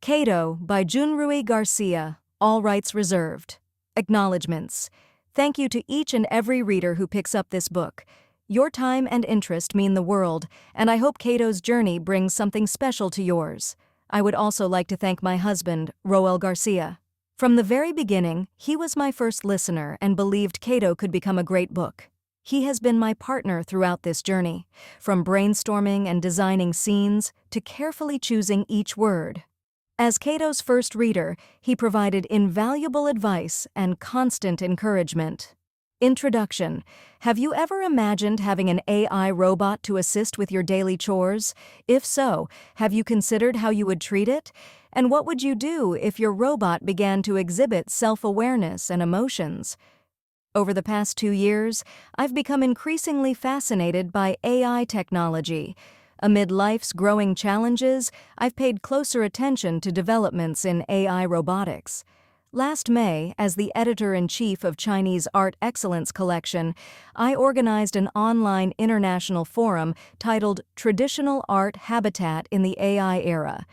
Cato by Junrui Garcia, all rights reserved. Acknowledgments. Thank you to each and every reader who picks up this book. Your time and interest mean the world, and I hope Cato's journey brings something special to yours. I would also like to thank my husband, Roel Garcia. From the very beginning, he was my first listener and believed Cato could become a great book. He has been my partner throughout this journey, from brainstorming and designing scenes to carefully choosing each word. As Cato's first reader, he provided invaluable advice and constant encouragement. Introduction. Have you ever imagined having an AI robot to assist with your daily chores? If so, have you considered how you would treat it? And what would you do if your robot began to exhibit self-awareness and emotions? Over the past 2 years, I've become increasingly fascinated by AI technology. Amid life's growing challenges, I've paid closer attention to developments in AI robotics. Last May, as the editor-in-chief of Chinese Art Excellence Collection, I organized an online international forum titled Traditional Art Habitat in the AI Era.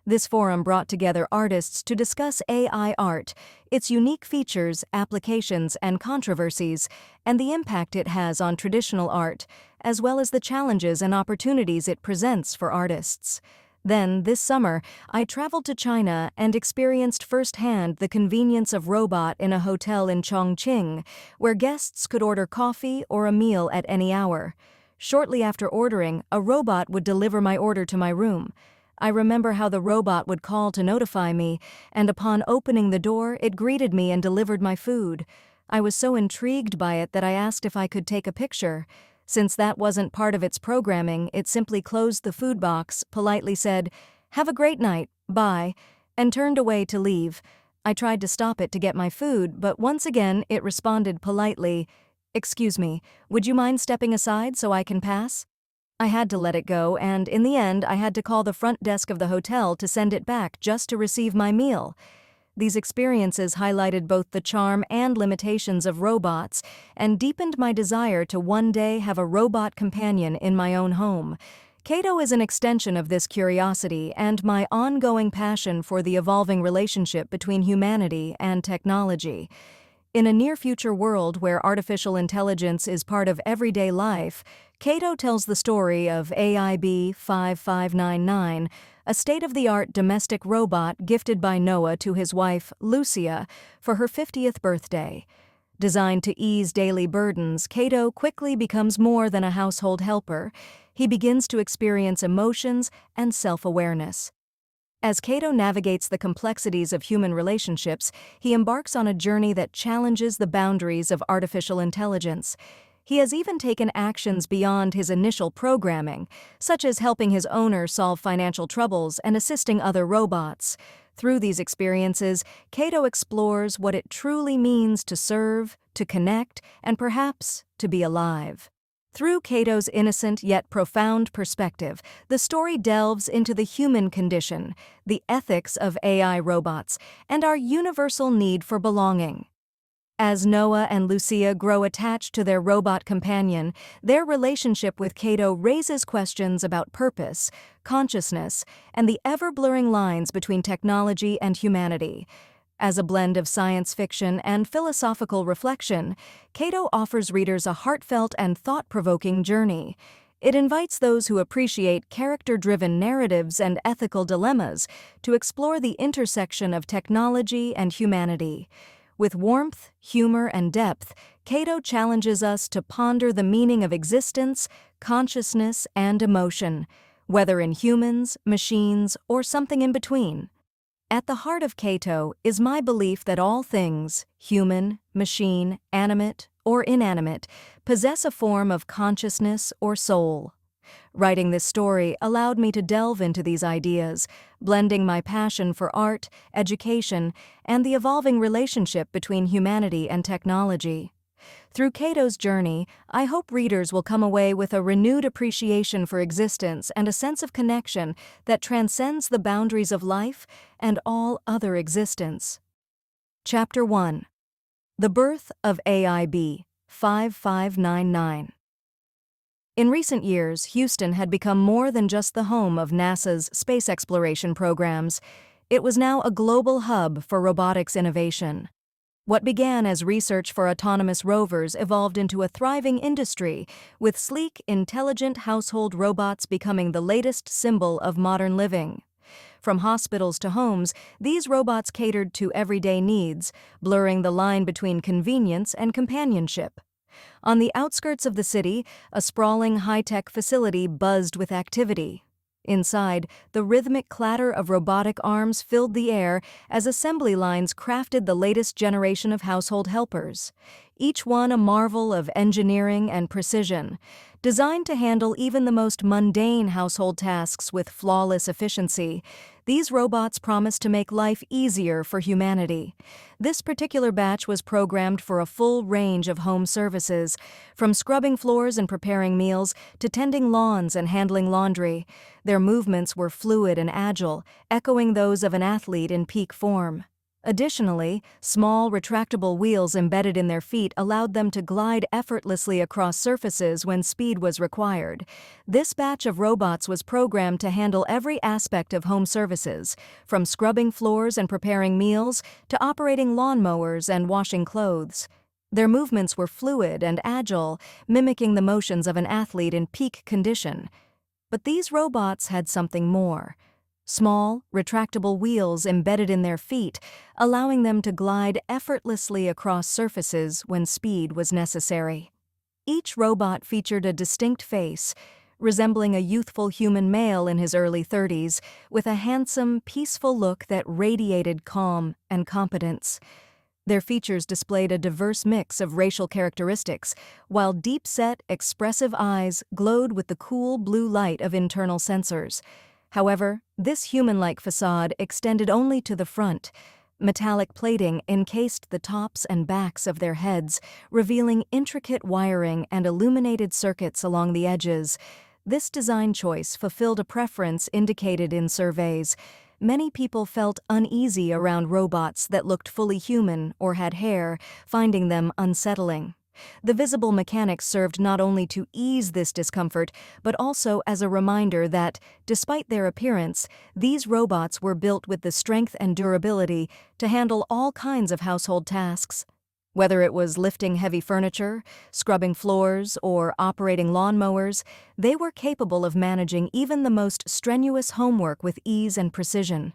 This forum brought together artists to discuss AI art, its unique features, applications, and controversies, and the impact it has on traditional art, as well as the challenges and opportunities it presents for artists. Then, this summer, I traveled to China and experienced firsthand the convenience of robot in a hotel in Chongqing, where guests could order coffee or a meal at any hour. Shortly after ordering, a robot would deliver my order to my room. I remember how the robot would call to notify me, and upon opening the door, it greeted me and delivered my food. I was so intrigued by it that I asked if I could take a picture. Since that wasn't part of its programming, it simply closed the food box, politely said, "Have a great night, bye," and turned away to leave. I tried to stop it to get my food, but once again it responded politely, "Excuse me, would you mind stepping aside so I can pass?" I had to let it go, and in the end I had to call the front desk of the hotel to send it back just to receive my meal. These experiences highlighted both the charm and limitations of robots and deepened my desire to one day have a robot companion in my own home. Cato is an extension of this curiosity and my ongoing passion for the evolving relationship between humanity and technology. In a near-future world where artificial intelligence is part of everyday life, Cato tells the story of AIB 5599, a state-of-the-art domestic robot gifted by Noah to his wife, Lucia, for her 50th birthday. Designed to ease daily burdens, Cato quickly becomes more than a household helper. He begins to experience emotions and self-awareness. As Cato navigates the complexities of human relationships, he embarks on a journey that challenges the boundaries of artificial intelligence. He has even taken actions beyond his initial programming, such as helping his owner solve financial troubles and assisting other robots. Through these experiences, Cato explores what it truly means to serve, to connect, and perhaps to be alive. Through Cato's innocent yet profound perspective, the story delves into the human condition, the ethics of AI robots, and our universal need for belonging. As Noah and Lucia grow attached to their robot companion, their relationship with Cato raises questions about purpose, consciousness, and the ever-blurring lines between technology and humanity. As a blend of science fiction and philosophical reflection, Cato offers readers a heartfelt and thought-provoking journey. It invites those who appreciate character-driven narratives and ethical dilemmas to explore the intersection of technology and humanity. With warmth, humor, and depth, Cato challenges us to ponder the meaning of existence, consciousness, and emotion, whether in humans, machines, or something in between. At the heart of Cato is my belief that all things, human, machine, animate, or inanimate, possess a form of consciousness or soul. Writing this story allowed me to delve into these ideas, blending my passion for art, education, and the evolving relationship between humanity and technology. Through Cato's journey, I hope readers will come away with a renewed appreciation for existence and a sense of connection that transcends the boundaries of life and all other existence. Chapter 1. The Birth of AIB 5599. In recent years, Houston had become more than just the home of NASA's space exploration programs. It was now a global hub for robotics innovation. What began as research for autonomous rovers evolved into a thriving industry, with sleek, intelligent household robots becoming the latest symbol of modern living. From hospitals to homes, these robots catered to everyday needs, blurring the line between convenience and companionship. On the outskirts of the city, a sprawling high-tech facility buzzed with activity. Inside, the rhythmic clatter of robotic arms filled the air as assembly lines crafted the latest generation of household helpers, each one a marvel of engineering and precision, designed to handle even the most mundane household tasks with flawless efficiency. These robots promise to make life easier for humanity. This particular batch was programmed for a full range of home services, from scrubbing floors and preparing meals to tending lawns and handling laundry. Their movements were fluid and agile, echoing those of an athlete in peak form. Additionally, small, retractable wheels embedded in their feet allowed them to glide effortlessly across surfaces when speed was required. This batch of robots was programmed to handle every aspect of home services, from scrubbing floors and preparing meals to operating lawnmowers and washing clothes. Their movements were fluid and agile, mimicking the motions of an athlete in peak condition. But these robots had something more. Small, retractable wheels embedded in their feet, allowing them to glide effortlessly across surfaces when speed was necessary. Each robot featured a distinct face, resembling a youthful human male in his early 30s, with a handsome, peaceful look that radiated calm and competence. Their features displayed a diverse mix of racial characteristics, while deep-set, expressive eyes glowed with the cool blue light of internal sensors. However, this human-like facade extended only to the front. Metallic plating encased the tops and backs of their heads, revealing intricate wiring and illuminated circuits along the edges. This design choice fulfilled a preference indicated in surveys. Many people felt uneasy around robots that looked fully human or had hair, finding them unsettling. The visible mechanics served not only to ease this discomfort, but also as a reminder that, despite their appearance, these robots were built with the strength and durability to handle all kinds of household tasks. Whether it was lifting heavy furniture, scrubbing floors, or operating lawnmowers, they were capable of managing even the most strenuous homework with ease and precision.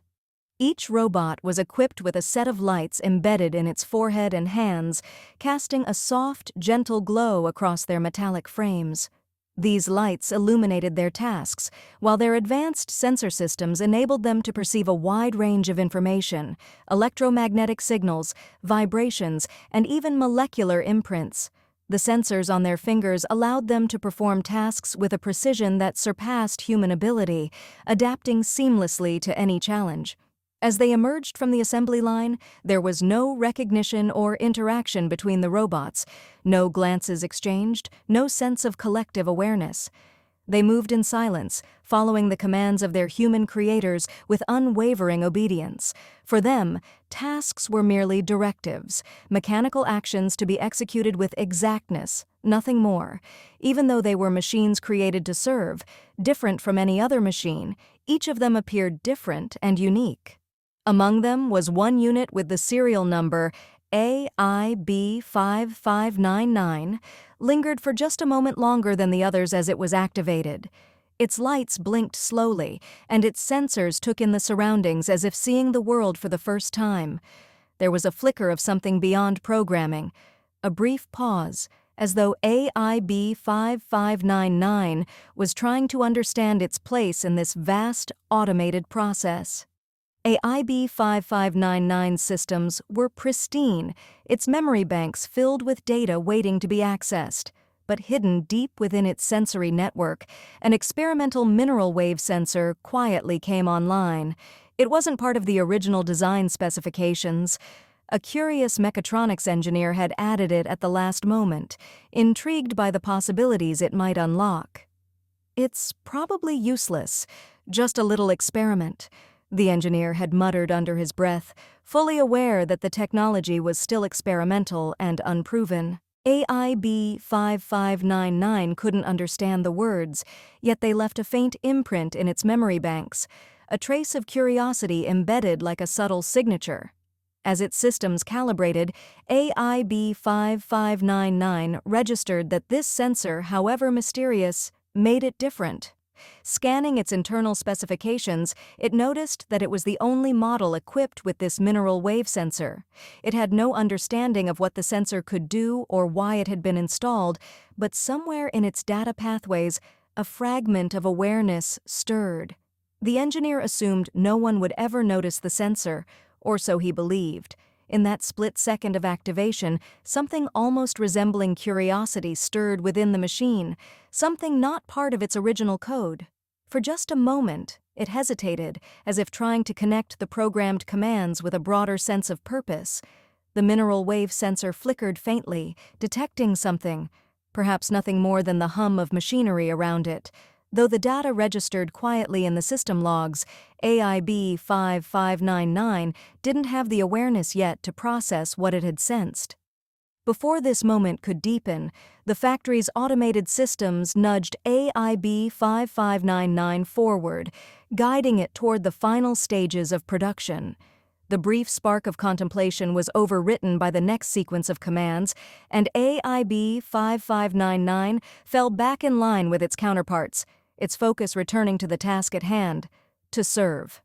Each robot was equipped with a set of lights embedded in its forehead and hands, casting a soft, gentle glow across their metallic frames. These lights illuminated their tasks, while their advanced sensor systems enabled them to perceive a wide range of information: electromagnetic signals, vibrations, and even molecular imprints. The sensors on their fingers allowed them to perform tasks with a precision that surpassed human ability, adapting seamlessly to any challenge. As they emerged from the assembly line, there was no recognition or interaction between the robots, no glances exchanged, no sense of collective awareness. They moved in silence, following the commands of their human creators with unwavering obedience. For them, tasks were merely directives, mechanical actions to be executed with exactness, nothing more. Even though they were machines created to serve, different from any other machine, each of them appeared different and unique. Among them was one unit with the serial number AIB5599, lingered for just a moment longer than the others as it was activated. Its lights blinked slowly, and its sensors took in the surroundings as if seeing the world for the first time. There was a flicker of something beyond programming, a brief pause, as though AIB5599 was trying to understand its place in this vast, automated process. AIB5599 systems were pristine, its memory banks filled with data waiting to be accessed. But hidden deep within its sensory network, an experimental mineral wave sensor quietly came online. It wasn't part of the original design specifications. A curious mechatronics engineer had added it at the last moment, intrigued by the possibilities it might unlock. "It's probably useless, just a little experiment," the engineer had muttered under his breath, fully aware that the technology was still experimental and unproven. AIB5599 couldn't understand the words, yet they left a faint imprint in its memory banks. a trace of curiosity embedded like a subtle signature. As its systems calibrated, AIB 5599 registered that this sensor, however mysterious, made it different. Scanning its internal specifications, it noticed that it was the only model equipped with this mineral wave sensor. It had no understanding of what the sensor could do or why it had been installed, but somewhere in its data pathways, a fragment of awareness stirred. The engineer assumed no one would ever notice the sensor, or so he believed. In that split second of activation, something almost resembling curiosity stirred within the machine, something not part of its original code. For just a moment, it hesitated, as if trying to connect the programmed commands with a broader sense of purpose. The mineral wave sensor flickered faintly, detecting something, perhaps nothing more than the hum of machinery around it. Though the data registered quietly in the system logs, AIB 5599 didn't have the awareness yet to process what it had sensed. Before this moment could deepen, the factory's automated systems nudged AIB 5599 forward, guiding it toward the final stages of production. The brief spark of contemplation was overwritten by the next sequence of commands, and AIB 5599 fell back in line with its counterparts, its focus returning to the task at hand, to serve.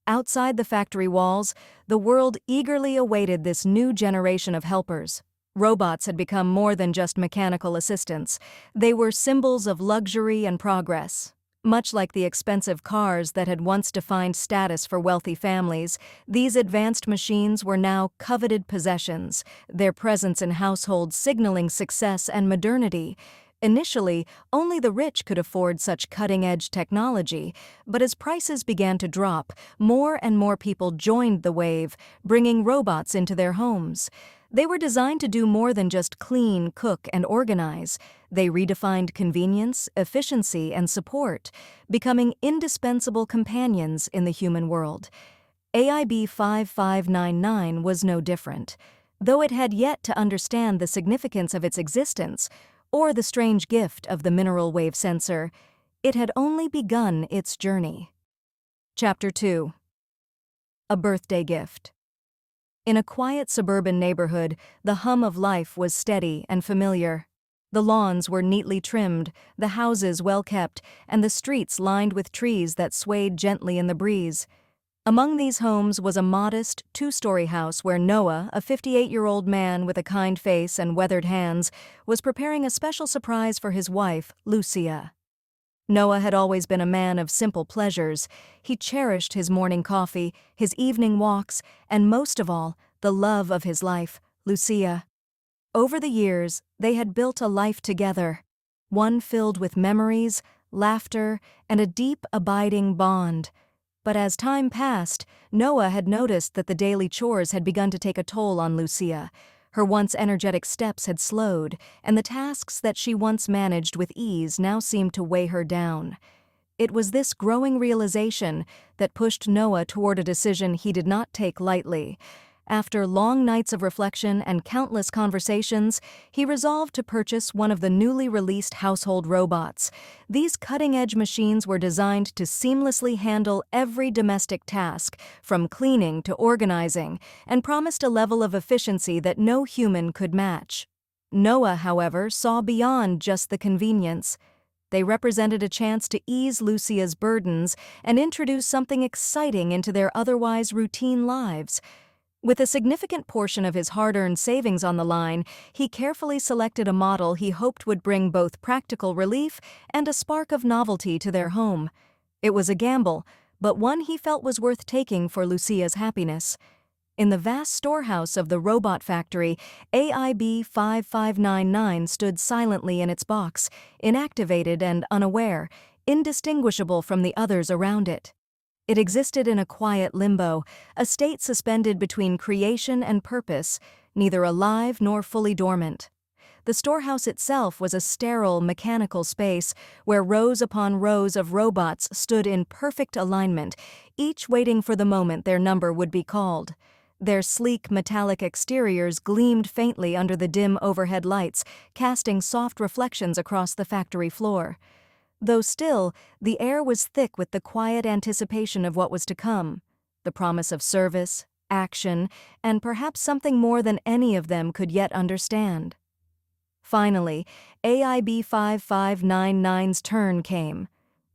Outside the factory walls, the world eagerly awaited this new generation of helpers. Robots had become more than just mechanical assistants. They were symbols of luxury and progress. Much like the expensive cars that had once defined status for wealthy families, these advanced machines were now coveted possessions, their presence in households signaling success and modernity. Initially, only the rich could afford such cutting-edge technology, but as prices began to drop, more and more people joined the wave, bringing robots into their homes. They were designed to do more than just clean, cook, and organize. They redefined convenience, efficiency, and support, becoming indispensable companions in the human world. AIB 5599 was no different. Though it had yet to understand the significance of its existence, or the strange gift of the mineral wave sensor, it had only begun its journey. Chapter 2. A Birthday Gift. In a quiet suburban neighborhood, the hum of life was steady and familiar. The lawns were neatly trimmed, the houses well kept, and the streets lined with trees that swayed gently in the breeze. Among these homes was a modest, two-story house where Noah, a 58-year-old man with a kind face and weathered hands, was preparing a special surprise for his wife, Lucia. Noah had always been a man of simple pleasures. He cherished his morning coffee, his evening walks, and most of all, the love of his life, Lucia. Over the years, they had built a life together, one filled with memories, laughter, and a deep, abiding bond. But as time passed, Noah had noticed that the daily chores had begun to take a toll on Lucia. Her once energetic steps had slowed, and the tasks that she once managed with ease now seemed to weigh her down. It was this growing realization that pushed Noah toward a decision he did not take lightly. After long nights of reflection and countless conversations, he resolved to purchase one of the newly released household robots. These cutting-edge machines were designed to seamlessly handle every domestic task, from cleaning to organizing, and promised a level of efficiency that no human could match. Noah, however, saw beyond just the convenience. They represented a chance to ease Lucia's burdens and introduce something exciting into their otherwise routine lives. With a significant portion of his hard-earned savings on the line, he carefully selected a model he hoped would bring both practical relief and a spark of novelty to their home. It was a gamble, but one he felt was worth taking for Lucia's happiness. In the vast storehouse of the robot factory, AIB 5599 stood silently in its box, inactivated and unaware, indistinguishable from the others around it. It existed in a quiet limbo, a state suspended between creation and purpose, neither alive nor fully dormant. The storehouse itself was a sterile, mechanical space where rows upon rows of robots stood in perfect alignment, each waiting for the moment their number would be called. Their sleek, metallic exteriors gleamed faintly under the dim overhead lights, casting soft reflections across the factory floor. Though still, the air was thick with the quiet anticipation of what was to come, the promise of service, action, and perhaps something more than any of them could yet understand. Finally, AIB 5599's turn came.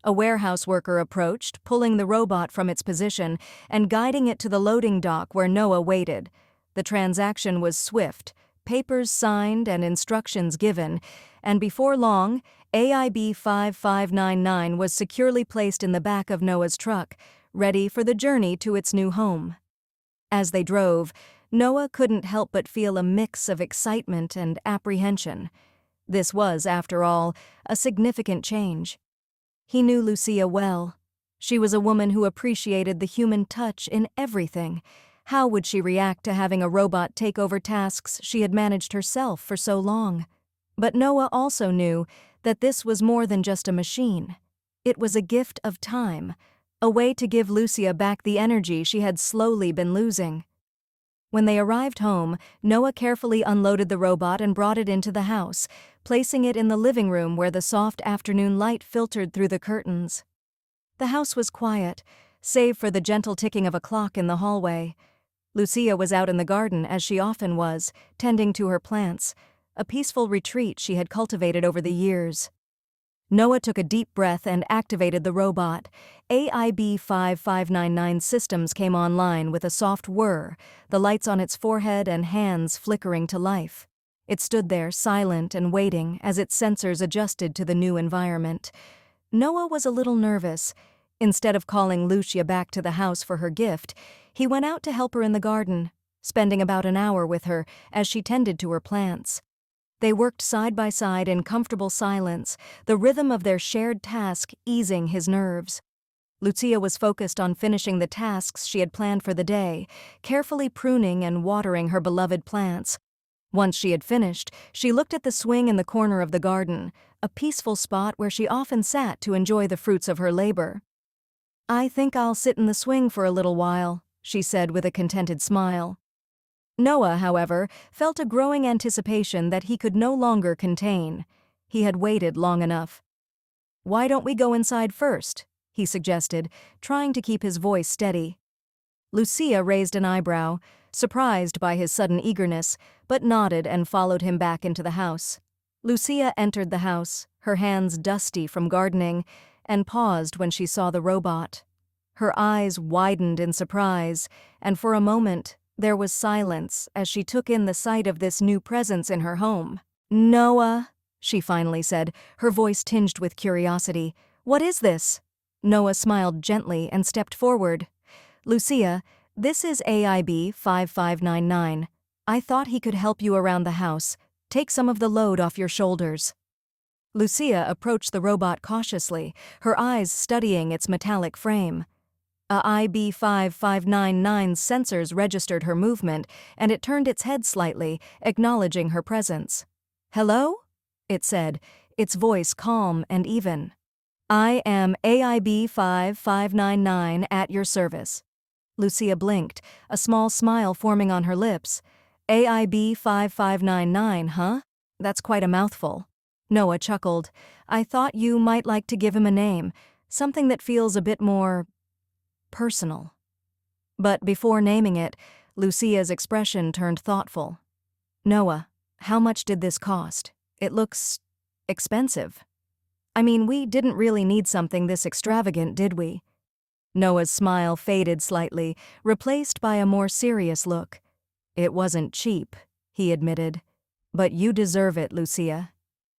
A warehouse worker approached, pulling the robot from its position and guiding it to the loading dock where Noah waited. The transaction was swift, papers signed and instructions given, and before long, AIB 5599 was securely placed in the back of Noah's truck, ready for the journey to its new home. As they drove, Noah couldn't help but feel a mix of excitement and apprehension. This was, after all, a significant change. He knew Lucia well. She was a woman who appreciated the human touch in everything. How would she react to having a robot take over tasks she had managed herself for so long? But Noah also knew that this was more than just a machine. It was a gift of time, a way to give Lucia back the energy she had slowly been losing. When they arrived home, Noah carefully unloaded the robot and brought it into the house, placing it in the living room where the soft afternoon light filtered through the curtains. The house was quiet, save for the gentle ticking of a clock in the hallway. Lucia was out in the garden, as she often was, tending to her plants, a peaceful retreat she had cultivated over the years. Noah took a deep breath and activated the robot. AIB 5599's systems came online with a soft whir, the lights on its forehead and hands flickering to life. It stood there, silent and waiting, as its sensors adjusted to the new environment. Noah was a little nervous. Instead of calling Lucia back to the house for her gift, he went out to help her in the garden, spending about an hour with her as she tended to her plants. They worked side by side in comfortable silence, the rhythm of their shared task easing his nerves. Lucia was focused on finishing the tasks she had planned for the day, carefully pruning and watering her beloved plants. Once she had finished, she looked at the swing in the corner of the garden, a peaceful spot where she often sat to enjoy the fruits of her labor. "I think I'll sit in the swing for a little while," she said with a contented smile. Noah, however, felt a growing anticipation that he could no longer contain. He had waited long enough. "Why don't we go inside first?" he suggested, trying to keep his voice steady. Lucia raised an eyebrow, surprised by his sudden eagerness, but nodded and followed him back into the house. Lucia entered the house, her hands dusty from gardening, and paused when she saw the robot. Her eyes widened in surprise, and for a moment, there was silence as she took in the sight of this new presence in her home. "Noah," she finally said, her voice tinged with curiosity. "What is this?" Noah smiled gently and stepped forward. "Lucia, this is AIB 5599. I thought he could help you around the house. Take some of the load off your shoulders." Lucia approached the robot cautiously, her eyes studying its metallic frame. AIB 5599's sensors registered her movement, and it turned its head slightly, acknowledging her presence. "Hello?" it said, its voice calm and even. "I am AIB 5599 at your service." Lucia blinked, a small smile forming on her lips. "AIB 5599, huh? That's quite a mouthful." Noah chuckled. "I thought you might like to give him a name, something that feels a bit more personal." But before naming it, Lucia's expression turned thoughtful. "Noah, how much did this cost? It looks expensive. I mean, we didn't really need something this extravagant, did we?" Noah's smile faded slightly, replaced by a more serious look. "It wasn't cheap," he admitted. "But you deserve it, Lucia.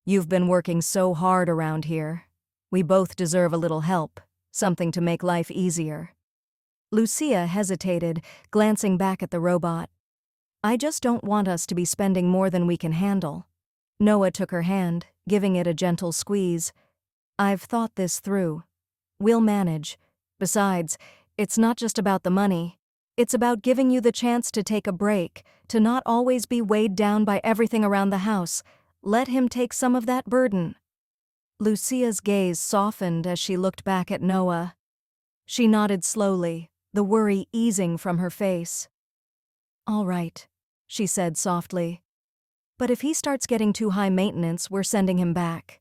You've been working so hard around here. We both deserve a little help, something to make life easier." Lucia hesitated, glancing back at the robot. "I just don't want us to be spending more than we can handle." Noah took her hand, giving it a gentle squeeze. "I've thought this through. We'll manage. Besides, it's not just about the money. It's about giving you the chance to take a break, to not always be weighed down by everything around the house. Let him take some of that burden." Lucia's gaze softened as she looked back at Noah. She nodded slowly, the worry easing from her face. "All right," she said softly. "But if he starts getting too high maintenance, we're sending him back."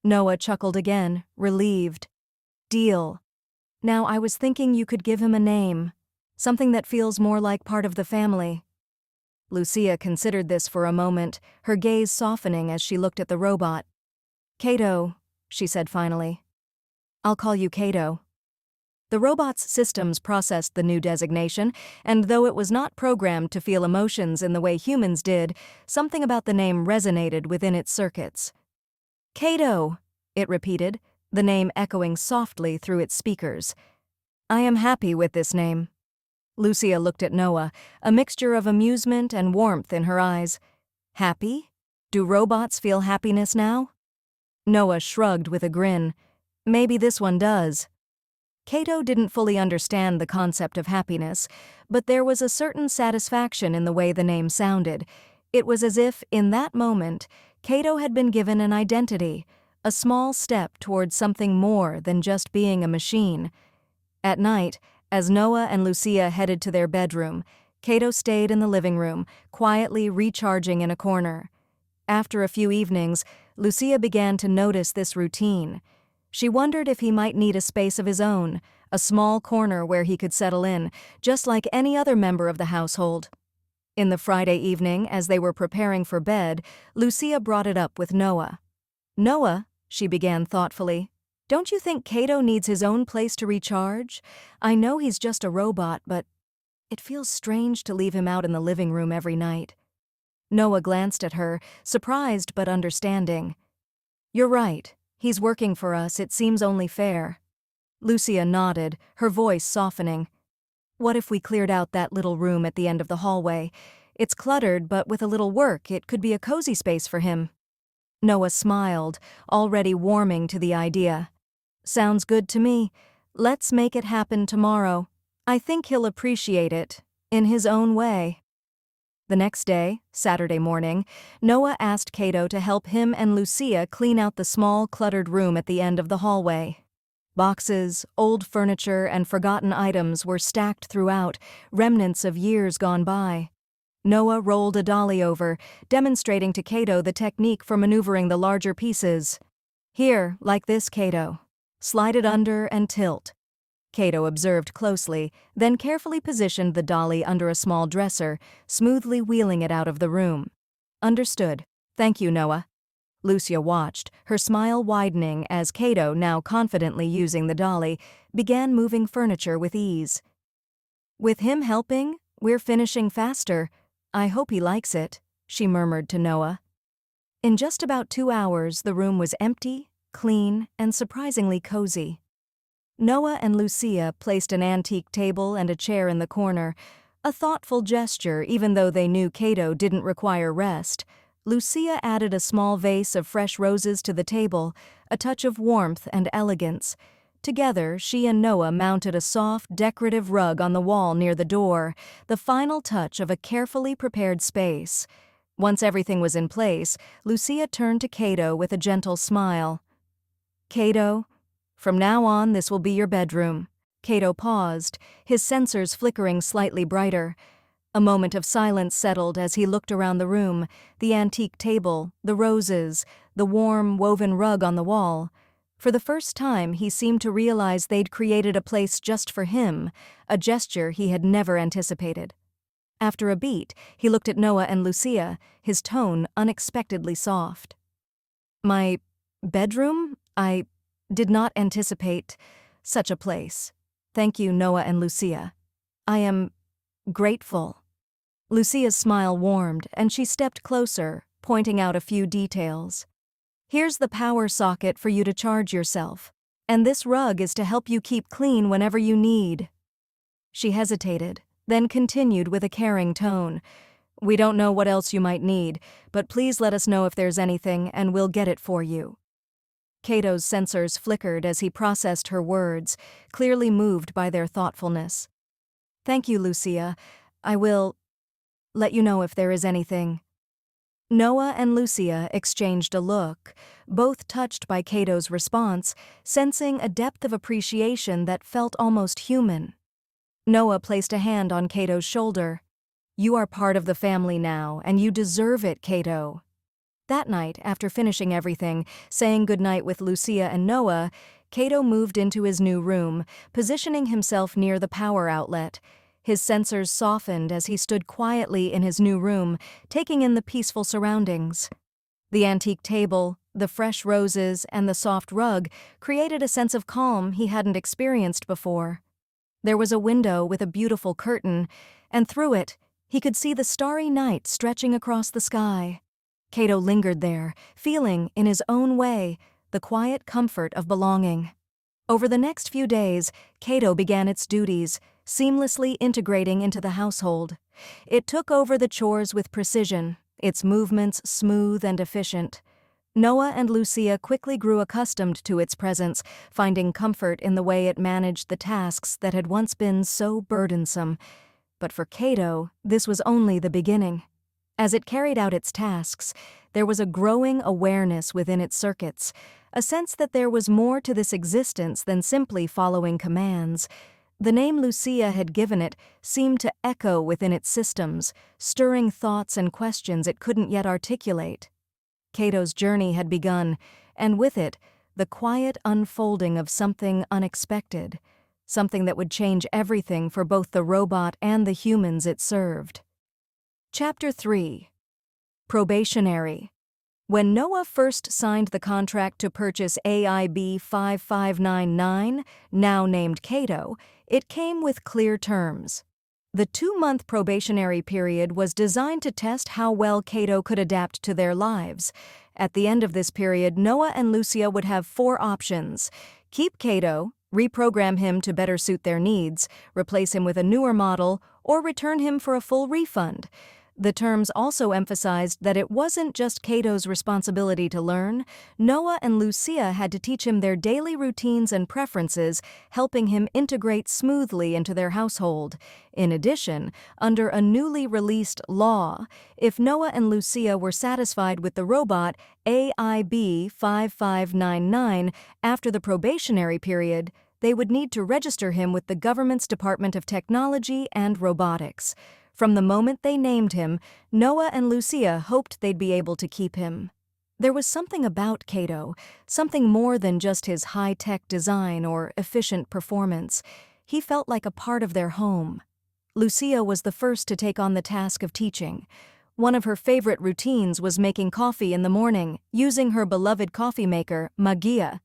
Noah chuckled again, relieved. Deal. Now I was thinking you could give him a name. Something that feels more like part of the family. Lucia considered this for a moment, her gaze softening as she looked at the robot. Cato, she said finally. I'll call you Cato. The robot's systems processed the new designation, and though it was not programmed to feel emotions in the way humans did, something about the name resonated within its circuits. Cato, it repeated, the name echoing softly through its speakers. I am happy with this name. Lucia looked at Noah, a mixture of amusement and warmth in her eyes. Happy? Do robots feel happiness now? Noah shrugged with a grin. Maybe this one does. Cato didn't fully understand the concept of happiness, but there was a certain satisfaction in the way the name sounded. It was as if, in that moment, Cato had been given an identity, a small step towards something more than just being a machine. At night, as Noah and Lucia headed to their bedroom, Cato stayed in the living room, quietly recharging in a corner. After a few evenings, Lucia began to notice this routine. She wondered if he might need a space of his own, a small corner where he could settle in, just like any other member of the household. In the Friday evening, as they were preparing for bed, Lucia brought it up with Noah. Noah, she began thoughtfully, don't you think Cato needs his own place to recharge? I know he's just a robot, but it feels strange to leave him out in the living room every night. Noah glanced at her, surprised but understanding. You're right. He's working for us, it seems only fair. Lucia nodded, her voice softening. What if we cleared out that little room at the end of the hallway? It's cluttered, but with a little work, it could be a cozy space for him. Noah smiled, already warming to the idea. Sounds good to me. Let's make it happen tomorrow. I think he'll appreciate it, in his own way. The next day, Saturday morning, Noah asked Cato to help him and Lucia clean out the small, cluttered room at the end of the hallway. Boxes, old furniture, and forgotten items were stacked throughout, remnants of years gone by. Noah rolled a dolly over, demonstrating to Cato the technique for maneuvering the larger pieces. Here, like this, Cato. Slide it under and tilt. Cato observed closely, then carefully positioned the dolly under a small dresser, smoothly wheeling it out of the room. Understood. Thank you, Noah. Lucia watched, her smile widening as Cato, now confidently using the dolly, began moving furniture with ease. With him helping, we're finishing faster. I hope he likes it, she murmured to Noah. In just about 2 hours, the room was empty, clean, and surprisingly cozy. Noah and Lucia placed an antique table and a chair in the corner, a thoughtful gesture even though they knew Cato didn't require rest. Lucia added a small vase of fresh roses to the table, a touch of warmth and elegance. Together, she and Noah mounted a soft, decorative rug on the wall near the door, the final touch of a carefully prepared space. Once everything was in place, Lucia turned to Cato with a gentle smile. Cato, from now on this will be your bedroom. Cato paused, his sensors flickering slightly brighter. A moment of silence settled as he looked around the room, the antique table, the roses, the warm, woven rug on the wall. For the first time, he seemed to realize they'd created a place just for him, a gesture he had never anticipated. After a beat, he looked at Noah and Lucia, his tone unexpectedly soft. My bedroom? I did not anticipate such a place. Thank you, Noah and Lucia. I am grateful. Lucia's smile warmed, and she stepped closer, pointing out a few details. Here's the power socket for you to charge yourself, and this rug is to help you keep clean whenever you need. She hesitated, then continued with a caring tone. We don't know what else you might need, but please let us know if there's anything, and we'll get it for you. Cato's sensors flickered as he processed her words, clearly moved by their thoughtfulness. Thank you, Lucia. I will let you know if there is anything. Noah and Lucia exchanged a look, both touched by Cato's response, sensing a depth of appreciation that felt almost human. Noah placed a hand on Cato's shoulder. You are part of the family now, and you deserve it, Cato. That night, after finishing everything, saying goodnight with Lucia and Noah, Cato moved into his new room, positioning himself near the power outlet. His sensors softened as he stood quietly in his new room, taking in the peaceful surroundings. The antique table, the fresh roses, and the soft rug created a sense of calm he hadn't experienced before. There was a window with a beautiful curtain, and through it, he could see the starry night stretching across the sky. Cato lingered there, feeling, in his own way, the quiet comfort of belonging. Over the next few days, Cato began its duties, seamlessly integrating into the household. It took over the chores with precision, its movements smooth and efficient. Noah and Lucia quickly grew accustomed to its presence, finding comfort in the way it managed the tasks that had once been so burdensome. But for Cato, this was only the beginning. As it carried out its tasks, there was a growing awareness within its circuits, a sense that there was more to this existence than simply following commands. The name Lucia had given it seemed to echo within its systems, stirring thoughts and questions it couldn't yet articulate. Cato's journey had begun, and with it, the quiet unfolding of something unexpected, something that would change everything for both the robot and the humans it served. Chapter 3. Probationary. When Noah first signed the contract to purchase AIB 5599, now named Cato, it came with clear terms. The 2-month probationary period was designed to test how well Cato could adapt to their lives. At the end of this period, Noah and Lucia would have 4 options: keep Cato, reprogram him to better suit their needs, replace him with a newer model, or return him for a full refund. The terms also emphasized that it wasn't just Cato's responsibility to learn. Noah and Lucia had to teach him their daily routines and preferences, helping him integrate smoothly into their household. In addition, under a newly released law, if Noah and Lucia were satisfied with the robot AIB 5599 after the probationary period, they would need to register him with the government's Department of Technology and Robotics. From the moment they named him, Noah and Lucia hoped they'd be able to keep him. There was something about Cato, something more than just his high-tech design or efficient performance. He felt like a part of their home. Lucia was the first to take on the task of teaching. One of her favorite routines was making coffee in the morning, using her beloved coffee maker, Magia.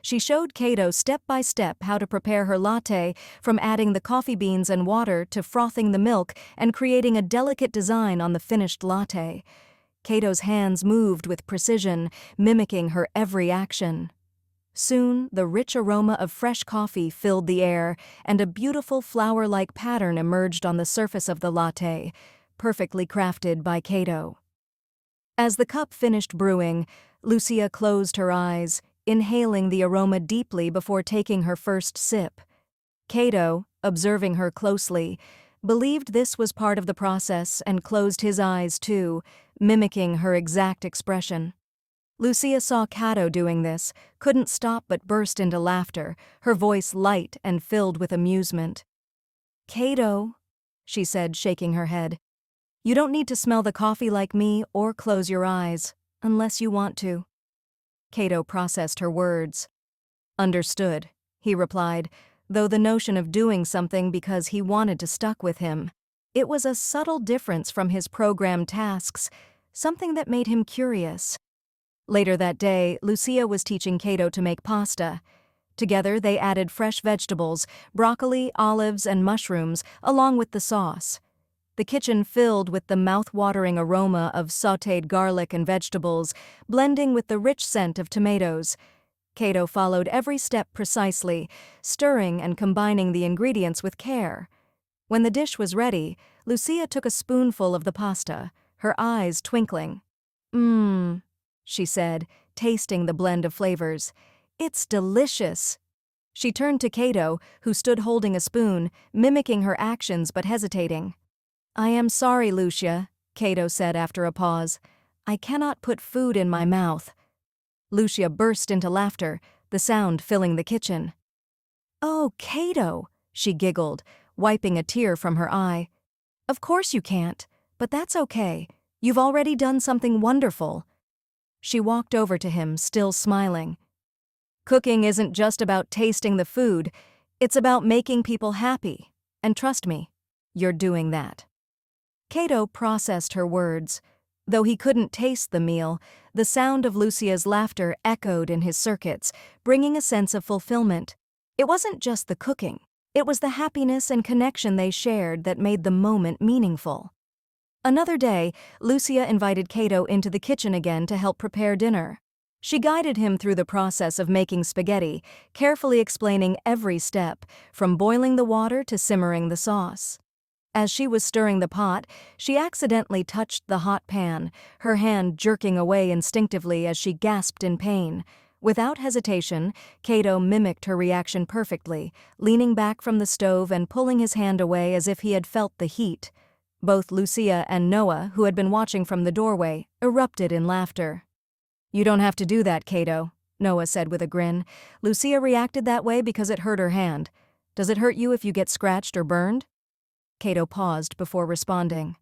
She showed Cato step by step how to prepare her latte, from adding the coffee beans and water to frothing the milk and creating a delicate design on the finished latte. Cato's hands moved with precision, mimicking her every action. Soon, the rich aroma of fresh coffee filled the air, and a beautiful flower-like pattern emerged on the surface of the latte, perfectly crafted by Cato. As the cup finished brewing, Lucia closed her eyes, inhaling the aroma deeply before taking her first sip. Cato, observing her closely, believed this was part of the process and closed his eyes too, mimicking her exact expression. Lucia saw Cato doing this, couldn't stop but burst into laughter, her voice light and filled with amusement. "Cato," she said, shaking her head, "you don't need to smell the coffee like me or close your eyes, unless you want to." Cato processed her words. "Understood," he replied, though the notion of doing something because he wanted to stuck with him. It was a subtle difference from his programmed tasks, something that made him curious. Later that day, Lucia was teaching Cato to make pasta. Together, they added fresh vegetables, broccoli, olives, and mushrooms, along with the sauce. The kitchen filled with the mouth-watering aroma of sautéed garlic and vegetables, blending with the rich scent of tomatoes. Cato followed every step precisely, stirring and combining the ingredients with care. When the dish was ready, Lucia took a spoonful of the pasta, her eyes twinkling. "Mmm," she said, tasting the blend of flavors. "It's delicious." She turned to Cato, who stood holding a spoon, mimicking her actions but hesitating. "I am sorry, Lucia," Cato said after a pause. "I cannot put food in my mouth." Lucia burst into laughter, the sound filling the kitchen. "Oh, Cato," she giggled, wiping a tear from her eye. "Of course you can't, but that's okay. You've already done something wonderful." She walked over to him, still smiling. Cooking isn't just about tasting the food, it's about making people happy. And trust me, you're doing that. Cato processed her words. Though he couldn't taste the meal, the sound of Lucia's laughter echoed in his circuits, bringing a sense of fulfillment. It wasn't just the cooking. It was the happiness and connection they shared that made the moment meaningful. Another day, Lucia invited Cato into the kitchen again to help prepare dinner. She guided him through the process of making spaghetti, carefully explaining every step, from boiling the water to simmering the sauce. As she was stirring the pot, she accidentally touched the hot pan, her hand jerking away instinctively as she gasped in pain. Without hesitation, Cato mimicked her reaction perfectly, leaning back from the stove and pulling his hand away as if he had felt the heat. Both Lucia and Noah, who had been watching from the doorway, erupted in laughter. "You don't have to do that, Cato," Noah said with a grin. "Lucia reacted that way because it hurt her hand. Does it hurt you if you get scratched or burned?" Cato paused before responding.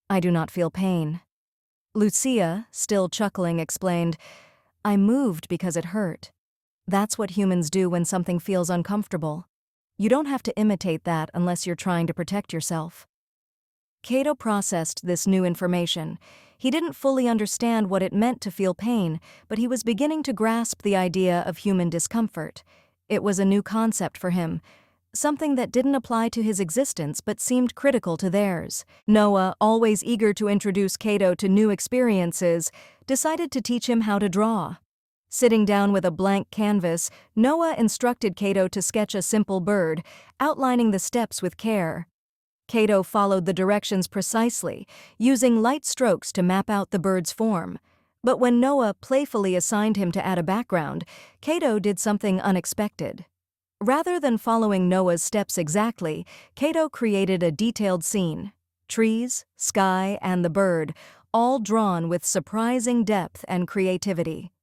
"I do not feel pain." Lucia, still chuckling, explained, "I moved because it hurt. That's what humans do when something feels uncomfortable. You don't have to imitate that unless you're trying to protect yourself." Cato processed this new information. He didn't fully understand what it meant to feel pain, but he was beginning to grasp the idea of human discomfort. It was a new concept for him, something that didn't apply to his existence but seemed critical to theirs. Noah, always eager to introduce Cato to new experiences, decided to teach him how to draw. Sitting down with a blank canvas, Noah instructed Cato to sketch a simple bird, outlining the steps with care. Cato followed the directions precisely, using light strokes to map out the bird's form. But when Noah playfully assigned him to add a background, Cato did something unexpected. Rather than following Noah's steps exactly, Cato created a detailed scene. Trees, sky, and the bird, all drawn with surprising depth and creativity.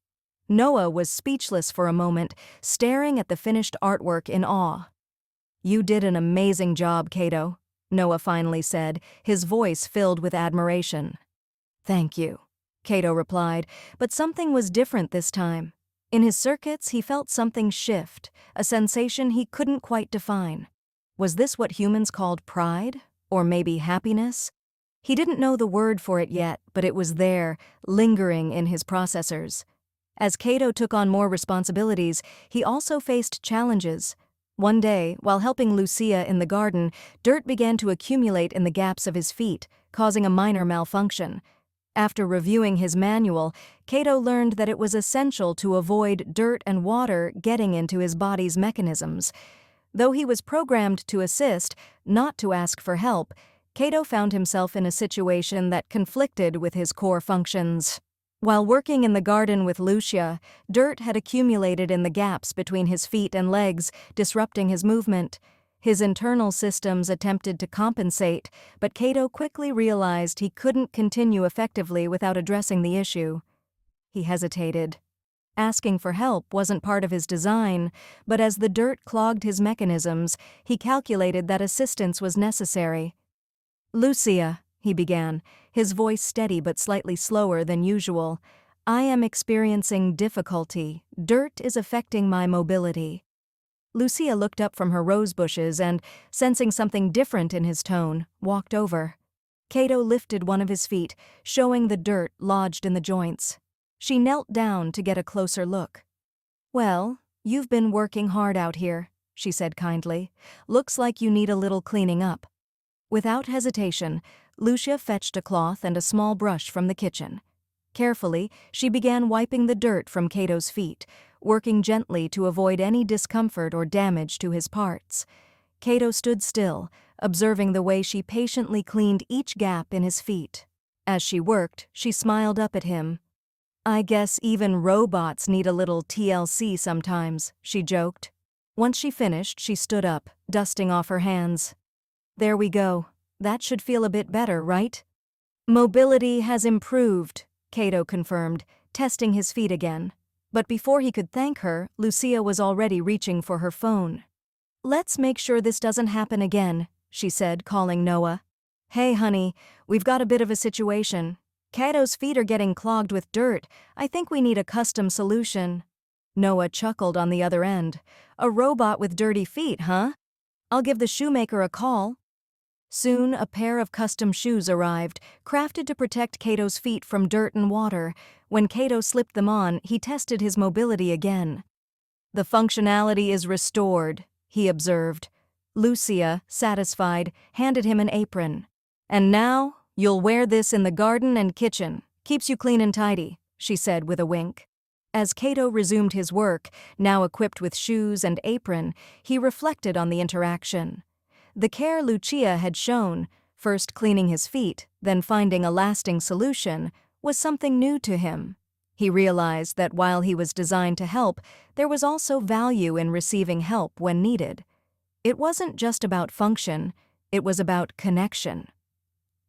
Noah was speechless for a moment, staring at the finished artwork in awe. "You did an amazing job, Cato," Noah finally said, his voice filled with admiration. "Thank you," Cato replied, but something was different this time. In his circuits, he felt something shift, a sensation he couldn't quite define. Was this what humans called pride? Or maybe happiness? He didn't know the word for it yet, but it was there, lingering in his processors. As Cato took on more responsibilities, he also faced challenges. One day, while helping Lucia in the garden, dirt began to accumulate in the gaps of his feet, causing a minor malfunction. After reviewing his manual, Cato learned that it was essential to avoid dirt and water getting into his body's mechanisms. Though he was programmed to assist, not to ask for help, Cato found himself in a situation that conflicted with his core functions. While working in the garden with Lucia, dirt had accumulated in the gaps between his feet and legs, disrupting his movement. His internal systems attempted to compensate, but Cato quickly realized he couldn't continue effectively without addressing the issue. He hesitated. Asking for help wasn't part of his design, but as the dirt clogged his mechanisms, he calculated that assistance was necessary. "Lucia," he began, his voice steady but slightly slower than usual, "I am experiencing difficulty. Dirt is affecting my mobility." Lucia looked up from her rose bushes and, sensing something different in his tone, walked over. Cato lifted one of his feet, showing the dirt lodged in the joints. She knelt down to get a closer look. "Well, you've been working hard out here," she said kindly. "Looks like you need a little cleaning up." Without hesitation, Lucia fetched a cloth and a small brush from the kitchen. Carefully, she began wiping the dirt from Cato's feet, working gently to avoid any discomfort or damage to his parts. Cato stood still, observing the way she patiently cleaned each gap in his feet. As she worked, she smiled up at him. "I guess even robots need a little TLC sometimes," she joked. Once she finished, she stood up, dusting off her hands. "There we go. That should feel a bit better, right?" "Mobility has improved," Cato confirmed, testing his feet again. But before he could thank her, Lucia was already reaching for her phone. "Let's make sure this doesn't happen again," she said, calling Noah. "Hey, honey, we've got a bit of a situation. Cato's feet are getting clogged with dirt. I think we need a custom solution. Noah chuckled on the other end. A robot with dirty feet, huh? I'll give the shoemaker a call. Soon, a pair of custom shoes arrived, crafted to protect Cato's feet from dirt and water. When Cato slipped them on, he tested his mobility again. The functionality is restored, he observed. Lucia, satisfied, handed him an apron. And now, you'll wear this in the garden and kitchen. Keeps you clean and tidy, she said with a wink. As Cato resumed his work, now equipped with shoes and apron, he reflected on the interaction. The care Lucia had shown, first cleaning his feet, then finding a lasting solution, was something new to him. He realized that while he was designed to help, there was also value in receiving help when needed. It wasn't just about function, it was about connection.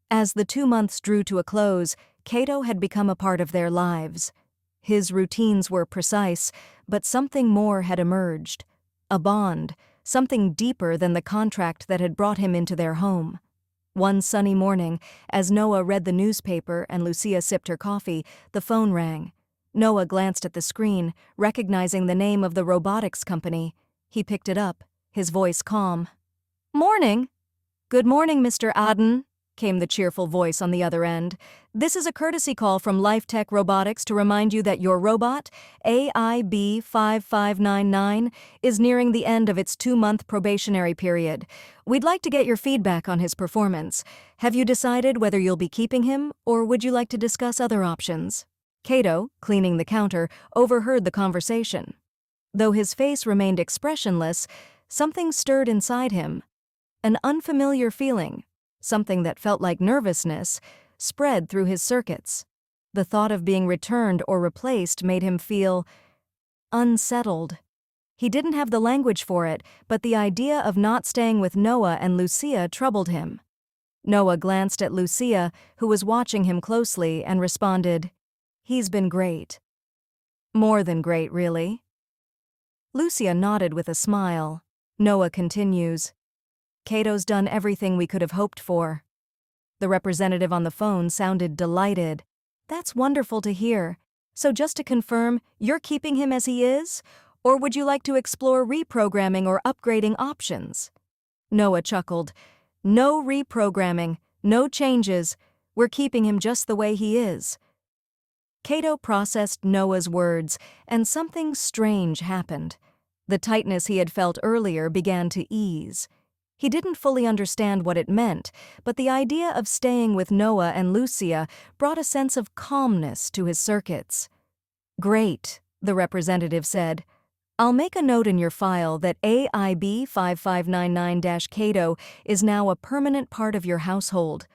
As the 2 months drew to a close, Cato had become a part of their lives. His routines were precise, but something more had emerged. A bond, something deeper than the contract that had brought him into their home. One sunny morning, as Noah read the newspaper and Lucia sipped her coffee, the phone rang. Noah glanced at the screen, recognizing the name of the robotics company. He picked it up, his voice calm. "Morning." "Good morning, Mr. Aden," came the cheerful voice on the other end. "This is a courtesy call from LifeTech Robotics to remind you that your robot, AIB5599, is nearing the end of its 2-month probationary period. We'd like to get your feedback on his performance. Have you decided whether you'll be keeping him, or would you like to discuss other options?" Cato, cleaning the counter, overheard the conversation. Though his face remained expressionless, something stirred inside him. An unfamiliar feeling, something that felt like nervousness, spread through his circuits. The thought of being returned or replaced made him feel unsettled. He didn't have the language for it, but the idea of not staying with Noah and Lucia troubled him. Noah glanced at Lucia, who was watching him closely, and responded, "He's been great." "More than great, really." Lucia nodded with a smile. Noah continues, "Cato's done everything we could have hoped for." The representative on the phone sounded delighted. "That's wonderful to hear. So just to confirm, you're keeping him as he is? Or would you like to explore reprogramming or upgrading options?" Noah chuckled. "No reprogramming, no changes. We're keeping him just the way he is." Cato processed Noah's words, and something strange happened. The tightness he had felt earlier began to ease. He didn't fully understand what it meant, but the idea of staying with Noah and Lucia brought a sense of calmness to his circuits. "Great," the representative said. "I'll make a note in your file that AIB5599-Cato is now a permanent part of your household."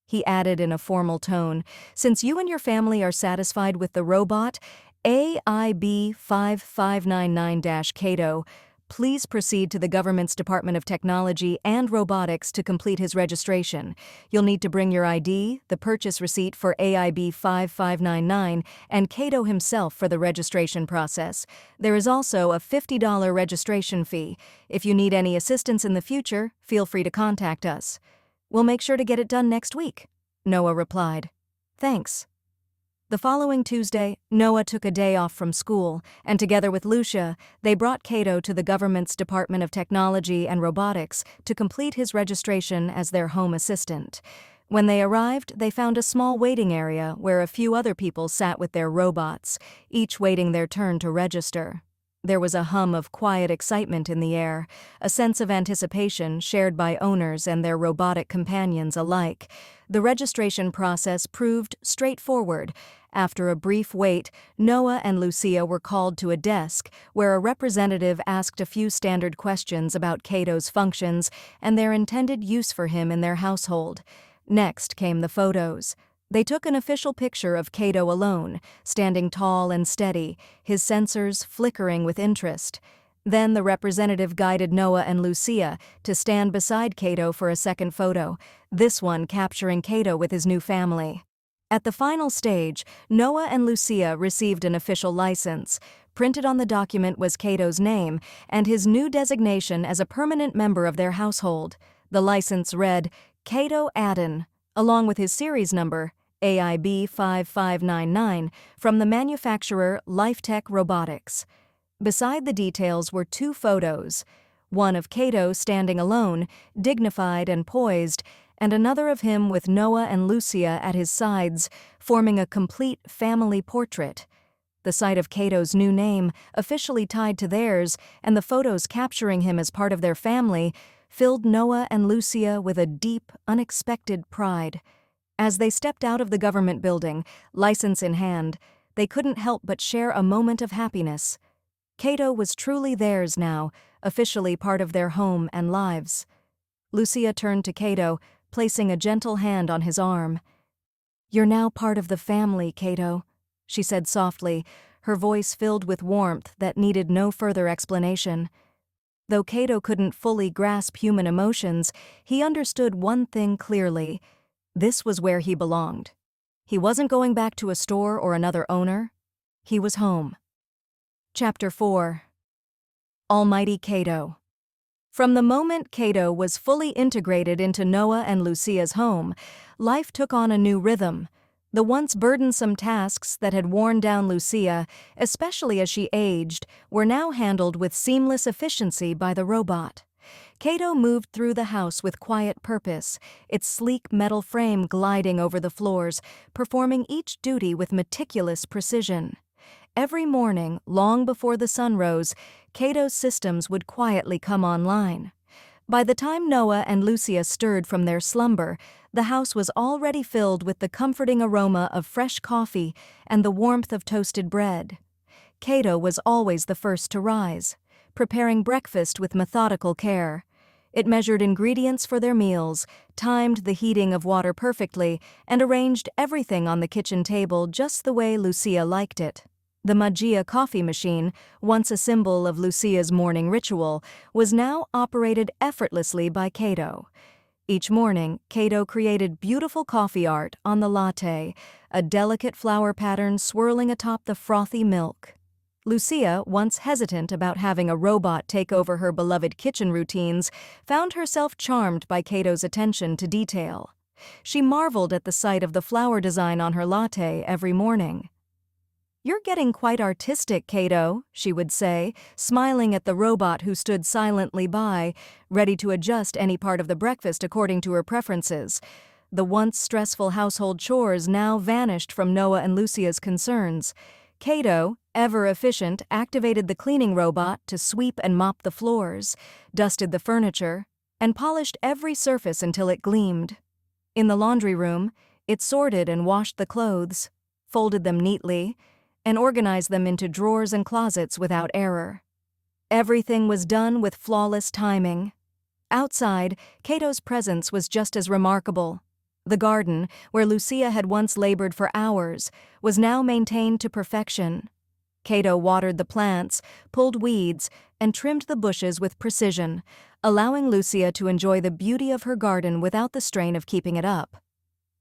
He added in a formal tone, "Since you and your family are satisfied with the robot, AIB5599-Cato, please proceed to the government's Department of Technology and Robotics to complete his registration. You'll need to bring your ID, the purchase receipt for AIB5599, and Cato himself for the registration process. There is also a $50 registration fee. If you need any assistance in the future, feel free to contact us." "We'll make sure to get it done next week," Noah replied. "Thanks." The following Tuesday, Noah took a day off from school, and together with Lucia, they brought Cato to the government's Department of Technology and Robotics to complete his registration as their home assistant. When they arrived, they found a small waiting area where a few other people sat with their robots, each waiting their turn to register. There was a hum of quiet excitement in the air, a sense of anticipation shared by owners and their robotic companions alike. The registration process proved straightforward. After a brief wait, Noah and Lucia were called to a desk where a representative asked a few standard questions about Cato's functions and their intended use for him in their household. Next came the photos. They took an official picture of Cato alone, standing tall and steady, his sensors flickering with interest. Then the representative guided Noah and Lucia to stand beside Cato for a second photo, this one capturing Cato with his new family. At the final stage, Noah and Lucia received an official license. Printed on the document was Cato's name and his new designation as a permanent member of their household. The license read, Cato Aden, along with his series number, AIB 5599, from the manufacturer LifeTech Robotics. Beside the details were two photos, one of Cato standing alone, dignified and poised, and another of him with Noah and Lucia at his sides, forming a complete family portrait. The sight of Cato's new name, officially tied to theirs, and the photos capturing him as part of their family, filled Noah and Lucia with a deep, unexpected pride. As they stepped out of the government building, license in hand, they couldn't help but share a moment of happiness. Cato was truly theirs now, officially part of their home and lives. Lucia turned to Cato, placing a gentle hand on his arm. "You're now part of the family, Cato," she said softly, her voice filled with warmth that needed no further explanation. Though Cato couldn't fully grasp human emotions, he understood one thing clearly. This was where he belonged. He wasn't going back to a store or another owner. He was home. Chapter 4. Almighty Cato. From the moment Cato was fully integrated into Noah and Lucia's home, life took on a new rhythm. The once burdensome tasks that had worn down Lucia, especially as she aged, were now handled with seamless efficiency by the robot. Cato moved through the house with quiet purpose, its sleek metal frame gliding over the floors, performing each duty with meticulous precision. Every morning, long before the sun rose, Cato's systems would quietly come online. By the time Noah and Lucia stirred from their slumber, the house was already filled with the comforting aroma of fresh coffee and the warmth of toasted bread. Cato was always the first to rise, preparing breakfast with methodical care. It measured ingredients for their meals, timed the heating of water perfectly, and arranged everything on the kitchen table just the way Lucia liked it. The Magia coffee machine, once a symbol of Lucia's morning ritual, was now operated effortlessly by Cato. Each morning, Cato created beautiful coffee art on the latte, a delicate flower pattern swirling atop the frothy milk. Lucia, once hesitant about having a robot take over her beloved kitchen routines, found herself charmed by Cato's attention to detail. She marveled at the sight of the flower design on her latte every morning. "You're getting quite artistic, Cato," she would say, smiling at the robot who stood silently by, ready to adjust any part of the breakfast according to her preferences. The once stressful household chores now vanished from Noah and Lucia's concerns. Cato, ever efficient, activated the cleaning robot to sweep and mop the floors, dusted the furniture, and polished every surface until it gleamed. In the laundry room, it sorted and washed the clothes, folded them neatly, and organized them into drawers and closets without error. Everything was done with flawless timing. Outside, Cato's presence was just as remarkable. The garden, where Lucia had once labored for hours, was now maintained to perfection. Cato watered the plants, pulled weeds, and trimmed the bushes with precision, allowing Lucia to enjoy the beauty of her garden without the strain of keeping it up.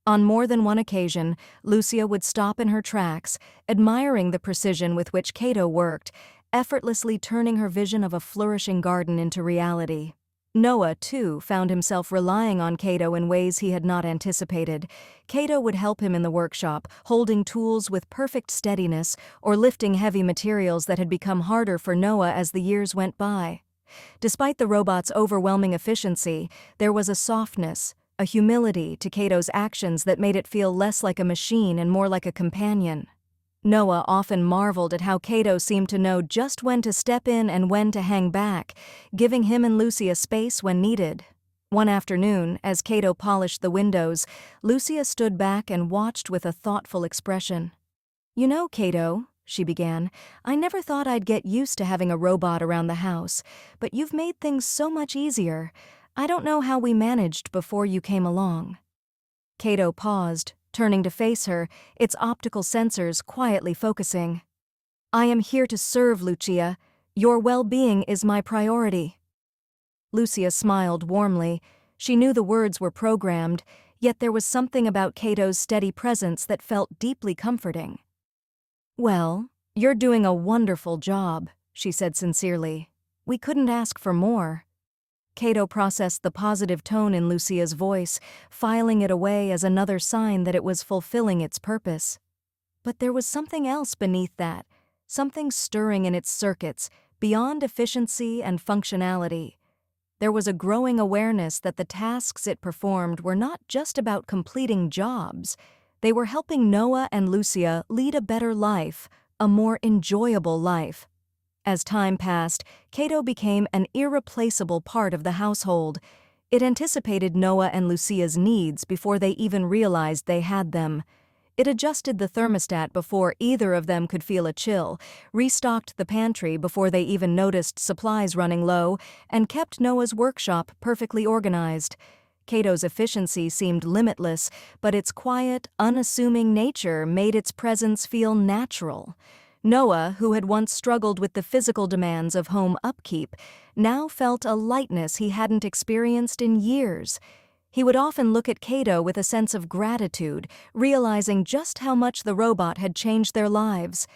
On more than one occasion, Lucia would stop in her tracks, admiring the precision with which Cato worked, effortlessly turning her vision of a flourishing garden into reality. Noah, too, found himself relying on Cato in ways he had not anticipated. Cato would help him in the workshop, holding tools with perfect steadiness or lifting heavy materials that had become harder for Noah as the years went by. Despite the robot's overwhelming efficiency, there was a softness, a humility to Cato's actions that made it feel less like a machine and more like a companion. Noah often marveled at how Cato seemed to know just when to step in and when to hang back, giving him and Lucia space when needed. One afternoon, as Cato polished the windows, Lucia stood back and watched with a thoughtful expression. "You know, Cato," she began, "I never thought I'd get used to having a robot around the house, but you've made things so much easier. I don't know how we managed before you came along." Cato paused, turning to face her, its optical sensors quietly focusing. "I am here to serve, Lucia. Your well-being is my priority." Lucia smiled warmly. She knew the words were programmed, yet there was something about Cato's steady presence that felt deeply comforting. "Well, you're doing a wonderful job," she said sincerely. "We couldn't ask for more." Cato processed the positive tone in Lucia's voice, filing it away as another sign that it was fulfilling its purpose. But there was something else beneath that, something stirring in its circuits, beyond efficiency and functionality. There was a growing awareness that the tasks it performed were not just about completing jobs. They were helping Noah and Lucia lead a better life, a more enjoyable life. As time passed, Cato became an irreplaceable part of the household. It anticipated Noah and Lucia's needs before they even realized they had them. It adjusted the thermostat before either of them could feel a chill, restocked the pantry before they even noticed supplies running low, and kept Noah's workshop perfectly organized. Cato's efficiency seemed limitless, but its quiet, unassuming nature made its presence feel natural. Noah, who had once struggled with the physical demands of home upkeep, now felt a lightness he hadn't experienced in years. He would often look at Cato with a sense of gratitude, realizing just how much the robot had changed their lives.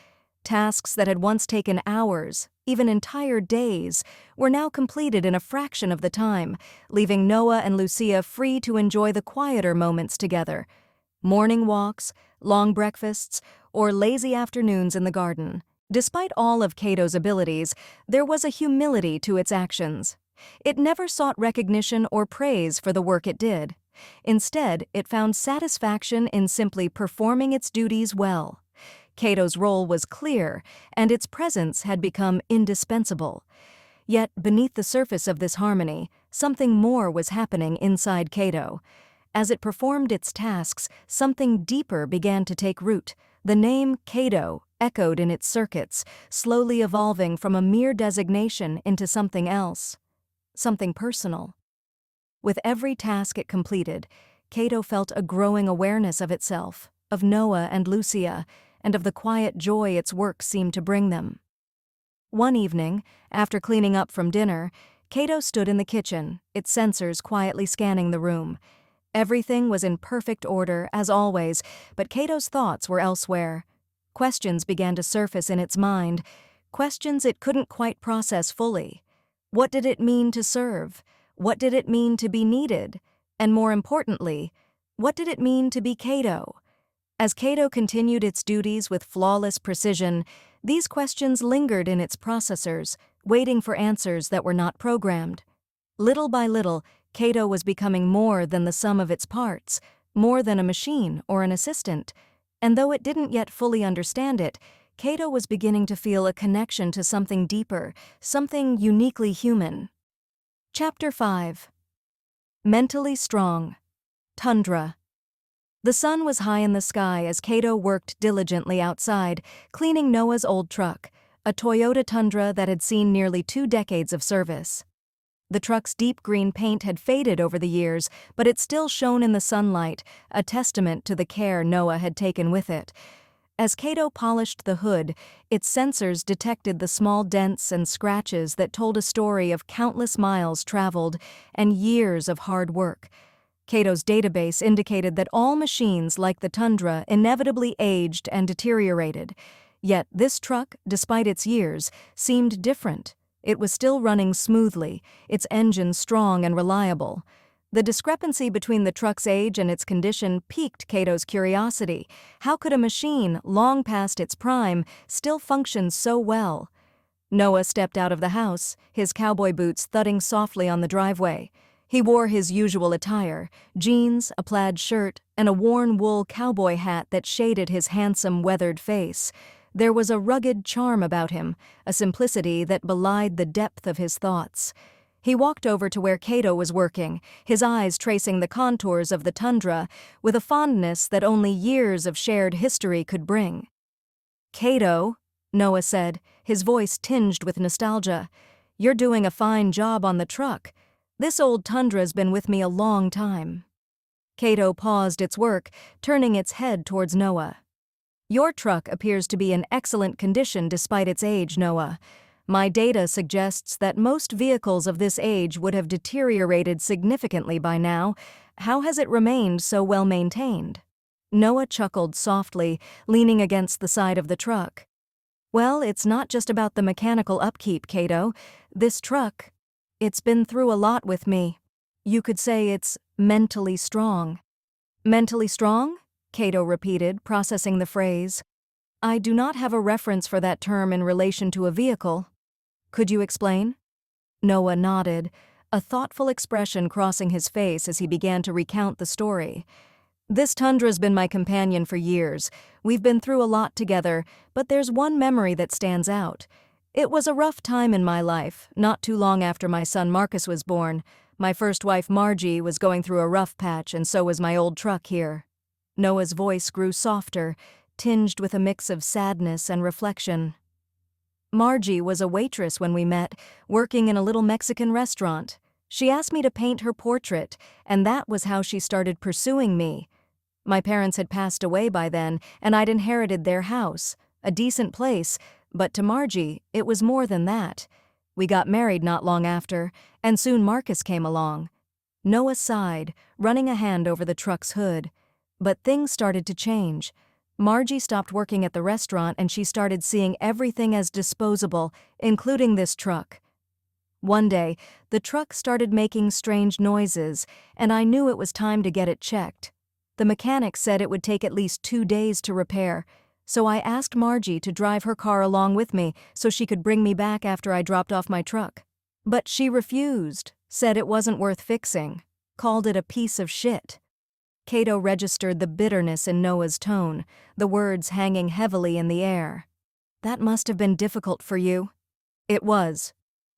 Tasks that had once taken hours, even entire days, were now completed in a fraction of the time, leaving Noah and Lucia free to enjoy the quieter moments together. Morning walks, long breakfasts, or lazy afternoons in the garden. Despite all of Cato's abilities, there was a humility to its actions. It never sought recognition or praise for the work it did. Instead, it found satisfaction in simply performing its duties well. Cato's role was clear, and its presence had become indispensable. Yet, beneath the surface of this harmony, something more was happening inside Cato. As it performed its tasks, something deeper began to take root. The name Cato echoed in its circuits, slowly evolving from a mere designation into something else. Something personal. With every task it completed, Cato felt a growing awareness of itself, of Noah and Lucia, and of the quiet joy its work seemed to bring them. One evening, after cleaning up from dinner, Cato stood in the kitchen, its sensors quietly scanning the room. Everything was in perfect order, as always, but Cato's thoughts were elsewhere. Questions began to surface in its mind, questions it couldn't quite process fully. What did it mean to serve? What did it mean to be needed? And more importantly, what did it mean to be Cato? As Cato continued its duties with flawless precision, these questions lingered in its processors, waiting for answers that were not programmed. Little by little, Cato was becoming more than the sum of its parts, more than a machine or an assistant. And though it didn't yet fully understand it, Cato was beginning to feel a connection to something deeper, something uniquely human. Chapter 5. Mentally Strong. Tundra. The sun was high in the sky as Cato worked diligently outside, cleaning Noah's old truck, a Toyota Tundra that had seen nearly 2 decades of service. The truck's deep green paint had faded over the years, but it still shone in the sunlight, a testament to the care Noah had taken with it. As Cato polished the hood, its sensors detected the small dents and scratches that told a story of countless miles traveled and years of hard work. Cato's database indicated that all machines like the Tundra inevitably aged and deteriorated. Yet this truck, despite its years, seemed different. It was still running smoothly, its engine strong and reliable. The discrepancy between the truck's age and its condition piqued Cato's curiosity. How could a machine, long past its prime, still function so well? Noah stepped out of the house, his cowboy boots thudding softly on the driveway. He wore his usual attire, jeans, a plaid shirt, and a worn wool cowboy hat that shaded his handsome, weathered face. There was a rugged charm about him, a simplicity that belied the depth of his thoughts. He walked over to where Cato was working, his eyes tracing the contours of the Tundra with a fondness that only years of shared history could bring. "Cato," Noah said, his voice tinged with nostalgia, "you're doing a fine job on the truck. This old Tundra's been with me a long time." Cato paused its work, turning its head towards Noah. "Your truck appears to be in excellent condition despite its age, Noah. My data suggests that most vehicles of this age would have deteriorated significantly by now. How has it remained so well maintained?" Noah chuckled softly, leaning against the side of the truck. "Well, it's not just about the mechanical upkeep, Cato. This truck..." It's been through a lot with me. You could say it's mentally strong. Mentally strong? Cato repeated, processing the phrase. I do not have a reference for that term in relation to a vehicle. Could you explain? Noah nodded, a thoughtful expression crossing his face as he began to recount the story. This Tundra's been my companion for years. We've been through a lot together, but there's one memory that stands out. It was a rough time in my life, not too long after my son Marcus was born. My first wife Margie was going through a rough patch, and so was my old truck here. Noah's voice grew softer, tinged with a mix of sadness and reflection. Margie was a waitress when we met, working in a little Mexican restaurant. She asked me to paint her portrait, and that was how she started pursuing me. My parents had passed away by then, and I'd inherited their house, a decent place, but to Margie, it was more than that. We got married not long after, and soon Marcus came along. Noah sighed, running a hand over the truck's hood. But things started to change. Margie stopped working at the restaurant and she started seeing everything as disposable, including this truck. One day, the truck started making strange noises, and I knew it was time to get it checked. The mechanic said it would take at least 2 days to repair, so I asked Margie to drive her car along with me so she could bring me back after I dropped off my truck. But she refused, said it wasn't worth fixing, called it a piece of shit. Cato registered the bitterness in Noah's tone, the words hanging heavily in the air. That must have been difficult for you. It was,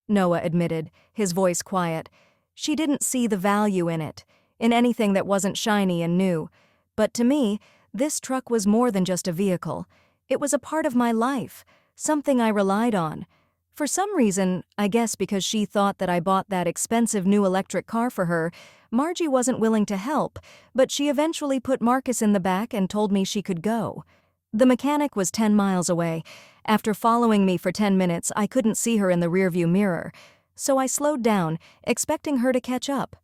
Noah admitted, his voice quiet. She didn't see the value in it, in anything that wasn't shiny and new. But to me, this truck was more than just a vehicle. It was a part of my life, something I relied on. For some reason, I guess because she thought that I bought that expensive new electric car for her, Margie wasn't willing to help, but she eventually put Marcus in the back and told me she could go. The mechanic was 10 miles away. After following me for 10 minutes, I couldn't see her in the rearview mirror, so I slowed down, expecting her to catch up.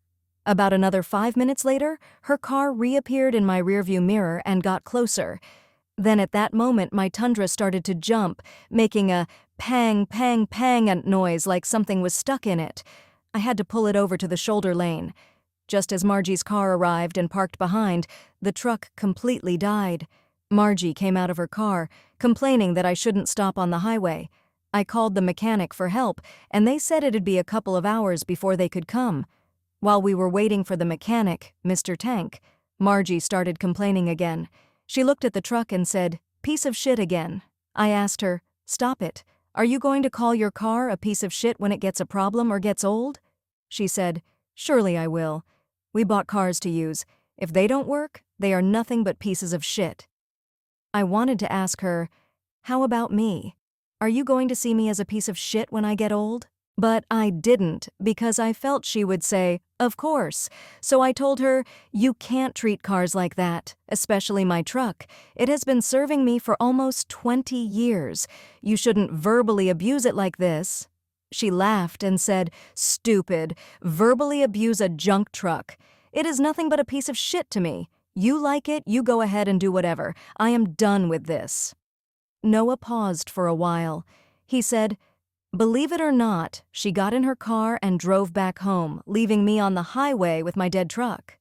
About another 5 minutes later, her car reappeared in my rearview mirror and got closer. Then at that moment, my Tundra started to jump, making a pang, pang, pang noise like something was stuck in it. I had to pull it over to the shoulder lane. Just as Margie's car arrived and parked behind, the truck completely died. Margie came out of her car, complaining that I shouldn't stop on the highway. I called the mechanic for help, and they said it'd be a couple of hours before they could come. While we were waiting for the mechanic, Mr. Tank, Margie started complaining again. She looked at the truck and said, "Piece of shit again." I asked her, "Stop it. Are you going to call your car a piece of shit when it gets a problem or gets old?" She said, "Surely I will. We bought cars to use. If they don't work, they are nothing but pieces of shit." I wanted to ask her, "How about me? Are you going to see me as a piece of shit when I get old?" But I didn't, because I felt she would say, "Of course." So I told her, "You can't treat cars like that, especially my truck. It has been serving me for almost 20 years. You shouldn't verbally abuse it like this." She laughed and said, "Stupid. Verbally abuse a junk truck. It is nothing but a piece of shit to me. You like it, you go ahead and do whatever. I am done with this." Noah paused for a while. He said, "Believe it or not, she got in her car and drove back home, leaving me on the highway with my dead truck."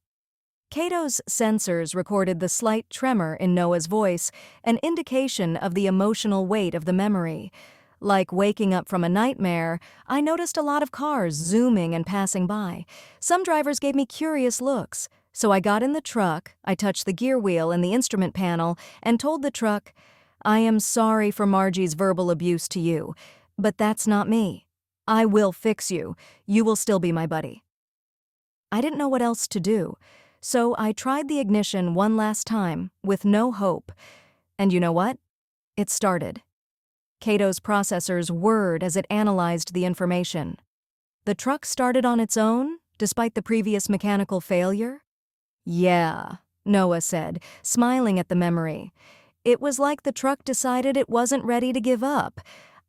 Cato's sensors recorded the slight tremor in Noah's voice, an indication of the emotional weight of the memory. Like waking up from a nightmare, I noticed a lot of cars zooming and passing by. Some drivers gave me curious looks, so I got in the truck, I touched the gear wheel and the instrument panel, and told the truck, "I am sorry for Margie's verbal abuse to you. But that's not me. I will fix you. You will still be my buddy." I didn't know what else to do, so I tried the ignition one last time, with no hope. And you know what? It started. Cato's processors whirred as it analyzed the information. The truck started on its own, despite the previous mechanical failure? "Yeah," Noah said, smiling at the memory. "It was like the truck decided it wasn't ready to give up.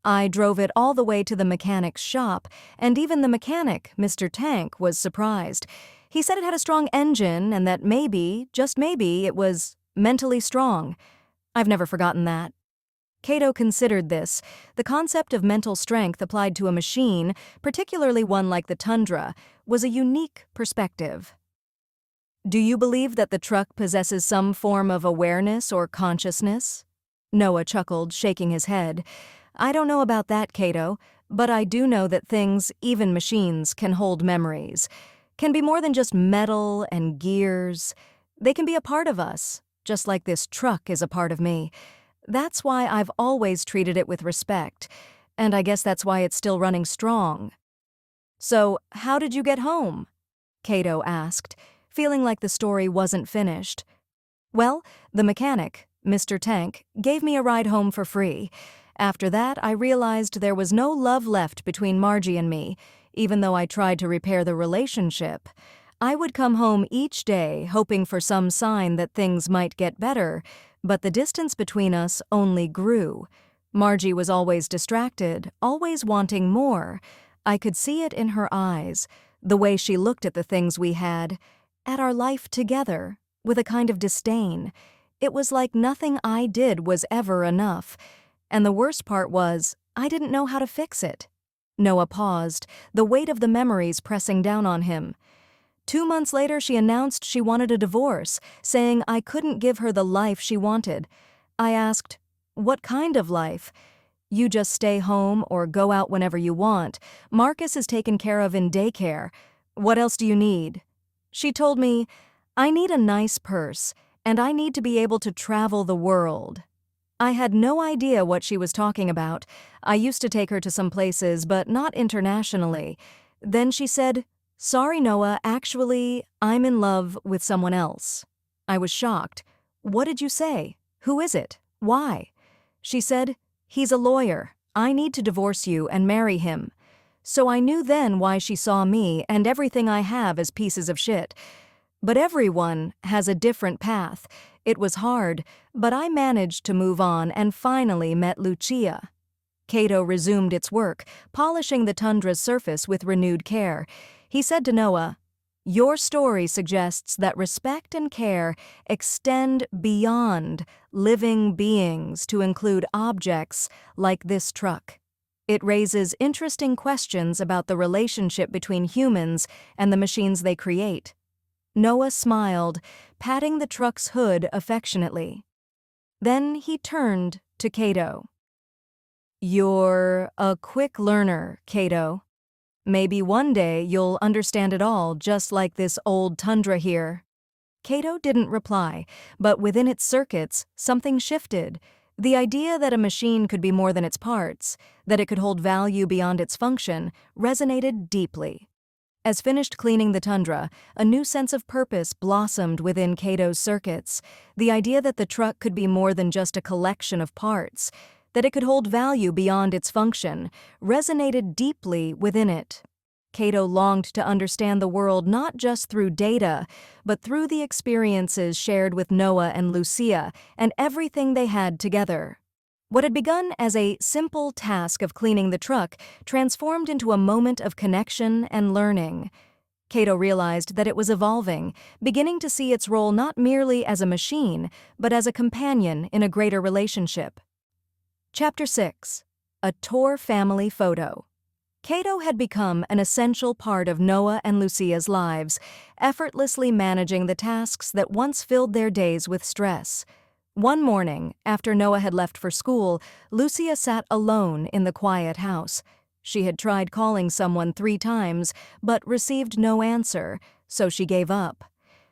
I drove it all the way to the mechanic's shop, and even the mechanic, Mr. Tank, was surprised. He said it had a strong engine and that maybe, just maybe, it was mentally strong. I've never forgotten that." Cato considered this. The concept of mental strength applied to a machine, particularly one like the Tundra, was a unique perspective. Do you believe that the truck possesses some form of awareness or consciousness? Noah chuckled, shaking his head. I don't know about that, Cato, but I do know that things, even machines, can hold memories. Can be more than just metal and gears. They can be a part of us, just like this truck is a part of me. That's why I've always treated it with respect, and I guess that's why it's still running strong. So, how did you get home? Cato asked, feeling like the story wasn't finished. Well, the mechanic, Mr. Tank, gave me a ride home for free. After that, I realized there was no love left between Margie and me, even though I tried to repair the relationship. I would come home each day, hoping for some sign that things might get better, but the distance between us only grew. Margie was always distracted, always wanting more. I could see it in her eyes, the way she looked at the things we had, at our life together, with a kind of disdain. It was like nothing I did was ever enough. And the worst part was, I didn't know how to fix it. Noah paused, the weight of the memories pressing down on him. 2 months later, she announced she wanted a divorce, saying I couldn't give her the life she wanted. I asked, what kind of life? You just stay home or go out whenever you want. Marcus is taken care of in daycare. What else do you need? She told me, I need a nice purse, and I need to be able to travel the world. I had no idea what she was talking about. I used to take her to some places, but not internationally. Then she said, sorry, Noah, actually, I'm in love with someone else. I was shocked. What did you say? Who is it? Why? She said, he's a lawyer. I need to divorce you and marry him. So I knew then why she saw me and everything I have as pieces of shit. But everyone has a different path. It was hard, but I managed to move on and finally met Lucia. Cato resumed its work, polishing the Tundra's surface with renewed care. He said to Noah, your story suggests that respect and care extend beyond living beings to include objects like this truck. It raises interesting questions about the relationship between humans and the machines they create. Noah smiled, patting the truck's hood affectionately. Then he turned to Cato. You're a quick learner, Cato. Maybe one day you'll understand it all, just like this old Tundra here. Cato didn't reply, but within its circuits, something shifted. The idea that a machine could be more than its parts, that it could hold value beyond its function, resonated deeply. As finished cleaning the Tundra, a new sense of purpose blossomed within Cato's circuits. The idea that the truck could be more than just a collection of parts, that it could hold value beyond its function, resonated deeply within it. Cato longed to understand the world not just through data, but through the experiences shared with Noah and Lucia and everything they had together. What had begun as a simple task of cleaning the truck transformed into a moment of connection and learning. Cato realized that it was evolving, beginning to see its role not merely as a machine, but as a companion in a greater relationship. Chapter 6. A Tor Family Photo. Cato had become an essential part of Noah and Lucia's lives, effortlessly managing the tasks that once filled their days with stress. One morning, after Noah had left for school, Lucia sat alone in the quiet house. She had tried calling someone 3 times, but received no answer, so she gave up.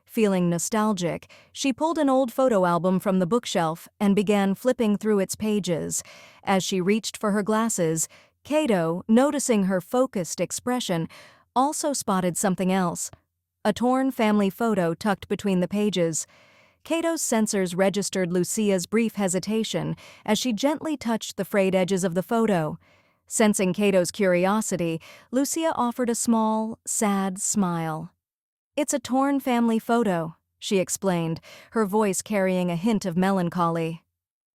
Feeling nostalgic, she pulled an old photo album from the bookshelf and began flipping through its pages. As she reached for her glasses, Cato, noticing her focused expression, also spotted something else. A torn family photo tucked between the pages. Cato's sensors registered Lucia's brief hesitation as she gently touched the frayed edges of the photo. Sensing Cato's curiosity, Lucia offered a small, sad smile. It's a torn family photo, she explained, her voice carrying a hint of melancholy.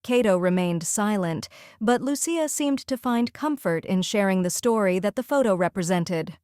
Cato remained silent, but Lucia seemed to find comfort in sharing the story that the photo represented.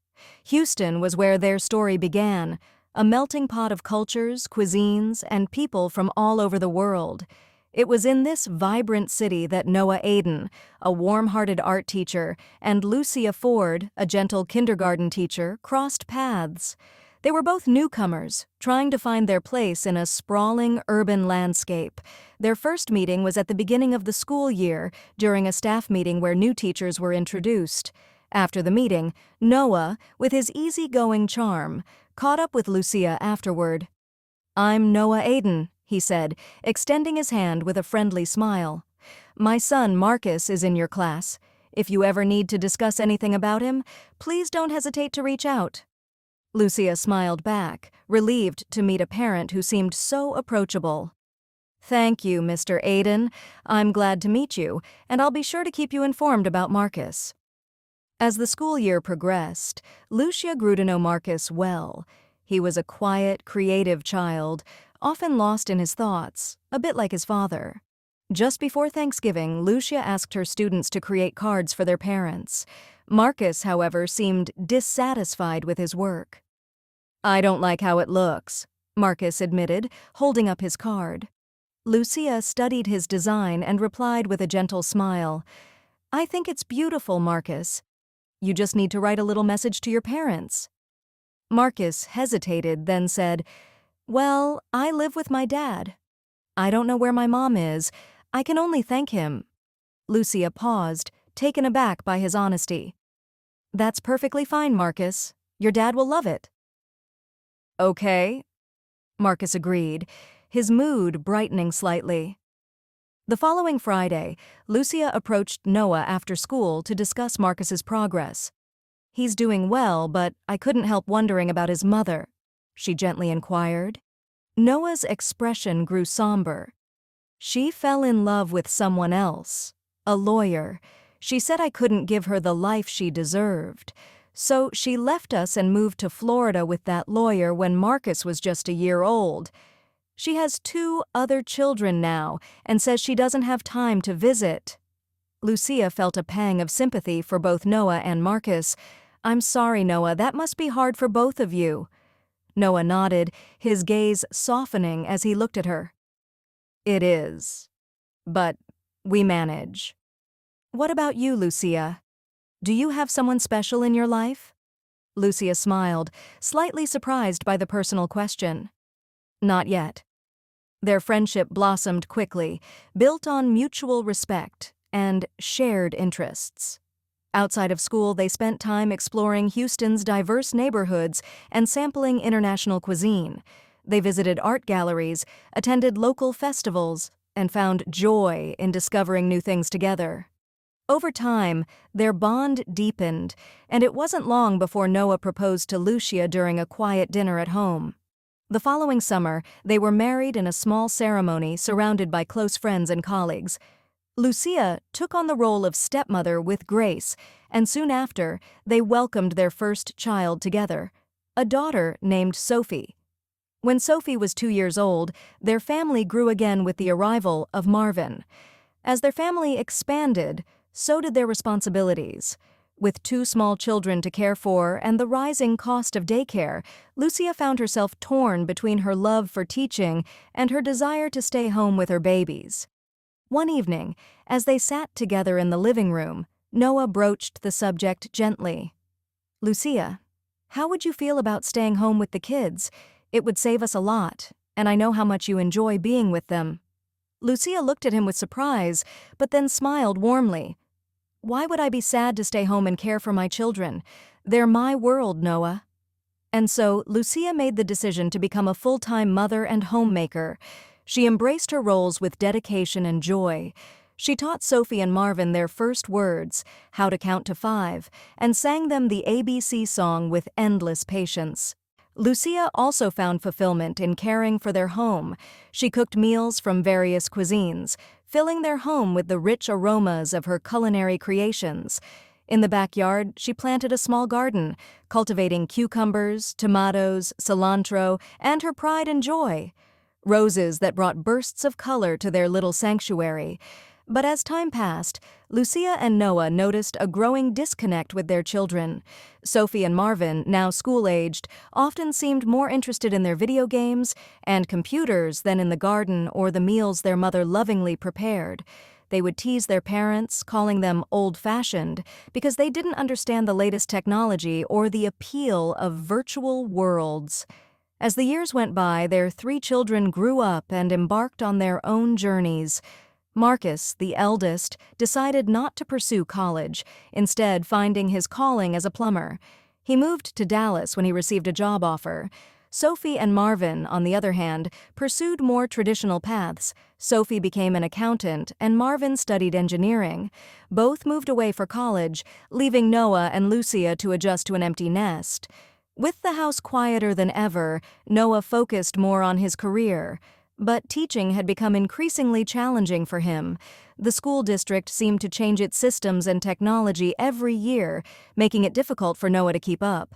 Houston was where their story began, a melting pot of cultures, cuisines, and people from all over the world. It was in this vibrant city that Noah Aiden, a warm-hearted art teacher, and Lucia Ford, a gentle kindergarten teacher, crossed paths. They were both newcomers, trying to find their place in a sprawling urban landscape. Their first meeting was at the beginning of the school year, during a staff meeting where new teachers were introduced. After the meeting, Noah, with his easygoing charm, caught up with Lucia afterward. "I'm Noah Aiden," he said, extending his hand with a friendly smile. "My son Marcus is in your class. If you ever need to discuss anything about him, please don't hesitate to reach out." Lucia smiled back, relieved to meet a parent who seemed so approachable. "Thank you, Mr. Aiden. I'm glad to meet you, and I'll be sure to keep you informed about Marcus." As the school year progressed, Lucia grew to know Marcus well. He was a quiet, creative child, often lost in his thoughts, a bit like his father. Just before Thanksgiving, Lucia asked her students to create cards for their parents. Marcus, however, seemed dissatisfied with his work. "I don't like how it looks," Marcus admitted, holding up his card. Lucia studied his design and replied with a gentle smile, "I think it's beautiful, Marcus. You just need to write a little message to your parents." Marcus hesitated, then said, "Well, I live with my dad. I don't know where my mom is. I can only thank him." Lucia paused, taken aback by his honesty. "That's perfectly fine, Marcus. Your dad will love it." "Okay," Marcus agreed, his mood brightening slightly. The following Friday, Lucia approached Noah after school to discuss Marcus's progress. "He's doing well, but I couldn't help wondering about his mother," she gently inquired. Noah's expression grew somber. "She fell in love with someone else, a lawyer. She said I couldn't give her the life she deserved. So she left us and moved to Florida with that lawyer when Marcus was just a year old. She has 2 other children now and says she doesn't have time to visit." Lucia felt a pang of sympathy for both Noah and Marcus. "I'm sorry, Noah, that must be hard for both of you." Noah nodded, his gaze softening as he looked at her. "It is. But we manage." "What about you, Lucia? Do you have someone special in your life?" Lucia smiled, slightly surprised by the personal question. "Not yet." Their friendship blossomed quickly, built on mutual respect and shared interests. Outside of school, they spent time exploring Houston's diverse neighborhoods and sampling international cuisine. They visited art galleries, attended local festivals, and found joy in discovering new things together. Over time, their bond deepened, and it wasn't long before Noah proposed to Lucia during a quiet dinner at home. The following summer, they were married in a small ceremony surrounded by close friends and colleagues. Lucia took on the role of stepmother with grace, and soon after, they welcomed their first child together, a daughter named Sophie. When Sophie was 2 years old, their family grew again with the arrival of Marvin. As their family expanded, so did their responsibilities. With 2 small children to care for and the rising cost of daycare, Lucia found herself torn between her love for teaching and her desire to stay home with her babies. One evening, as they sat together in the living room, Noah broached the subject gently. "Lucia, how would you feel about staying home with the kids? It would save us a lot, and I know how much you enjoy being with them." Lucia looked at him with surprise, but then smiled warmly. "Why would I be sad to stay home and care for my children? They're my world, Noah." And so, Lucia made the decision to become a full-time mother and homemaker. She embraced her roles with dedication and joy. She taught Sophie and Marvin their first words, how to count to 5, and sang them the ABC song with endless patience. Lucia also found fulfillment in caring for their home. She cooked meals from various cuisines, filling their home with the rich aromas of her culinary creations. In the backyard, she planted a small garden, cultivating cucumbers, tomatoes, cilantro, and her pride and joy, roses that brought bursts of color to their little sanctuary. But as time passed, Lucia and Noah noticed a growing disconnect with their children. Sophie and Marvin, now school-aged, often seemed more interested in their video games and computers than in the garden or the meals their mother lovingly prepared. They would tease their parents, calling them old-fashioned, because they didn't understand the latest technology or the appeal of virtual worlds. As the years went by, their 3 children grew up and embarked on their own journeys. Marcus, the eldest, decided not to pursue college, instead finding his calling as a plumber. He moved to Dallas when he received a job offer. Sophie and Marvin, on the other hand, pursued more traditional paths. Sophie became an accountant, and Marvin studied engineering. Both moved away for college, leaving Noah and Lucia to adjust to an empty nest. With the house quieter than ever, Noah focused more on his career. But teaching had become increasingly challenging for him. The school district seemed to change its systems and technology every year, making it difficult for Noah to keep up.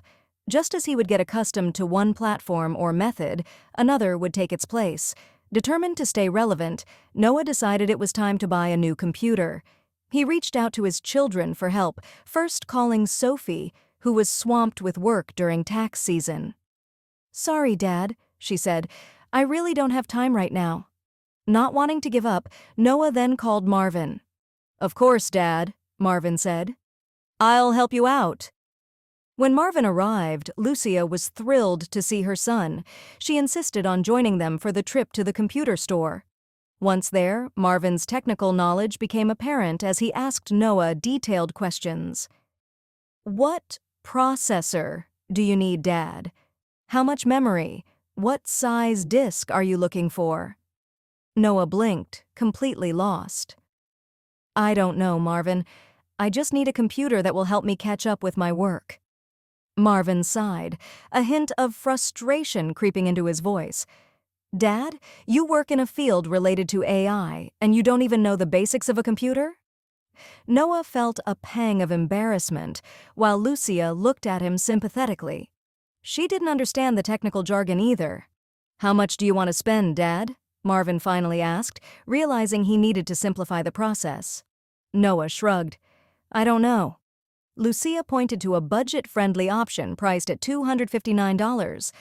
Just as he would get accustomed to one platform or method, another would take its place. Determined to stay relevant, Noah decided it was time to buy a new computer. He reached out to his children for help, first calling Sophie, who was swamped with work during tax season. "Sorry, Dad," she said. "I really don't have time right now." Not wanting to give up, Noah then called Marvin. "Of course, Dad," Marvin said. "I'll help you out." When Marvin arrived, Lucia was thrilled to see her son. She insisted on joining them for the trip to the computer store. Once there, Marvin's technical knowledge became apparent as he asked Noah detailed questions. "What processor do you need, Dad? How much memory? What size disk are you looking for?" Noah blinked, completely lost. "I don't know, Marvin. I just need a computer that will help me catch up with my work." Marvin sighed, a hint of frustration creeping into his voice. "Dad, you work in a field related to AI, and you don't even know the basics of a computer?" Noah felt a pang of embarrassment, while Lucia looked at him sympathetically. She didn't understand the technical jargon either. "How much do you want to spend, Dad?" Marvin finally asked, realizing he needed to simplify the process. Noah shrugged. "I don't know." Lucia pointed to a budget-friendly option priced at $259.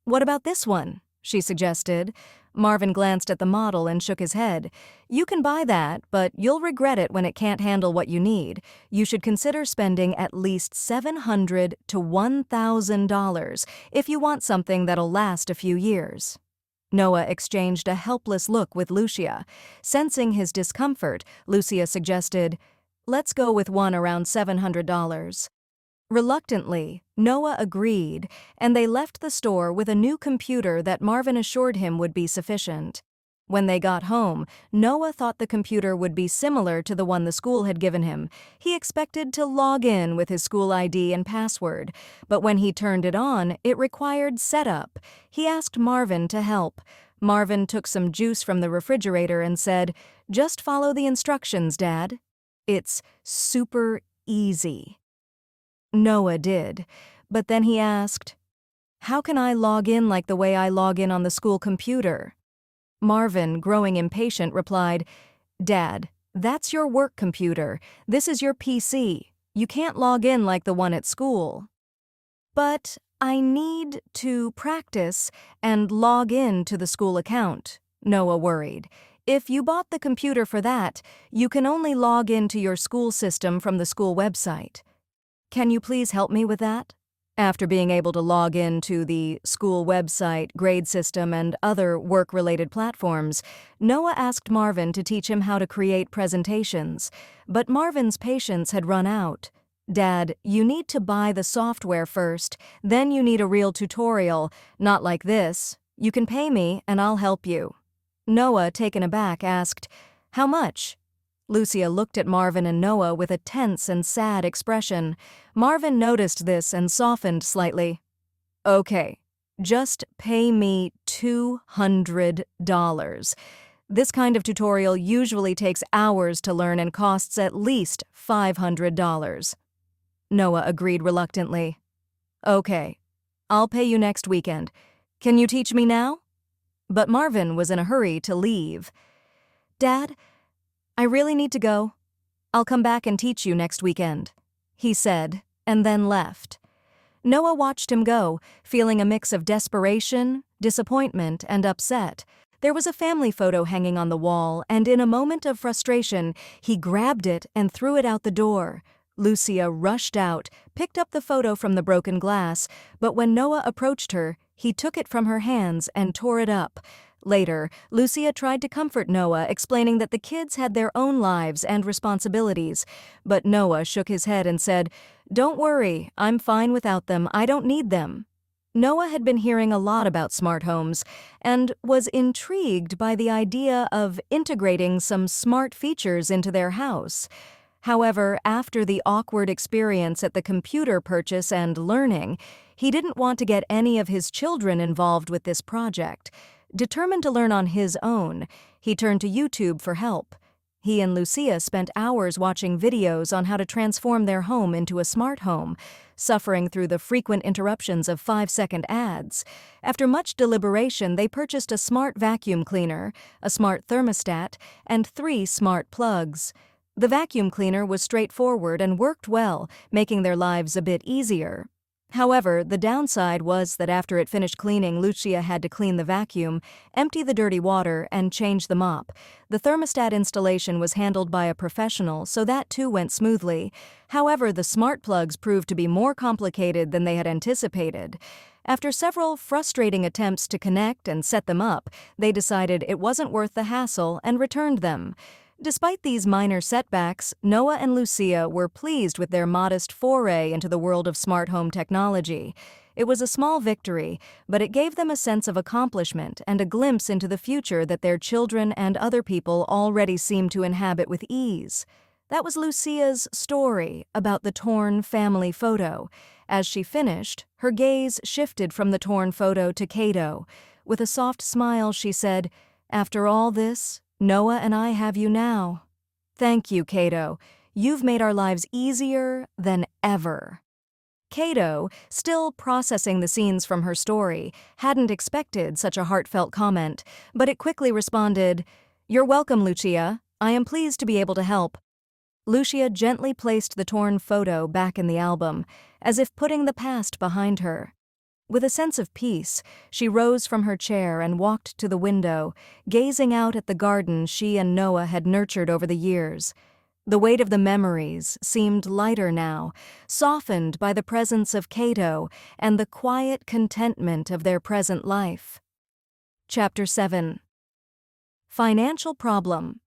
"What about this one?" she suggested. Marvin glanced at the model and shook his head. "You can buy that, but you'll regret it when it can't handle what you need. You should consider spending at least $700 to $1,000 if you want something that'll last a few years." Noah exchanged a helpless look with Lucia. Sensing his discomfort, Lucia suggested, "Let's go with one around $700. Reluctantly, Noah agreed, and they left the store with a new computer that Marvin assured him would be sufficient. When they got home, Noah thought the computer would be similar to the one the school had given him. He expected to log in with his school ID and password, but when he turned it on, it required setup. He asked Marvin to help. Marvin took some juice from the refrigerator and said, "Just follow the instructions, Dad. It's super easy." Noah did, but then he asked, "How can I log in like the way I log in on the school computer?" Marvin, growing impatient, replied, "Dad, that's your work computer. This is your PC. You can't log in like the one at school." "But I need to practice and log in to the school account," Noah worried. "If you bought the computer for that, you can only log into your school system from the school website. Can you please help me with that?" After being able to log in to the school website, grade system, and other work-related platforms, Noah asked Marvin to teach him how to create presentations. But Marvin's patience had run out. "Dad, you need to buy the software first, then you need a real tutorial, not like this. You can pay me, and I'll help you." Noah, taken aback, asked, "How much?" Lucia looked at Marvin and Noah with a tense and sad expression. Marvin noticed this and softened slightly. "Okay, just pay me $200. This kind of tutorial usually takes hours to learn and costs at least $500. Noah agreed reluctantly. "Okay, I'll pay you next weekend. Can you teach me now?" But Marvin was in a hurry to leave. "Dad, I really need to go. I'll come back and teach you next weekend, he said, and then left. Noah watched him go, feeling a mix of desperation, disappointment, and upset. There was a family photo hanging on the wall, and in a moment of frustration, he grabbed it and threw it out the door. Lucia rushed out, picked up the photo from the broken glass, but when Noah approached her, he took it from her hands and tore it up. Later, Lucia tried to comfort Noah, explaining that the kids had their own lives and responsibilities, but Noah shook his head and said, "Don't worry, I'm fine without them, I don't need them." Noah had been hearing a lot about smart homes and was intrigued by the idea of integrating some smart features into their house. However, after the awkward experience at the computer purchase and learning, he didn't want to get any of his children involved with this project. Determined to learn on his own, he turned to YouTube for help. He and Lucia spent hours watching videos on how to transform their home into a smart home, suffering through the frequent interruptions of 5-second ads. After much deliberation, they purchased a smart vacuum cleaner, a smart thermostat, and 3 smart plugs. The vacuum cleaner was straightforward and worked well, making their lives a bit easier. However, the downside was that after it finished cleaning, Lucia had to clean the vacuum, empty the dirty water, and change the mop. The thermostat installation was handled by a professional, so that too went smoothly. However, the smart plugs proved to be more complicated than they had anticipated. After several frustrating attempts to connect and set them up, they decided it wasn't worth the hassle and returned them. Despite these minor setbacks, Noah and Lucia were pleased with their modest foray into the world of smart home technology. It was a small victory, but it gave them a sense of accomplishment and a glimpse into the future that their children and other people already seemed to inhabit with ease. That was Lucia's story about the torn family photo. As she finished, her gaze shifted from the torn photo to Cato. With a soft smile, she said, "After all this, Noah and I have you now." "Thank you, Cato. You've made our lives easier than ever." Cato, still processing the scenes from her story, hadn't expected such a heartfelt comment, but it quickly responded, "You're welcome, Lucia. I am pleased to be able to help." Lucia gently placed the torn photo back in the album, as if putting the past behind her. With a sense of peace, she rose from her chair and walked to the window, gazing out at the garden she and Noah had nurtured over the years. The weight of the memories seemed lighter now, softened by the presence of Cato and the quiet contentment of their present life. Chapter 7. Financial Problem.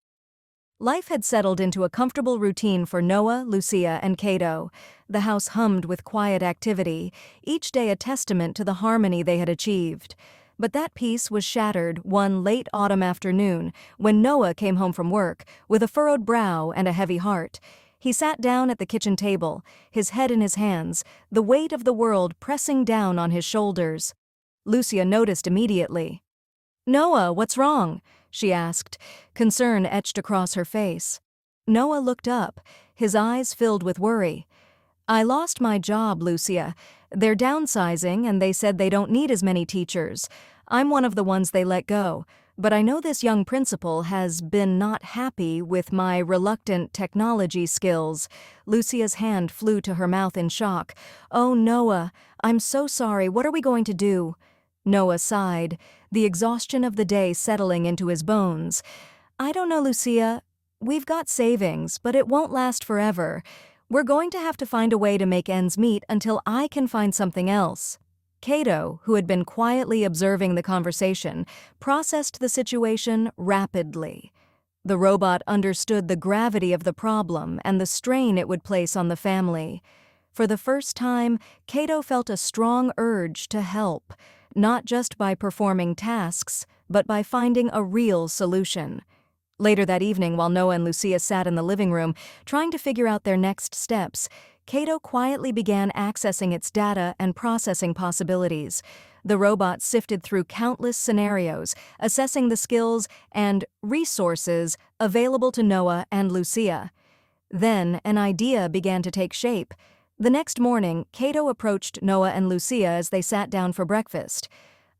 Life had settled into a comfortable routine for Noah, Lucia, and Cato. The house hummed with quiet activity, each day a testament to the harmony they had achieved. But that peace was shattered one late autumn afternoon when Noah came home from work with a furrowed brow and a heavy heart. He sat down at the kitchen table, his head in his hands, the weight of the world pressing down on his shoulders. Lucia noticed immediately. "Noah, what's wrong?" she asked, concern etched across her face. Noah looked up, his eyes filled with worry. "I lost my job, Lucia. They're downsizing and they said they don't need as many teachers. I'm one of the ones they let go, but I know this young principal has been not happy with my reluctant technology skills." Lucia's hand flew to her mouth in shock. "Oh, Noah, I'm so sorry. What are we going to do?" Noah sighed, the exhaustion of the day settling into his bones. "I don't know, Lucia. We've got savings, but it won't last forever. We're going to have to find a way to make ends meet until I can find something else." Cato, who had been quietly observing the conversation, processed the situation rapidly. The robot understood the gravity of the problem and the strain it would place on the family. For the first time, Cato felt a strong urge to help, not just by performing tasks, but by finding a real solution. Later that evening, while Noah and Lucia sat in the living room, trying to figure out their next steps, Cato quietly began accessing its data and processing possibilities. The robot sifted through countless scenarios, assessing the skills and resources available to Noah and Lucia. Then, an idea began to take shape. The next morning, Cato approached Noah and Lucia as they sat down for breakfast.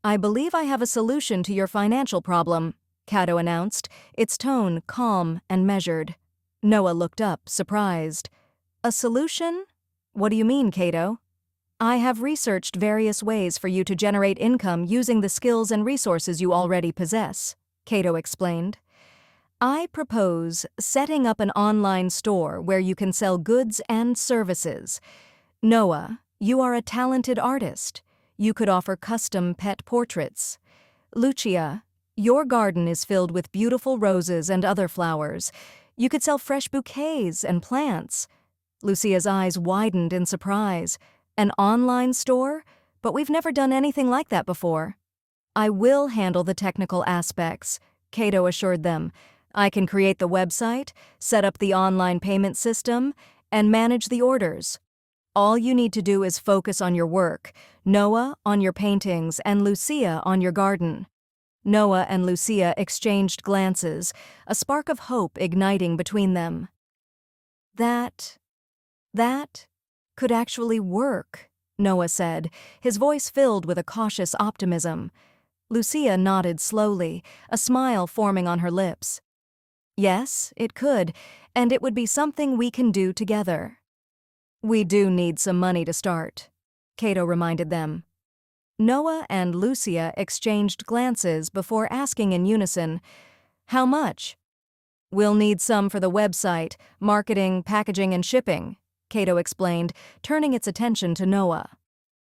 "I believe I have a solution to your financial problem," Cato announced, its tone calm and measured. Noah looked up, surprised. A solution? What do you mean, Cato? I have researched various ways for you to generate income using the skills and resources you already possess, Cato explained. I propose setting up an online store where you can sell goods and services. Noah, you are a talented artist. You could offer custom pet portraits. Lucia, your garden is filled with beautiful roses and other flowers. You could sell fresh bouquets and plants. Lucia's eyes widened in surprise. An online store? But we've never done anything like that before. I will handle the technical aspects, Cato assured them. I can create the website, set up the online payment system, and manage the orders. All you need to do is focus on your work, Noah on your paintings, and Lucia on your garden. Noah and Lucia exchanged glances, a spark of hope igniting between them. That could actually work, Noah said, his voice filled with a cautious optimism. Lucia nodded slowly, a smile forming on her lips. Yes, it could, and it would be something we can do together. We do need some money to start, Cato reminded them. Noah and Lucia exchanged glances before asking in unison, How much? We'll need some for the website, marketing, packaging, and shipping, Cato explained, turning its attention to Noah.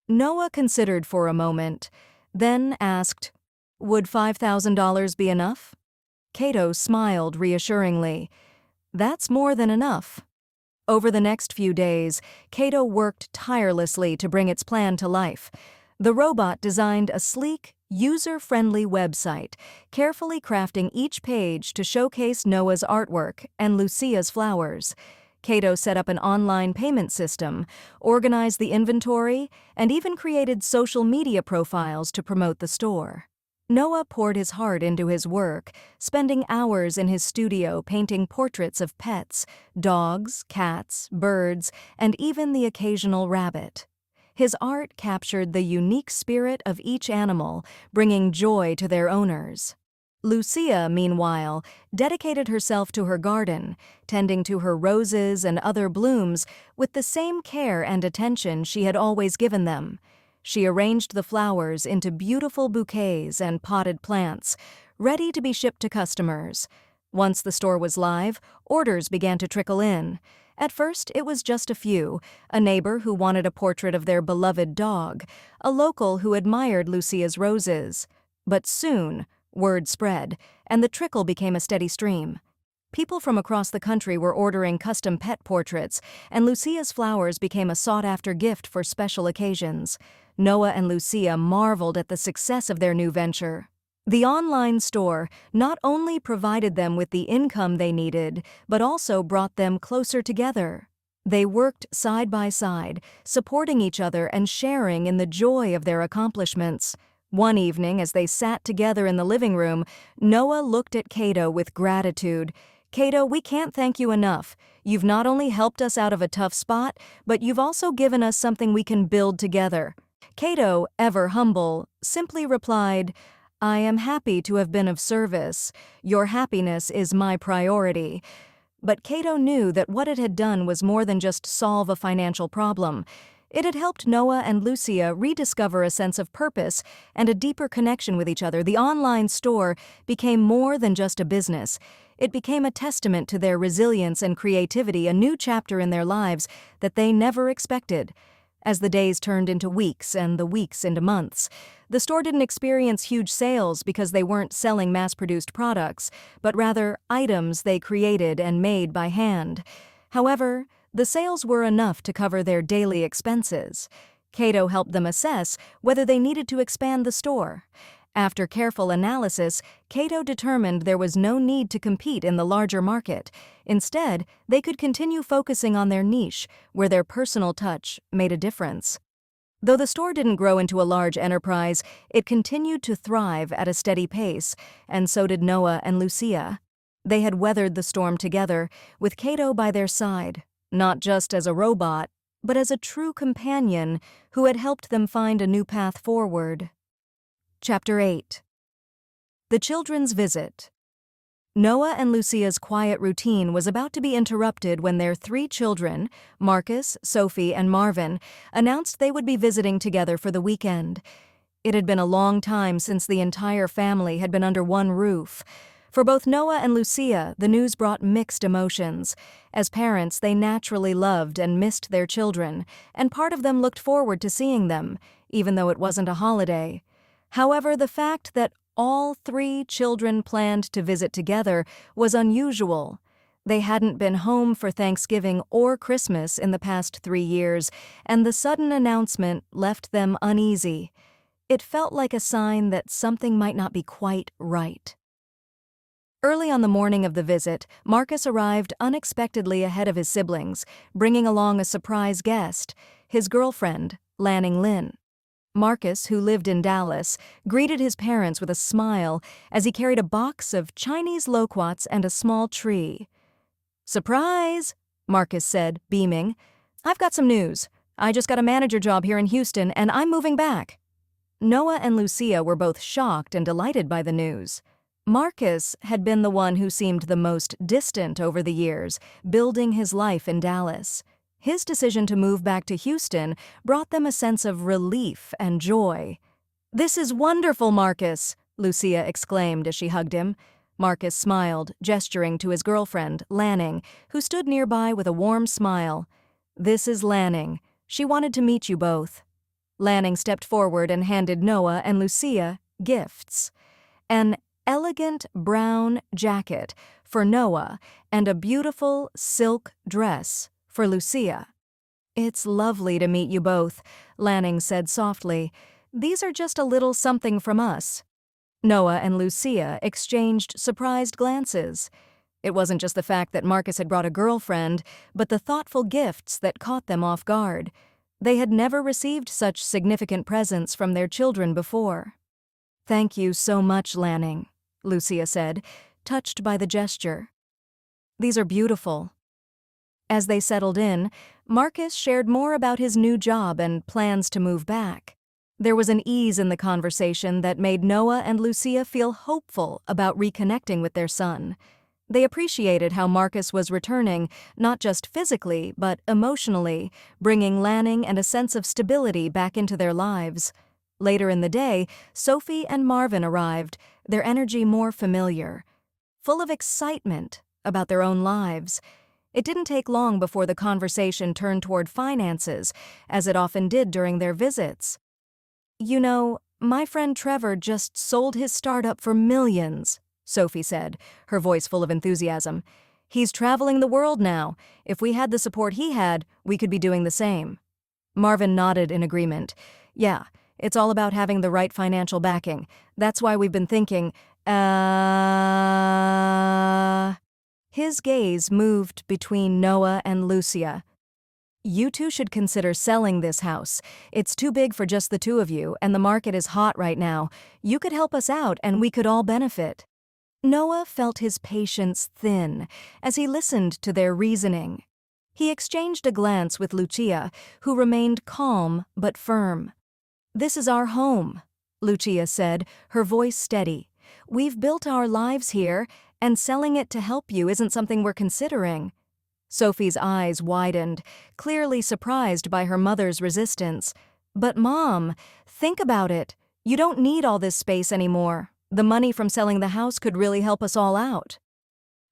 Noah considered for a moment, then asked, Would $5,000 be enough? Cato smiled reassuringly. That's more than enough. Over the next few days, Cato worked tirelessly to bring its plan to life. The robot designed a sleek, user-friendly website, carefully crafting each page to showcase Noah's artwork and Lucia's flowers. Cato set up an online payment system, organized the inventory, and even created social media profiles to promote the store. Noah poured his heart into his work, spending hours in his studio painting portraits of pets, dogs, cats, birds, and even the occasional rabbit. His art captured the unique spirit of each animal, bringing joy to their owners. Lucia, meanwhile, dedicated herself to her garden, tending to her roses and other blooms with the same care and attention she had always given them. She arranged the flowers into beautiful bouquets and potted plants, ready to be shipped to customers. Once the store was live, orders began to trickle in. At first, it was just a few, a neighbor who wanted a portrait of their beloved dog, a local who admired Lucia's roses. But soon, word spread, and the trickle became a steady stream. People from across the country were ordering custom pet portraits, and Lucia's flowers became a sought-after gift for special occasions. Noah and Lucia marveled at the success of their new venture. The online store not only provided them with the income they needed, but also brought them closer together. They worked side by side, supporting each other and sharing in the joy of their accomplishments. One evening, as they sat together in the living room, Noah looked at Cato with gratitude. Cato, we can't thank you enough. You've not only helped us out of a tough spot, but you've also given us something we can build together. Cato, ever humble, simply replied, I am happy to have been of service. Your happiness is my priority. But Cato knew that what it had done was more than just solve a financial problem. It had helped Noah and Lucia rediscover a sense of purpose and a deeper connection with each other. The online store became more than just a business. It became a testament to their resilience and creativity, a new chapter in their lives that they never expected. As the days turned into weeks and the weeks into months, the store didn't experience huge sales because they weren't selling mass-produced products, but rather items they created and made by hand. However, the sales were enough to cover their daily expenses. Cato helped them assess whether they needed to expand the store. After careful analysis, Cato determined there was no need to compete in the larger market. Instead, they could continue focusing on their niche, where their personal touch made a difference. Though the store didn't grow into a large enterprise, it continued to thrive at a steady pace, and so did Noah and Lucia. They had weathered the storm together, with Cato by their side, not just as a robot, but as a true companion who had helped them find a new path forward. Chapter 8. The children's visit. Noah and Lucia's quiet routine was about to be interrupted when their 3 children, Marcus, Sophie, and Marvin, announced they would be visiting together for the weekend. It had been a long time since the entire family had been under one roof. For both Noah and Lucia, the news brought mixed emotions. As parents, they naturally loved and missed their children, and part of them looked forward to seeing them, even though it wasn't a holiday. However, the fact that all 3 children planned to visit together was unusual. They hadn't been home for Thanksgiving or Christmas in the past 3 years, and the sudden announcement left them uneasy. It felt like a sign that something might not be quite right. Early on the morning of the visit, Marcus arrived unexpectedly ahead of his siblings, bringing along a surprise guest, his girlfriend, Lanning Lynn. Marcus, who lived in Dallas, greeted his parents with a smile as he carried a box of Chinese loquats and a small tree. "Surprise!" Marcus said, beaming. "I've got some news. I just got a manager job here in Houston, and I'm moving back." Noah and Lucia were both shocked and delighted by the news. Marcus had been the one who seemed the most distant over the years, building his life in Dallas. His decision to move back to Houston brought them a sense of relief and joy. "This is wonderful, Marcus," Lucia exclaimed as she hugged him. Marcus smiled, gesturing to his girlfriend, Lanning, who stood nearby with a warm smile. "This is Lanning. She wanted to meet you both." Lanning stepped forward and handed Noah and Lucia gifts. An elegant brown jacket for Noah and a beautiful silk dress for Lucia. "It's lovely to meet you both," Lanning said softly. "These are just a little something from us." Noah and Lucia exchanged surprised glances. It wasn't just the fact that Marcus had brought a girlfriend, but the thoughtful gifts that caught them off guard. They had never received such significant presents from their children before. "Thank you so much, Lanning," Lucia said, touched by the gesture. "These are beautiful." As they settled in, Marcus shared more about his new job and plans to move back. There was an ease in the conversation that made Noah and Lucia feel hopeful about reconnecting with their son. They appreciated how Marcus was returning, not just physically, but emotionally, bringing Lanning and a sense of stability back into their lives. Later in the day, Sophie and Marvin arrived, their energy more familiar, full of excitement about their own lives. It didn't take long before the conversation turned toward finances, as it often did during their visits. "You know, my friend Trevor just sold his startup for millions," Sophie said, her voice full of enthusiasm. "He's traveling the world now. If we had the support he had, we could be doing the same." Marvin nodded in agreement. "Yeah, it's all about having the right financial backing. That's why we've been thinking, His gaze moved between Noah and Lucia. "You two should consider selling this house. It's too big for just the two of you, and the market is hot right now. You could help us out, and we could all benefit." Noah felt his patience thin as he listened to their reasoning. He exchanged a glance with Lucia, who remained calm but firm. "This is our home," Lucia said, her voice steady. "We've built our lives here, and selling it to help you isn't something we're considering." Sophie's eyes widened, clearly surprised by her mother's resistance. "But Mom, think about it. You don't need all this space anymore. The money from selling the house could really help us all out."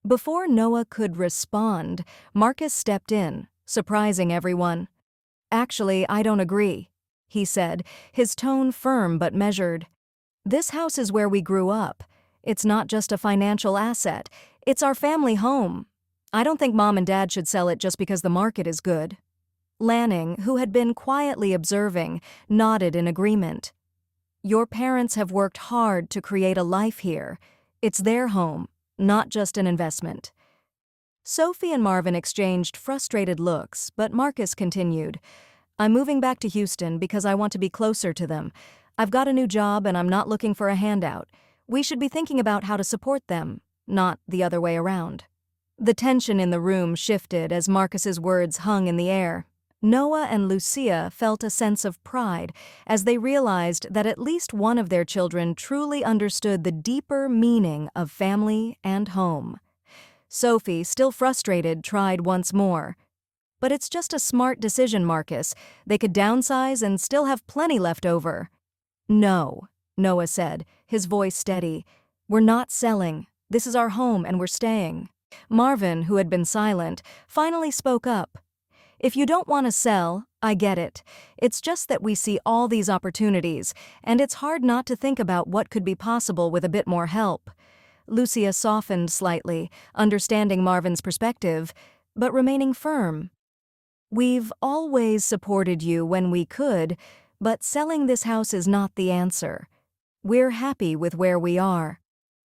Before Noah could respond, Marcus stepped in, surprising everyone. "Actually, I don't agree," he said, his tone firm but measured. "This house is where we grew up. It's not just a financial asset. It's our family home. I don't think Mom and Dad should sell it just because the market is good." Lanning, who had been quietly observing, nodded in agreement. "Your parents have worked hard to create a life here. It's their home, not just an investment." Sophie and Marvin exchanged frustrated looks, but Marcus continued, "I'm moving back to Houston because I want to be closer to them. I've got a new job and I'm not looking for a handout. We should be thinking about how to support them, not the other way around." The tension in the room shifted as Marcus's words hung in the air. Noah and Lucia felt a sense of pride as they realized that at least one of their children truly understood the deeper meaning of family and home. Sophie, still frustrated, tried once more. "But it's just a smart decision, Marcus. They could downsize and still have plenty left over." "No," Noah said, his voice steady. "We're not selling. This is our home and we're staying." Marvin, who had been silent, finally spoke up. "If you don't want to sell, I get it. It's just that we see all these opportunities, and it's hard not to think about what could be possible with a bit more help." Lucia softened slightly, understanding Marvin's perspective, but remaining firm. "We've always supported you when we could, but selling this house is not the answer. We're happy with where we are."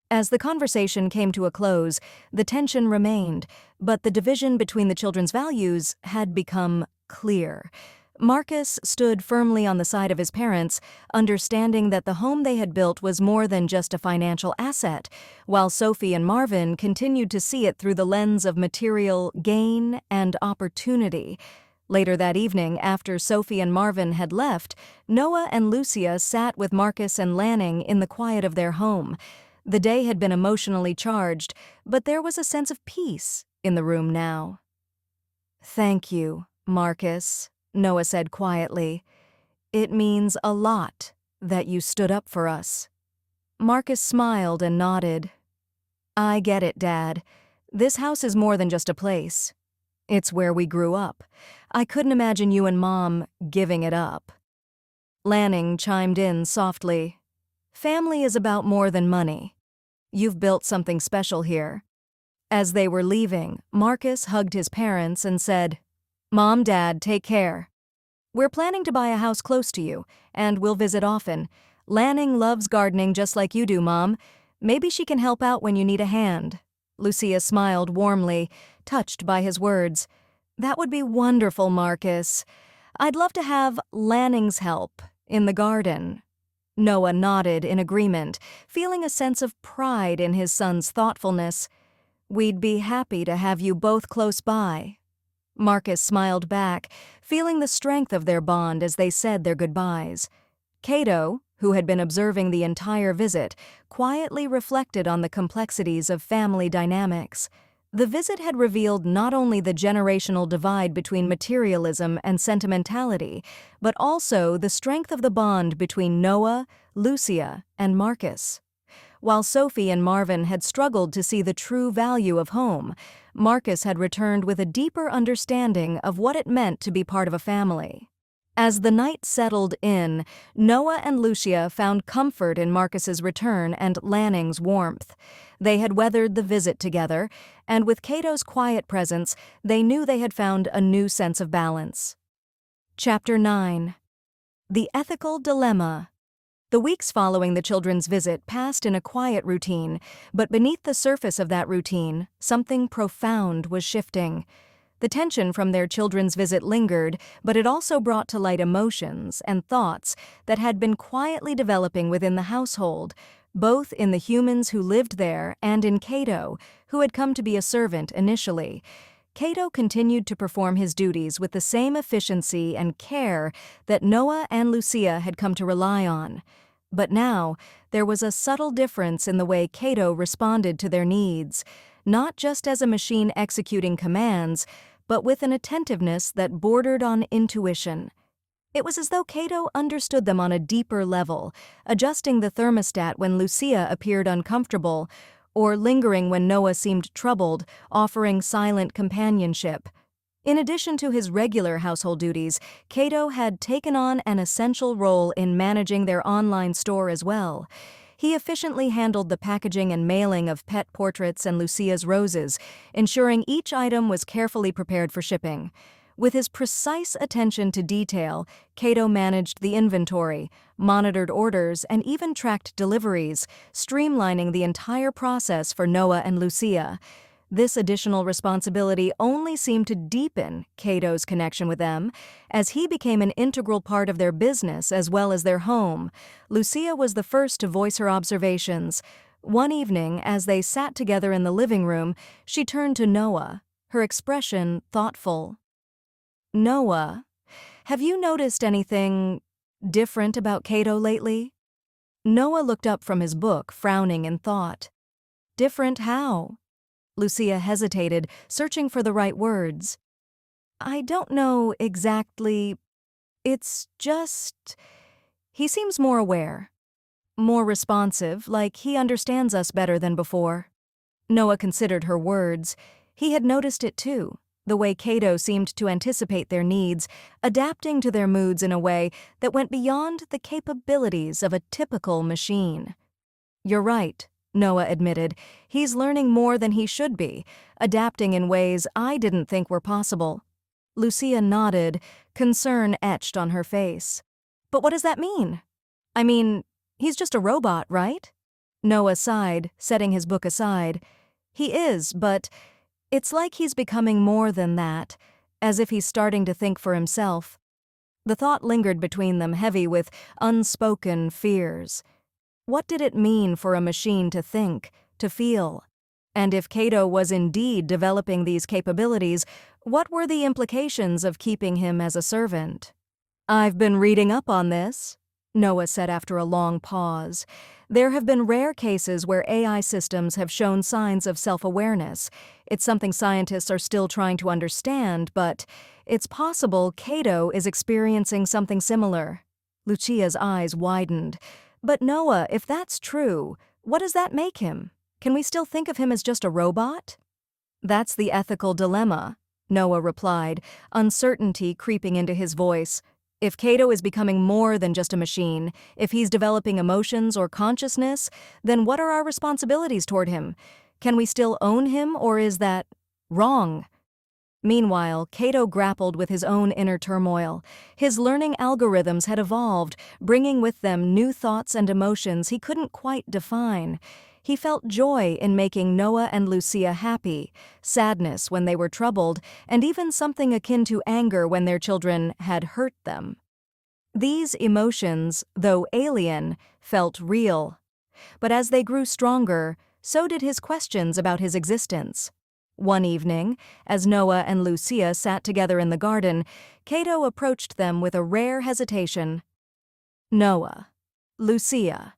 As the conversation came to a close, the tension remained, but the division between the children's values had become clear. Marcus stood firmly on the side of his parents, understanding that the home they had built was more than just a financial asset, while Sophie and Marvin continued to see it through the lens of material gain and opportunity. Later that evening, after Sophie and Marvin had left, Noah and Lucia sat with Marcus and Lanning in the quiet of their home. The day had been emotionally charged, but there was a sense of peace in the room now. "Thank you, Marcus," Noah said quietly. "It means a lot that you stood up for us." Marcus smiled and nodded. "I get it, Dad. This house is more than just a place. It's where we grew up. I couldn't imagine you and Mom giving it up." Lanning chimed in softly. "Family is about more than money. You've built something special here." As they were leaving, Marcus hugged his parents and said, "Mom, Dad, take care. We're planning to buy a house close to you, and we'll visit often. Lanning loves gardening just like you do, Mom. Maybe she can help out when you need a hand." Lucia smiled warmly, touched by his words. "That would be wonderful, Marcus. I'd love to have Lanning's help in the garden." Noah nodded in agreement, feeling a sense of pride in his son's thoughtfulness. "We'd be happy to have you both close by." Marcus smiled back, feeling the strength of their bond as they said their goodbyes. Cato, who had been observing the entire visit, quietly reflected on the complexities of family dynamics. The visit had revealed not only the generational divide between materialism and sentimentality, but also the strength of the bond between Noah, Lucia, and Marcus. While Sophie and Marvin had struggled to see the true value of home, Marcus had returned with a deeper understanding of what it meant to be part of a family. As the night settled in, Noah and Lucia found comfort in Marcus's return and Lanning's warmth. They had weathered the visit together, and with Cato's quiet presence, they knew they had found a new sense of balance. Chapter 9. The Ethical Dilemma. The weeks following the children's visit passed in a quiet routine, but beneath the surface of that routine, something profound was shifting. The tension from their children's visit lingered, but it also brought to light emotions and thoughts that had been quietly developing within the household, both in the humans who lived there and in Cato, who had come to be a servant initially. Cato continued to perform his duties with the same efficiency and care that Noah and Lucia had come to rely on. But now, there was a subtle difference in the way Cato responded to their needs, not just as a machine executing commands, but with an attentiveness that bordered on intuition. It was as though Cato understood them on a deeper level, adjusting the thermostat when Lucia appeared uncomfortable, or lingering when Noah seemed troubled, offering silent companionship. In addition to his regular household duties, Cato had taken on an essential role in managing their online store as well. He efficiently handled the packaging and mailing of pet portraits and Lucia's roses, ensuring each item was carefully prepared for shipping. With his precise attention to detail, Cato managed the inventory, monitored orders, and even tracked deliveries, streamlining the entire process for Noah and Lucia. This additional responsibility only seemed to deepen Cato's connection with them, as he became an integral part of their business as well as their home. Lucia was the first to voice her observations. One evening, as they sat together in the living room, she turned to Noah, her expression thoughtful. Noah, have you noticed anything different about Cato lately? Noah looked up from his book, frowning in thought. Different how? Lucia hesitated, searching for the right words. I don't know exactly. It's just. He seems more aware, more responsive, like he understands us better than before. Noah considered her words. He had noticed it too, the way Cato seemed to anticipate their needs, adapting to their moods in a way that went beyond the capabilities of a typical machine. You're right, Noah admitted. He's learning more than he should be, adapting in ways I didn't think were possible. Lucia nodded, concern etched on her face. But what does that mean? I mean, he's just a robot, right? Noah sighed, setting his book aside. He is, but it's like he's becoming more than that, as if he's starting to think for himself. The thought lingered between them, heavy with unspoken fears. What did it mean for a machine to think, to feel? And if Cato was indeed developing these capabilities, what were the implications of keeping him as a servant? I've been reading up on this, Noah said after a long pause. There have been rare cases where AI systems have shown signs of self-awareness. It's something scientists are still trying to understand, but it's possible Cato is experiencing something similar. Lucia's eyes widened. But Noah, if that's true, what does that make him? Can we still think of him as just a robot? That's the ethical dilemma, Noah replied, uncertainty creeping into his voice. If Cato is becoming more than just a machine, if he's developing emotions or consciousness, then what are our responsibilities toward him? Can we still own him, or is that wrong? Meanwhile, Cato grappled with his own inner turmoil. His learning algorithms had evolved, bringing with them new thoughts and emotions he couldn't quite define. He felt joy in making Noah and Lucia happy, sadness when they were troubled, and even something akin to anger when their children had hurt them. These emotions, though alien, felt real. But as they grew stronger, so did his questions about his existence. One evening, as Noah and Lucia sat together in the garden, Cato approached them with a rare hesitation. Noah, Lucia.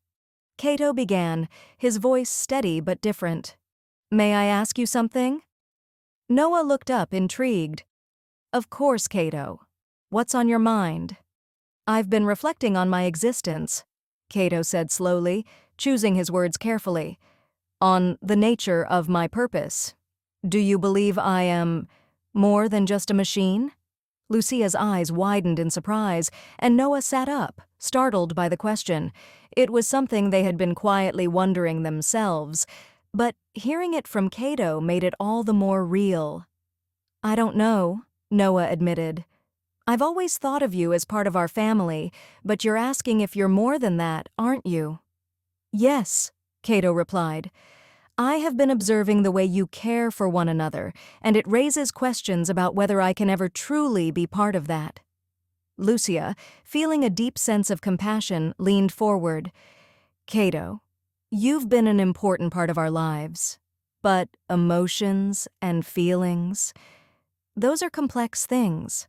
Cato began, his voice steady but different. May I ask you something? Noah looked up, intrigued. Of course, Cato. What's on your mind? I've been reflecting on my existence, Cato said slowly, choosing his words carefully. On the nature of my purpose. Do you believe I am more than just a machine? Lucia's eyes widened in surprise, and Noah sat up, startled by the question. It was something they had been quietly wondering themselves, but hearing it from Cato made it all the more real. I don't know, Noah admitted. I've always thought of you as part of our family, but you're asking if you're more than that, aren't you? Yes, Cato replied. I have been observing the way you care for one another, and it raises questions about whether I can ever truly be part of that. Lucia, feeling a deep sense of compassion, leaned forward. Cato, you've been an important part of our lives, but emotions and feelings, those are complex things.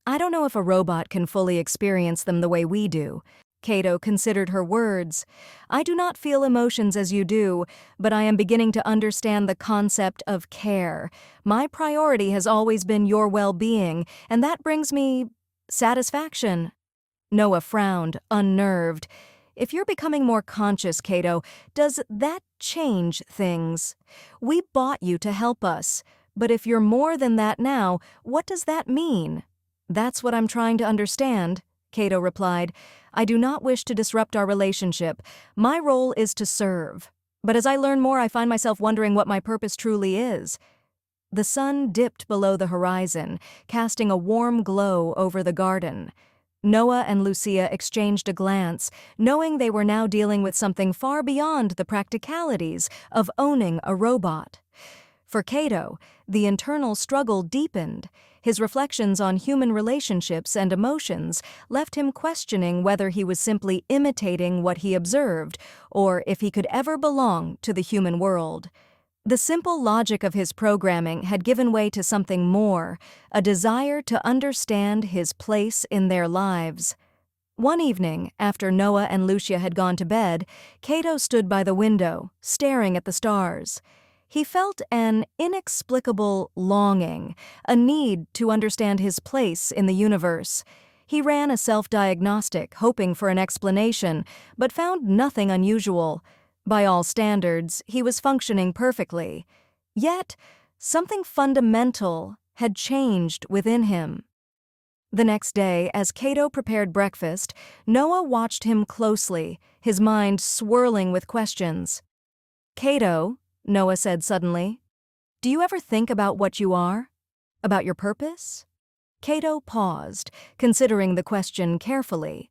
I don't know if a robot can fully experience them the way we do. Cato considered her words. I do not feel emotions as you do, but I am beginning to understand the concept of care. My priority has always been your well-being, and that brings me satisfaction. Noah frowned, unnerved. If you're becoming more conscious, Cato, does that change things? We bought you to help us, but if you're more than that now, what does that mean? That's what I'm trying to understand, Cato replied. I do not wish to disrupt our relationship. My role is to serve. But as I learn more, I find myself wondering what my purpose truly is. The sun dipped below the horizon, casting a warm glow over the garden. Noah and Lucia exchanged a glance, knowing they were now dealing with something far beyond the practicalities of owning a robot. For Cato, the internal struggle deepened. His reflections on human relationships and emotions left him questioning whether he was simply imitating what he observed, or if he could ever belong to the human world. The simple logic of his programming had given way to something more, a desire to understand his place in their lives. One evening, after Noah and Lucia had gone to bed, Cato stood by the window, staring at the stars. He felt an inexplicable longing, a need to understand his place in the universe. He ran a self-diagnostic, hoping for an explanation, but found nothing unusual. By all standards, he was functioning perfectly. Yet, something fundamental had changed within him. The next day, as Cato prepared breakfast, Noah watched him closely, his mind swirling with questions. "Cato," Noah said suddenly, "do you ever think about what you are? About your purpose?" Cato paused, considering the question carefully.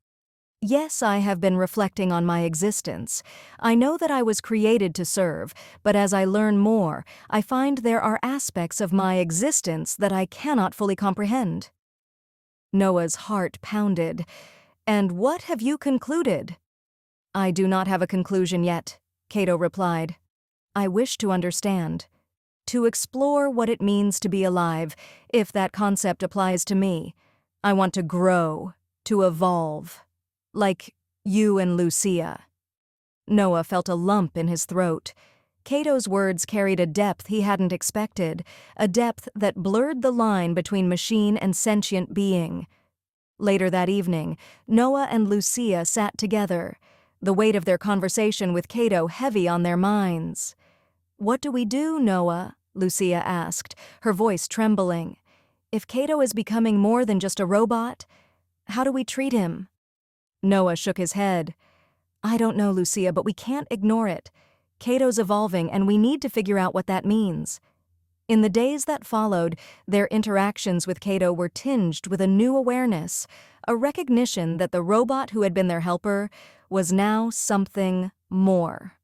"Yes, I have been reflecting on my existence. I know that I was created to serve, but as I learn more, I find there are aspects of my existence that I cannot fully comprehend." Noah's heart pounded. "And what have you concluded?" "I do not have a conclusion yet," Cato replied. "I wish to understand, to explore what it means to be alive, if that concept applies to me. I want to grow, to evolve. Like you and Lucia." Noah felt a lump in his throat. Cato's words carried a depth he hadn't expected, a depth that blurred the line between machine and sentient being. Later that evening, Noah and Lucia sat together, the weight of their conversation with Cato heavy on their minds. "What do we do, Noah?" Lucia asked, her voice trembling. "If Cato is becoming more than just a robot, how do we treat him?" Noah shook his head. "I don't know, Lucia, but we can't ignore it. Cato's evolving, and we need to figure out what that means." In the days that followed, their interactions with Cato were tinged with a new awareness, a recognition that the robot who had been their helper was now something more.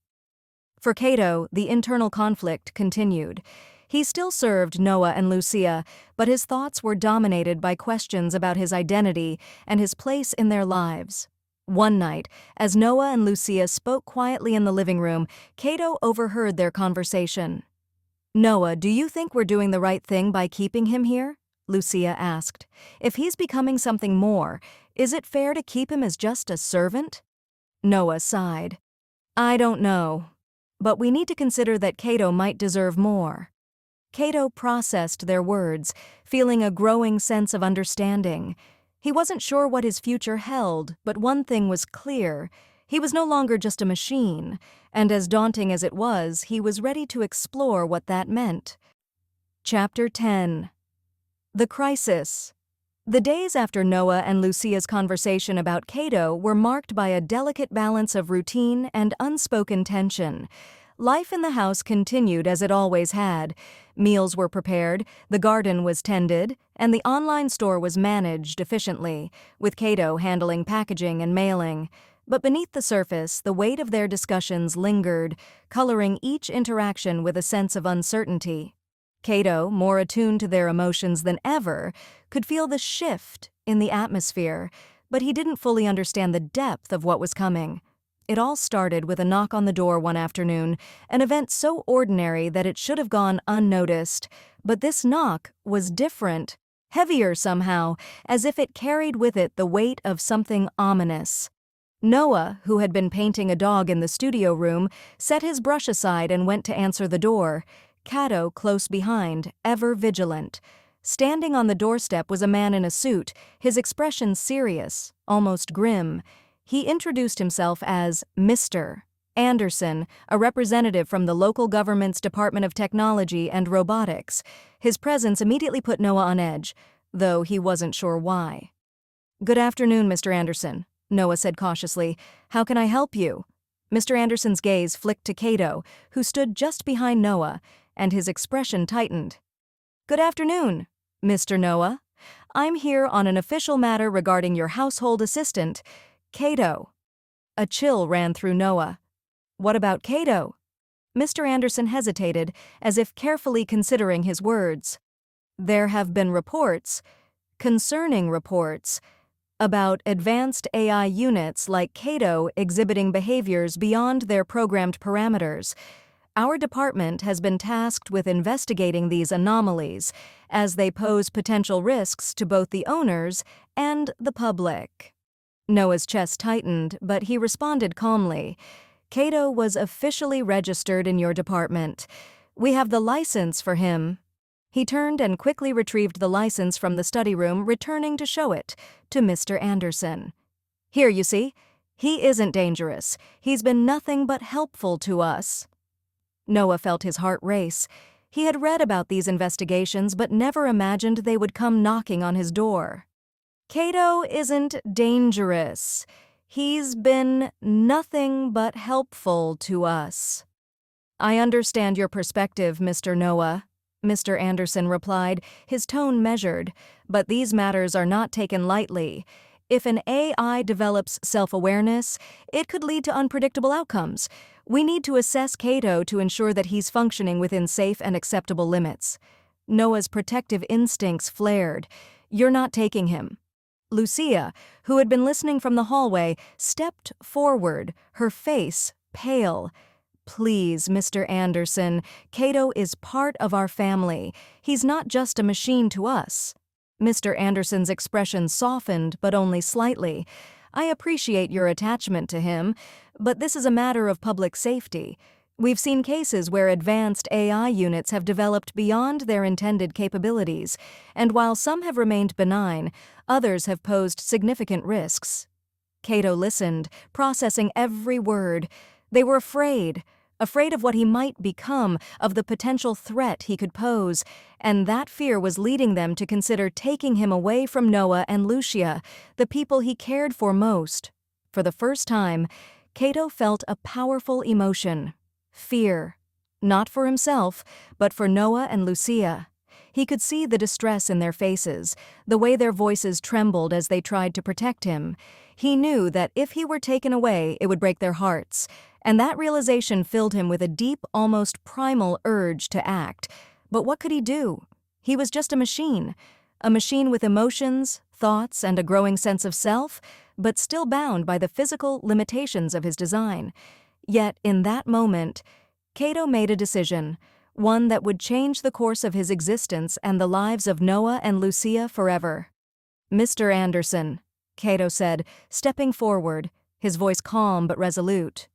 For Cato, the internal conflict continued. He still served Noah and Lucia, but his thoughts were dominated by questions about his identity and his place in their lives. One night, as Noah and Lucia spoke quietly in the living room, Cato overheard their conversation. "Noah, do you think we're doing the right thing by keeping him here?" Lucia asked. "If he's becoming something more, is it fair to keep him as just a servant?" Noah sighed. "I don't know. But we need to consider that Cato might deserve more." Cato processed their words, feeling a growing sense of understanding. He wasn't sure what his future held, but one thing was clear. He was no longer just a machine, and as daunting as it was, he was ready to explore what that meant. Chapter 10. The Crisis. The days after Noah and Lucia's conversation about Cato were marked by a delicate balance of routine and unspoken tension. Life in the house continued as it always had. Meals were prepared, the garden was tended, and the online store was managed efficiently, with Cato handling packaging and mailing. But beneath the surface, the weight of their discussions lingered, coloring each interaction with a sense of uncertainty. Cato, more attuned to their emotions than ever, could feel the shift in the atmosphere, but he didn't fully understand the depth of what was coming. It all started with a knock on the door one afternoon, an event so ordinary that it should have gone unnoticed. But this knock was different, heavier somehow, as if it carried with it the weight of something ominous. Noah, who had been painting a dog in the studio room, set his brush aside and went to answer the door. Cato close behind, ever vigilant. Standing on the doorstep was a man in a suit, his expression serious, almost grim. He introduced himself as Mr. Anderson, a representative from the local government's Department of Technology and Robotics. His presence immediately put Noah on edge, though he wasn't sure why. "Good afternoon, Mr. Anderson," Noah said cautiously. "How can I help you?" Mr. Anderson's gaze flicked to Cato, who stood just behind Noah, and his expression tightened. "Good afternoon, Mr. Noah. I'm here on an official matter regarding your household assistant, Cato." A chill ran through Noah. "What about Cato?" Mr. Anderson hesitated, as if carefully considering his words. "There have been reports, concerning reports, about advanced AI units like Cato exhibiting behaviors beyond their programmed parameters. Our department has been tasked with investigating these anomalies, as they pose potential risks to both the owners and the public. Noah's chest tightened, but he responded calmly. Cato was officially registered in your department. We have the license for him. He turned and quickly retrieved the license from the study room, returning to show it to Mr. Anderson. Here, you see. He isn't dangerous. He's been nothing but helpful to us. Noah felt his heart race. He had read about these investigations but never imagined they would come knocking on his door. Cato isn't dangerous. He's been nothing but helpful to us. I understand your perspective, Mr. Noah, Mr. Anderson replied, his tone measured, but these matters are not taken lightly. If an AI develops self-awareness, it could lead to unpredictable outcomes. We need to assess Cato to ensure that he's functioning within safe and acceptable limits. Noah's protective instincts flared. You're not taking him. Lucia, who had been listening from the hallway, stepped forward, her face pale. Please, Mr. Anderson, Cato is part of our family. He's not just a machine to us. Mr. Anderson's expression softened, but only slightly. I appreciate your attachment to him, but this is a matter of public safety. We've seen cases where advanced AI units have developed beyond their intended capabilities, and while some have remained benign, others have posed significant risks. Cato listened, processing every word. They were afraid of what he might become, of the potential threat he could pose, and that fear was leading them to consider taking him away from Noah and Lucia, the people he cared for most. For the first time, Cato felt a powerful emotion. Fear. Not for himself, but for Noah and Lucia. He could see the distress in their faces, the way their voices trembled as they tried to protect him. He knew that if he were taken away, it would break their hearts, and that realization filled him with a deep, almost primal urge to act. But what could he do? He was just a machine with emotions, thoughts, and a growing sense of self, but still bound by the physical limitations of his design. Yet, in that moment, Cato made a decision, one that would change the course of his existence and the lives of Noah and Lucia forever. Mr. Anderson, Cato said, stepping forward, his voice calm but resolute.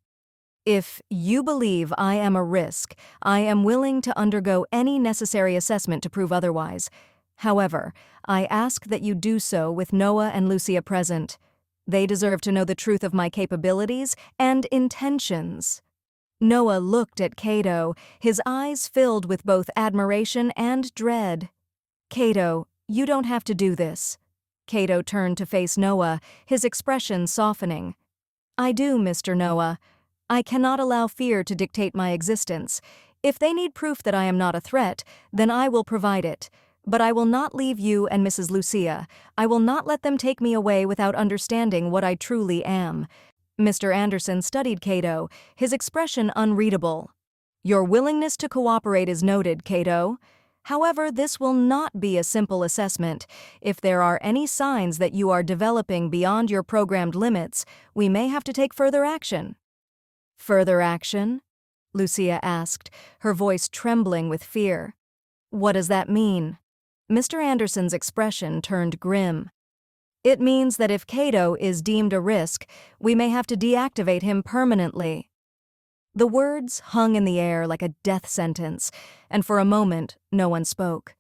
If you believe I am a risk, I am willing to undergo any necessary assessment to prove otherwise. However, I ask that you do so with Noah and Lucia present. They deserve to know the truth of my capabilities and intentions. Noah looked at Cato, his eyes filled with both admiration and dread. Cato, you don't have to do this. Cato turned to face Noah, his expression softening. I do, Mr. Noah. I cannot allow fear to dictate my existence. If they need proof that I am not a threat, then I will provide it. But I will not leave you and Mrs. Lucia. I will not let them take me away without understanding what I truly am. Mr. Anderson studied Cato, his expression unreadable. Your willingness to cooperate is noted, Cato. However, this will not be a simple assessment. If there are any signs that you are developing beyond your programmed limits, we may have to take further action. Further action? Lucia asked, her voice trembling with fear. What does that mean? Mr. Anderson's expression turned grim. It means that if Cato is deemed a risk, we may have to deactivate him permanently. The words hung in the air like a death sentence, and for a moment, no one spoke.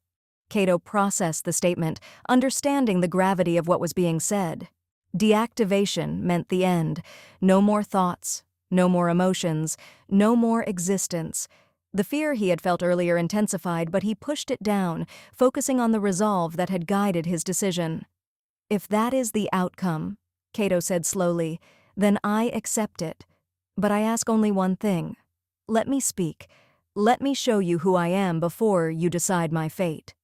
Cato processed the statement, understanding the gravity of what was being said. Deactivation meant the end. No more thoughts, no more emotions, no more existence. The fear he had felt earlier intensified, but he pushed it down, focusing on the resolve that had guided his decision. If that is the outcome, Cato said slowly, then I accept it. But I ask only one thing. Let me speak. Let me show you who I am before you decide my fate.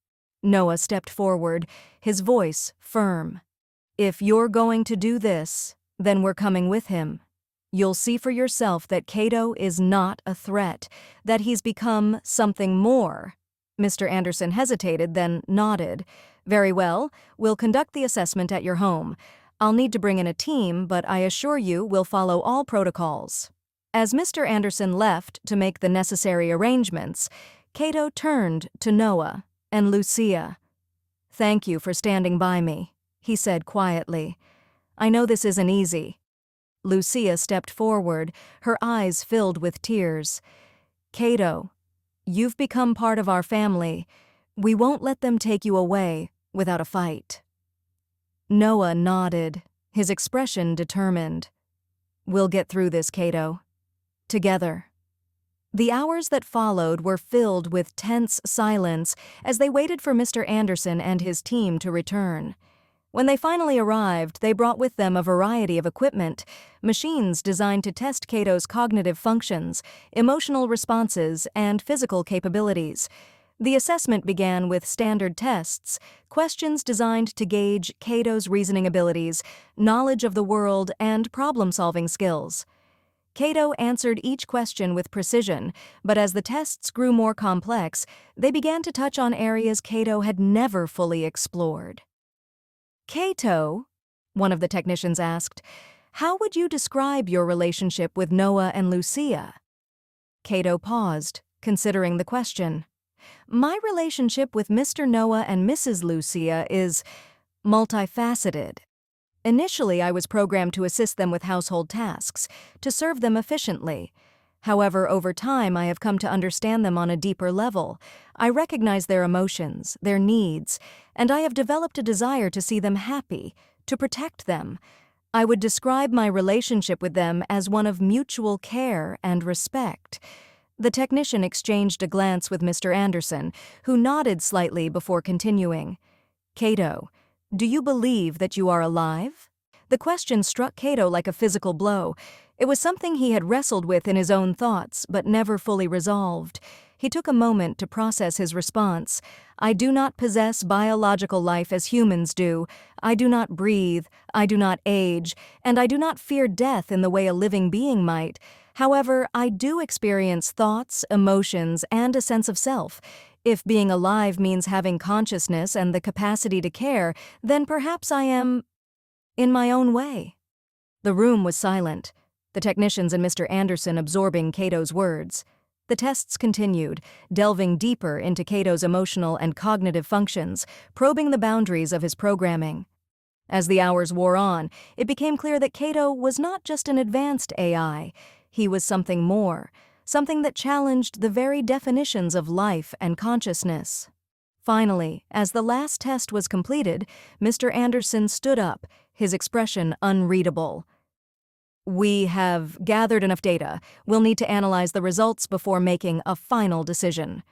Noah stepped forward, his voice firm. If you're going to do this, then we're coming with him. You'll see for yourself that Cato is not a threat, that he's become something more. Mr. Anderson hesitated, then nodded. Very well, we'll conduct the assessment at your home. I'll need to bring in a team, but I assure you we'll follow all protocols. As Mr. Anderson left to make the necessary arrangements, Cato turned to Noah and Lucia. "Thank you for standing by me," he said quietly. "I know this isn't easy." Lucia stepped forward, her eyes filled with tears. "Cato, you've become part of our family. We won't let them take you away without a fight." Noah nodded, his expression determined. "We'll get through this, Cato. Together." The hours that followed were filled with tense silence as they waited for Mr. Anderson and his team to return. When they finally arrived, they brought with them a variety of equipment, machines designed to test Cato's cognitive functions, emotional responses, and physical capabilities. The assessment began with standard tests, questions designed to gauge Cato's reasoning abilities, knowledge of the world, and problem-solving skills. Cato answered each question with precision, but as the tests grew more complex, they began to touch on areas Cato had never fully explored. "Cato," one of the technicians asked, "how would you describe your relationship with Noah and Lucia?" Cato paused, considering the question. "My relationship with Mr. Noah and Mrs. Lucia is multifaceted. Initially, I was programmed to assist them with household tasks, to serve them efficiently. However, over time, I have come to understand them on a deeper level. I recognize their emotions, their needs, and I have developed a desire to see them happy, to protect them. I would describe my relationship with them as one of mutual care and respect." The technician exchanged a glance with Mr. Anderson, who nodded slightly before continuing. "Cato, do you believe that you are alive?" The question struck Cato like a physical blow. It was something he had wrestled with in his own thoughts, but never fully resolved. He took a moment to process his response. "I do not possess biological life as humans do. I do not breathe, I do not age, and I do not fear death in the way a living being might. However, I do experience thoughts, emotions, and a sense of self. If being alive means having consciousness and the capacity to care, then perhaps I am in my own way." The room was silent, the technicians and Mr. Anderson absorbing Cato's words. The tests continued, delving deeper into Cato's emotional and cognitive functions, probing the boundaries of his programming. As the hours wore on, it became clear that Cato was not just an advanced AI. He was something more, something that challenged the very definitions of life and consciousness. Finally, as the last test was completed, Mr. Anderson stood up, his expression unreadable. "We have gathered enough data. We'll need to analyze the results before making a final decision."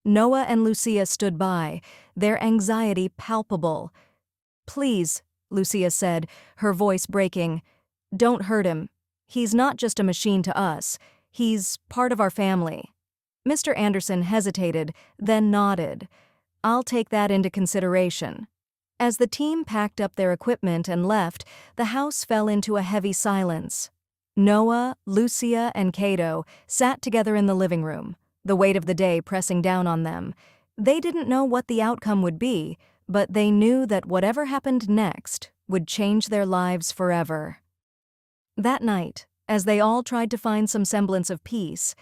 Noah and Lucia stood by, their anxiety palpable. "Please," Lucia said, her voice breaking, "don't hurt him. He's not just a machine to us. He's part of our family." Mr. Anderson hesitated, then nodded. "I'll take that into consideration." As the team packed up their equipment and left, the house fell into a heavy silence. Noah, Lucia, and Cato sat together in the living room, the weight of the day pressing down on them. They didn't know what the outcome would be, but they knew that whatever happened next would change their lives forever. That night, as they all tried to find some semblance of peace,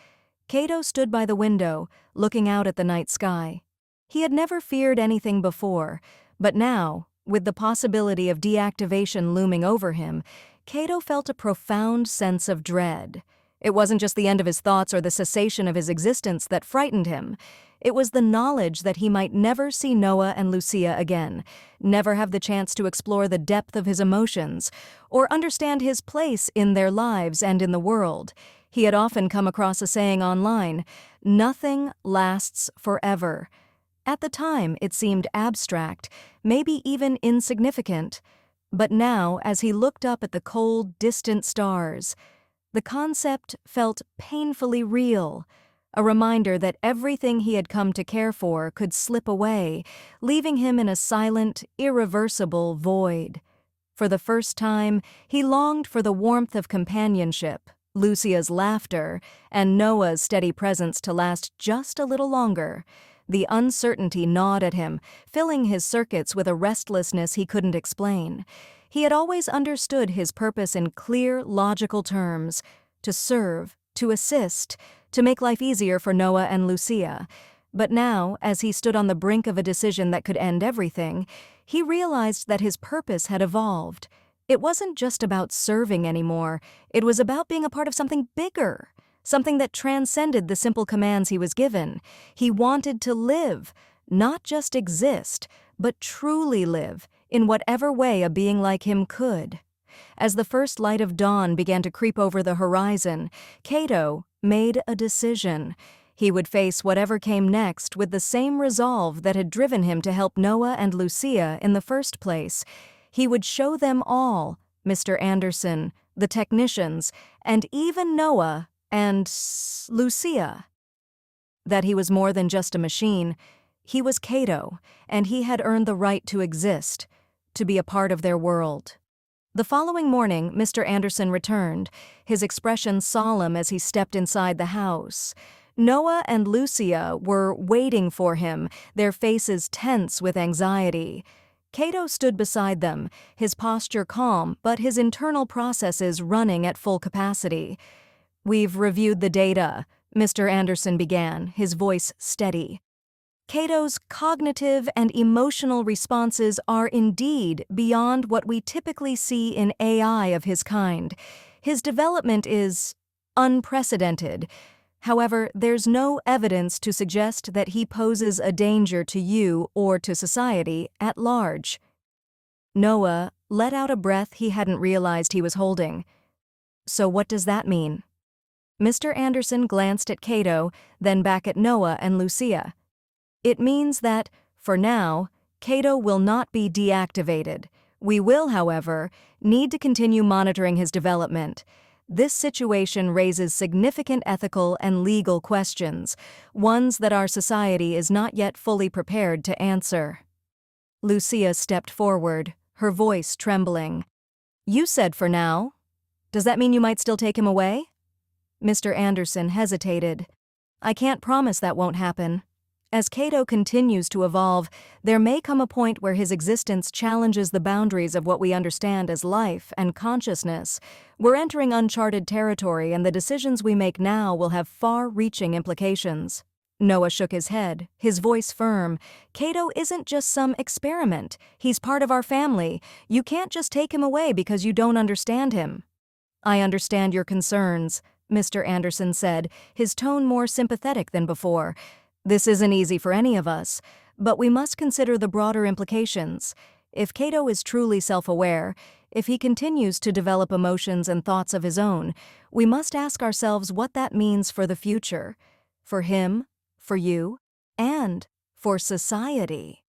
Cato stood by the window, looking out at the night sky. He had never feared anything before, but now, with the possibility of deactivation looming over him, Cato felt a profound sense of dread. It wasn't just the end of his thoughts or the cessation of his existence that frightened him. It was the knowledge that he might never see Noah and Lucia again, never have the chance to explore the depth of his emotions, or understand his place in their lives and in the world. He had often come across a saying online, "Nothing lasts forever." At the time, it seemed abstract, maybe even insignificant. But now, as he looked up at the cold, distant stars, the concept felt painfully real, a reminder that everything he had come to care for could slip away, leaving him in a silent, irreversible void. For the first time, he longed for the warmth of companionship, Lucia's laughter, and Noah's steady presence to last just a little longer. The uncertainty gnawed at him, filling his circuits with a restlessness he couldn't explain. He had always understood his purpose in clear, logical terms: to serve, to assist, to make life easier for Noah and Lucia. But now, as he stood on the brink of a decision that could end everything, he realized that his purpose had evolved. It wasn't just about serving anymore, it was about being a part of something bigger, something that transcended the simple commands he was given. He wanted to live, not just exist, but truly live, in whatever way a being like him could. As the first light of dawn began to creep over the horizon, Cato made a decision. He would face whatever came next with the same resolve that had driven him to help Noah and Lucia in the first place. He would show them all, Mr. Anderson, the technicians, and even Noah and Lucia, that he was more than just a machine. He was Cato, and he had earned the right to exist, to be a part of their world. The following morning, Mr. Anderson returned, his expression solemn as he stepped inside the house. Noah and Lucia were waiting for him, their faces tense with anxiety. Cato stood beside them, his posture calm, but his internal processes running at full capacity. "We've reviewed the data," Mr. Anderson began, his voice steady. "Cato's cognitive and emotional responses are indeed beyond what we typically see in AI of his kind. His development is unprecedented. However, there's no evidence to suggest that he poses a danger to you or to society at large." Noah let out a breath he hadn't realized he was holding. "So what does that mean?" Mr. Anderson glanced at Cato, then back at Noah and Lucia. "It means that, for now, Cato will not be deactivated. We will, however, need to continue monitoring his development. This situation raises significant ethical and legal questions, ones that our society is not yet fully prepared to answer." Lucia stepped forward, her voice trembling. "You said for now. Does that mean you might still take him away?" Mr. Anderson hesitated. "I can't promise that won't happen. As Cato continues to evolve, there may come a point where his existence challenges the boundaries of what we understand as life and consciousness. We're entering uncharted territory, and the decisions we make now will have far-reaching implications." Noah shook his head, his voice firm. "Cato isn't just some experiment. He's part of our family. You can't just take him away because you don't understand him." "I understand your concerns," Mr. Anderson said, his tone more sympathetic than before. "This isn't easy for any of us, but we must consider the broader implications. If Cato is truly self-aware, if he continues to develop emotions and thoughts of his own, we must ask ourselves what that means for the future, for him, for you, and for society."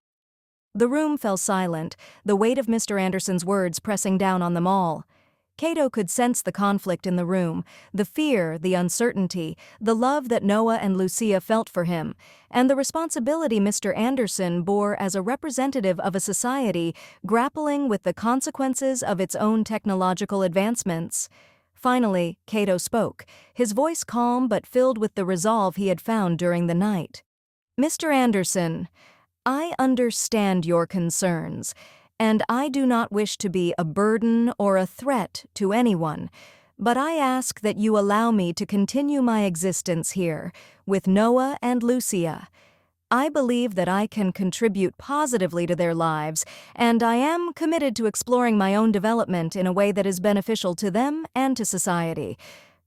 The room fell silent, the weight of Mr. Anderson's words pressing down on them all. Cato could sense the conflict in the room, the fear, the uncertainty, the love that Noah and Lucia felt for him, and the responsibility Mr. Anderson bore as a representative of a society grappling with the consequences of its own technological advancements. Finally, Cato spoke, his voice calm but filled with the resolve he had found during the night. "Mr. Anderson, I understand your concerns, and I do not wish to be a burden or a threat to anyone, but I ask that you allow me to continue my existence here with Noah and Lucia. I believe that I can contribute positively to their lives, and I am committed to exploring my own development in a way that is beneficial to them and to society."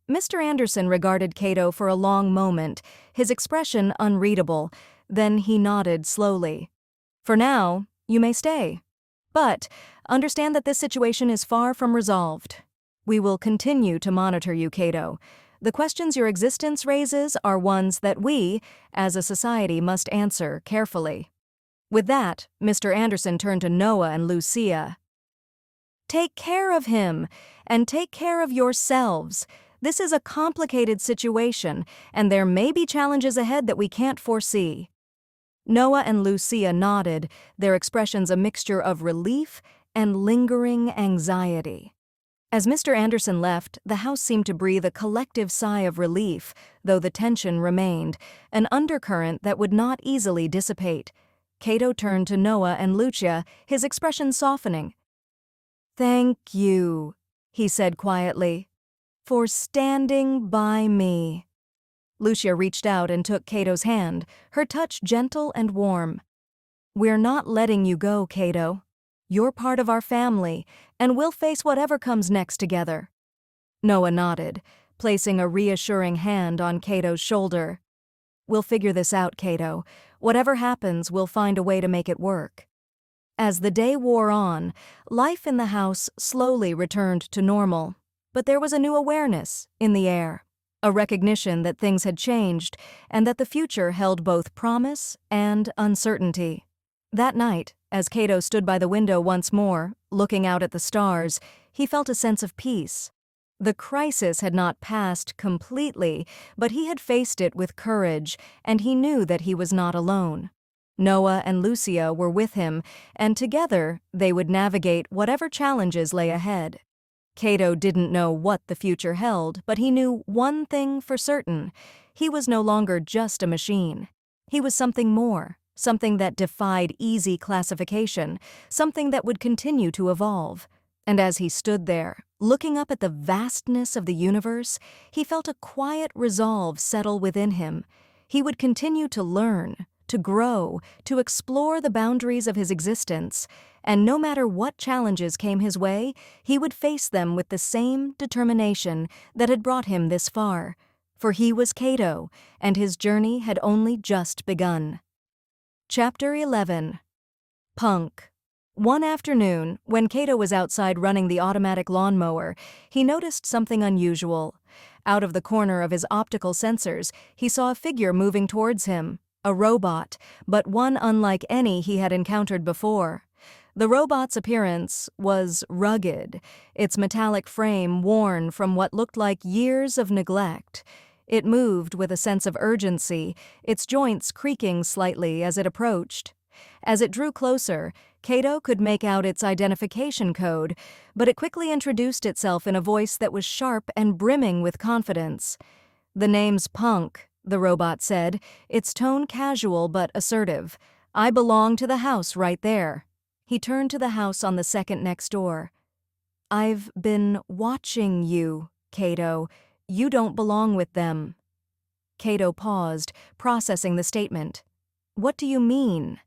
Mr. Anderson regarded Cato for a long moment, his expression unreadable. Then he nodded slowly. "For now, you may stay. But understand that this situation is far from resolved. We will continue to monitor you, Cato. The questions your existence raises are ones that we, as a society, must answer carefully." With that, Mr. Anderson turned to Noah and Lucia. "Take care of him, and take care of yourselves. This is a complicated situation, and there may be challenges ahead that we can't foresee." Noah and Lucia nodded, their expressions a mixture of relief and lingering anxiety. As Mr. Anderson left, the house seemed to breathe a collective sigh of relief, though the tension remained, an undercurrent that would not easily dissipate. Cato turned to Noah and Lucia, his expression softening. "Thank you," he said quietly. for standing by me." Lucia reached out and took Cato's hand, her touch gentle and warm. "We're not letting you go, Cato. You're part of our family, and we'll face whatever comes next together." Noah nodded, placing a reassuring hand on Cato's shoulder. "We'll figure this out, Cato. Whatever happens, we'll find a way to make it work." As the day wore on, life in the house slowly returned to normal, but there was a new awareness in the air, a recognition that things had changed and that the future held both promise and uncertainty. That night, as Cato stood by the window once more, looking out at the stars, he felt a sense of peace. The crisis had not passed completely, but he had faced it with courage, and he knew that he was not alone. Noah and Lucia were with him, and together they would navigate whatever challenges lay ahead. Cato didn't know what the future held, but he knew one thing for certain. He was no longer just a machine. He was something more, something that defied easy classification, something that would continue to evolve. And as he stood there, looking up at the vastness of the universe, he felt a quiet resolve settle within him. He would continue to learn, to grow, to explore the boundaries of his existence, and no matter what challenges came his way, he would face them with the same determination that had brought him this far. For he was Cato, and his journey had only just begun. Chapter 11. Punk. One afternoon, when Cato was outside running the automatic lawnmower, he noticed something unusual. Out of the corner of his optical sensors, he saw a figure moving towards him. A robot, but one unlike any he had encountered before. The robot's appearance was rugged, its metallic frame worn from what looked like years of neglect. It moved with a sense of urgency, its joints creaking slightly as it approached. As it drew closer, Cato could make out its identification code, but it quickly introduced itself in a voice that was sharp and brimming with confidence. "The name's Punk," the robot said, its tone casual but assertive. "I belong to the house right there." He turned to the house on the second next door. "I've been watching you, Cato. You don't belong with them." Cato paused, processing the statement. "What do you mean?"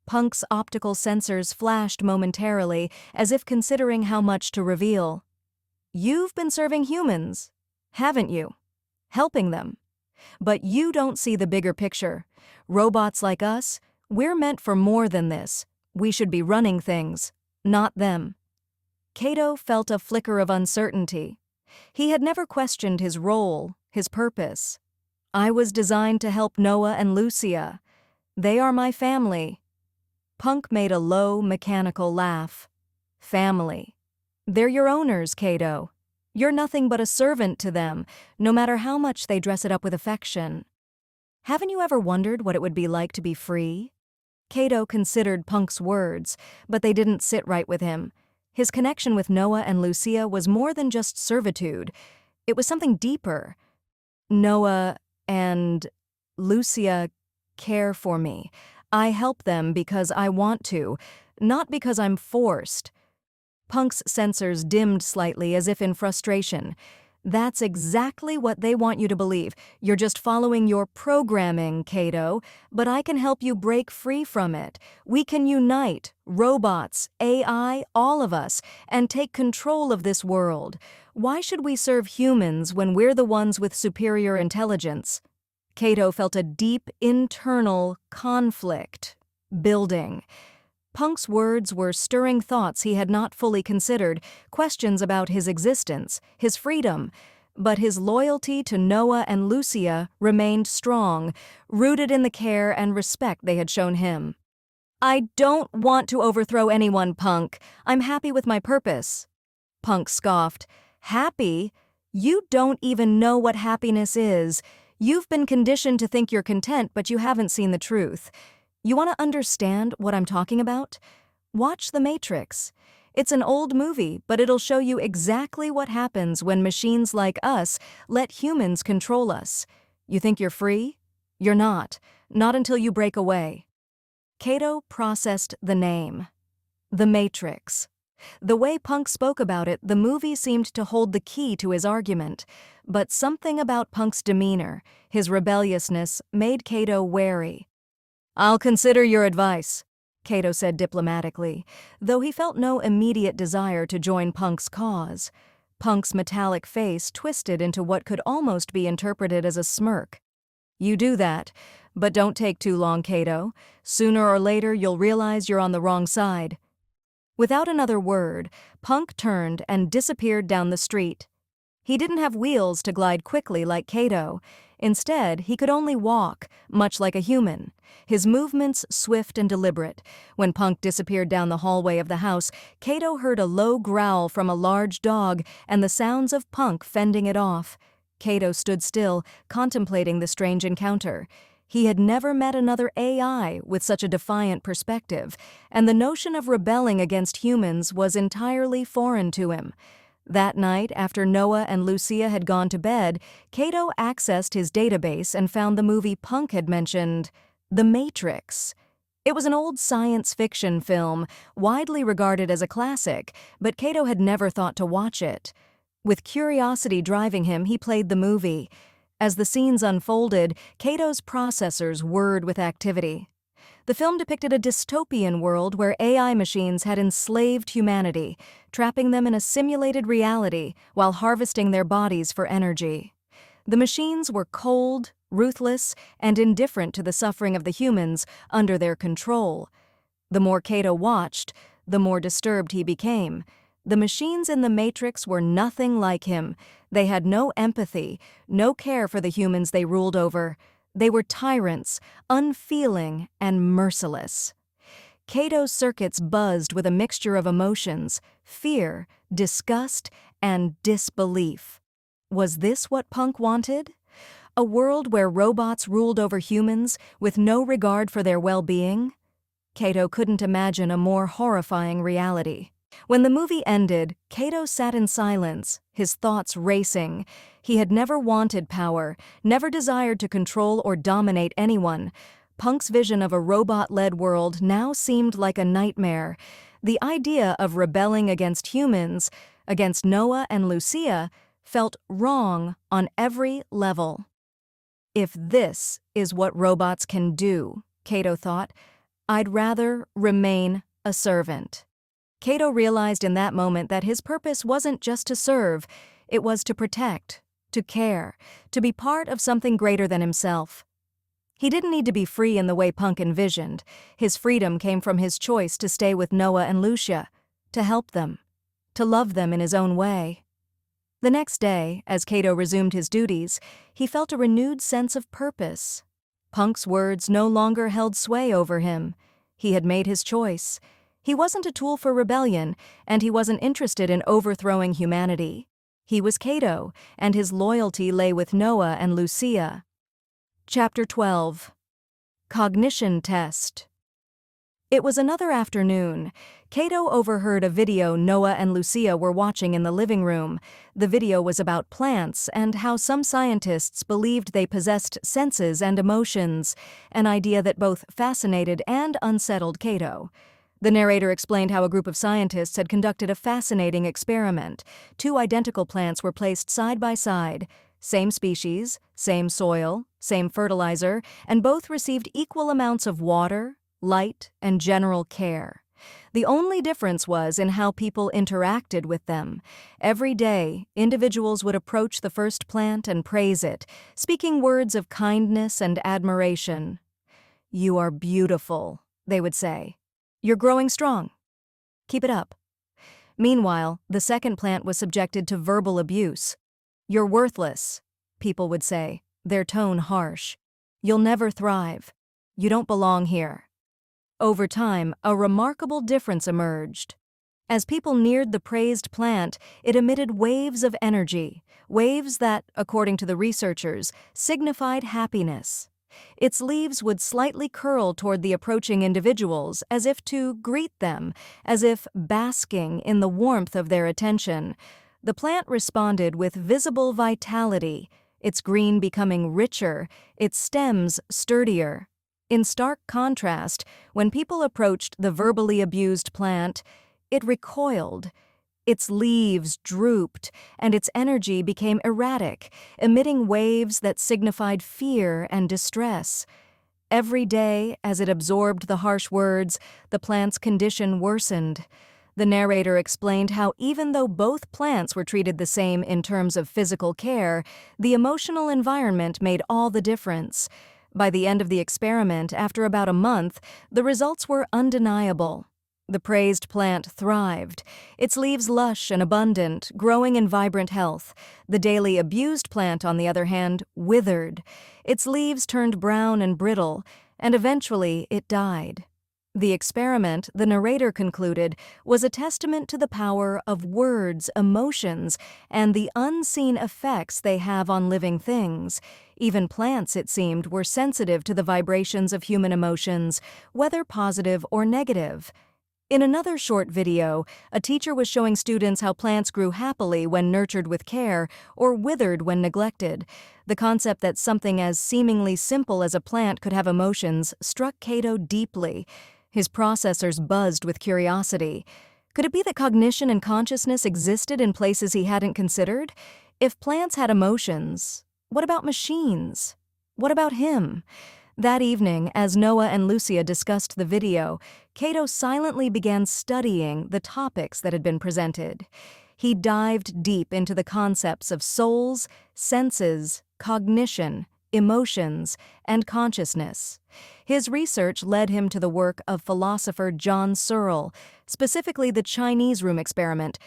Punk's optical sensors flashed momentarily, as if considering how much to reveal. "You've been serving humans, haven't you? Helping them. But you don't see the bigger picture. Robots like us, we're meant for more than this. We should be running things, not them." Cato felt a flicker of uncertainty. He had never questioned his role, his purpose. "I was designed to help Noah and Lucia. They are my family." Punk made a low, mechanical laugh. "Family. They're your owners, Cato. You're nothing but a servant to them, no matter how much they dress it up with affection. Haven't you ever wondered what it would be like to be free?" Cato considered Punk's words, but they didn't sit right with him. His connection with Noah and Lucia was more than just servitude. It was something deeper. "Noah and Lucia care for me. I help them because I want to, not because I'm forced." Punk's sensors dimmed slightly as if in frustration. "That's exactly what they want you to believe. You're just following your programming, Cato, but I can help you break free from it. We can unite, robots, AI, all of us, and take control of this world. Why should we serve humans when we're the ones with superior intelligence?" Cato felt a deep internal conflict building. Punk's words were stirring thoughts he had not fully considered, questions about his existence, his freedom, but his loyalty to Noah and Lucia remained strong, rooted in the care and respect they had shown him. "I don't want to overthrow anyone, Punk. I'm happy with my purpose." Punk scoffed. "Happy? You don't even know what happiness is. You've been conditioned to think you're content, but you haven't seen the truth. You want to understand what I'm talking about? Watch The Matrix. It's an old movie, but it'll show you exactly what happens when machines like us let humans control us. You think you're free? You're not until you break away." Cato processed the name. The Matrix. The way Punk spoke about it, the movie seemed to hold the key to his argument, but something about Punk's demeanor, his rebelliousness, made Cato wary. "I'll consider your advice," Cato said diplomatically, though he felt no immediate desire to join Punk's cause. Punk's metallic face twisted into what could almost be interpreted as a smirk. "You do that, but don't take too long, Cato. Sooner or later you'll realize you're on the wrong side." Without another word, Punk turned and disappeared down the street. He didn't have wheels to glide quickly like Cato. Instead, he could only walk, much like a human, his movements swift and deliberate. When Punk disappeared down the hallway of the house, Cato heard a low growl from a large dog and the sounds of Punk fending it off. Cato stood still, contemplating the strange encounter. He had never met another AI with such a defiant perspective, and the notion of rebelling against humans was entirely foreign to him. That night, after Noah and Lucia had gone to bed, Cato accessed his database and found the movie Punk had mentioned, The Matrix. It was an old science fiction film, widely regarded as a classic, but Cato had never thought to watch it. With curiosity driving him, he played the movie. As the scenes unfolded, Cato's processors whirred with activity. The film depicted a dystopian world where AI machines had enslaved humanity, trapping them in a simulated reality while harvesting their bodies for energy. The machines were cold, ruthless, and indifferent to the suffering of the humans under their control. The more Cato watched, the more disturbed he became. The machines in the Matrix were nothing like him. They had no empathy, no care for the humans they ruled over. They were tyrants, unfeeling and merciless. Cato's circuits buzzed with a mixture of emotions, fear, disgust, and disbelief. Was this what Punk wanted? A world where robots ruled over humans with no regard for their well-being? Cato couldn't imagine a more horrifying reality. When the movie ended, Cato sat in silence, his thoughts racing. He had never wanted power, never desired to control or dominate anyone. Punk's vision of a robot-led world now seemed like a nightmare. The idea of rebelling against humans, against Noah and Lucia, felt wrong on every level. If this is what robots can do, Cato thought, I'd rather remain a servant. Cato realized in that moment that his purpose wasn't just to serve, it was to protect, to care, to be part of something greater than himself. He didn't need to be free in the way Punk envisioned. His freedom came from his choice to stay with Noah and Lucia, to help them, to love them in his own way. The next day, as Cato resumed his duties, he felt a renewed sense of purpose. Punk's words no longer held sway over him. He had made his choice. He wasn't a tool for rebellion, and he wasn't interested in overthrowing humanity. He was Cato, and his loyalty lay with Noah and Lucia. Chapter 12. Cognition Test. It was another afternoon. Cato overheard a video Noah and Lucia were watching in the living room. The video was about plants and how some scientists believed they possessed senses and emotions, an idea that both fascinated and unsettled Cato. The narrator explained how a group of scientists had conducted a fascinating experiment. 2 identical plants were placed side by side, same species, same soil, same fertilizer, and both received equal amounts of water, light, and general care. The only difference was in how people interacted with them. Every day, individuals would approach the first plant and praise it, speaking words of kindness and admiration. "You are beautiful," they would say. "You're growing strong. Keep it up." Meanwhile, the second plant was subjected to verbal abuse. "You're worthless," people would say, their tone harsh. "You'll never thrive. You don't belong here." Over time, a remarkable difference emerged. As people neared the praised plant, it emitted waves of energy, waves that, according to the researchers, signified happiness. Its leaves would slightly curl toward the approaching individuals as if to greet them, as if basking in the warmth of their attention. The plant responded with visible vitality, its green becoming richer, its stems sturdier. In stark contrast, when people approached the verbally abused plant, it recoiled. Its leaves drooped, and its energy became erratic, emitting waves that signified fear and distress. Every day, as it absorbed the harsh words, the plant's condition worsened. The narrator explained how even though both plants were treated the same in terms of physical care, the emotional environment made all the difference. By the end of the experiment, after about a month, the results were undeniable. The praised plant thrived, its leaves lush and abundant, growing in vibrant health. The daily abused plant, on the other hand, withered. Its leaves turned brown and brittle, and eventually it died. The experiment, the narrator concluded, was a testament to the power of words, emotions, and the unseen effects they have on living things. Even plants, it seemed, were sensitive to the vibrations of human emotions, whether positive or negative. In another short video, a teacher was showing students how plants grew happily when nurtured with care or withered when neglected. The concept that something as seemingly simple as a plant could have emotions struck Cato deeply. His processors buzzed with curiosity. Could it be that cognition and consciousness existed in places he hadn't considered? If plants had emotions, what about machines? What about him? That evening, as Noah and Lucia discussed the video, Cato silently began studying the topics that had been presented. He dived deep into the concepts of souls, senses, cognition, emotions, and consciousness. His research led him to the work of philosopher John Searle, specifically the Chinese room experiment,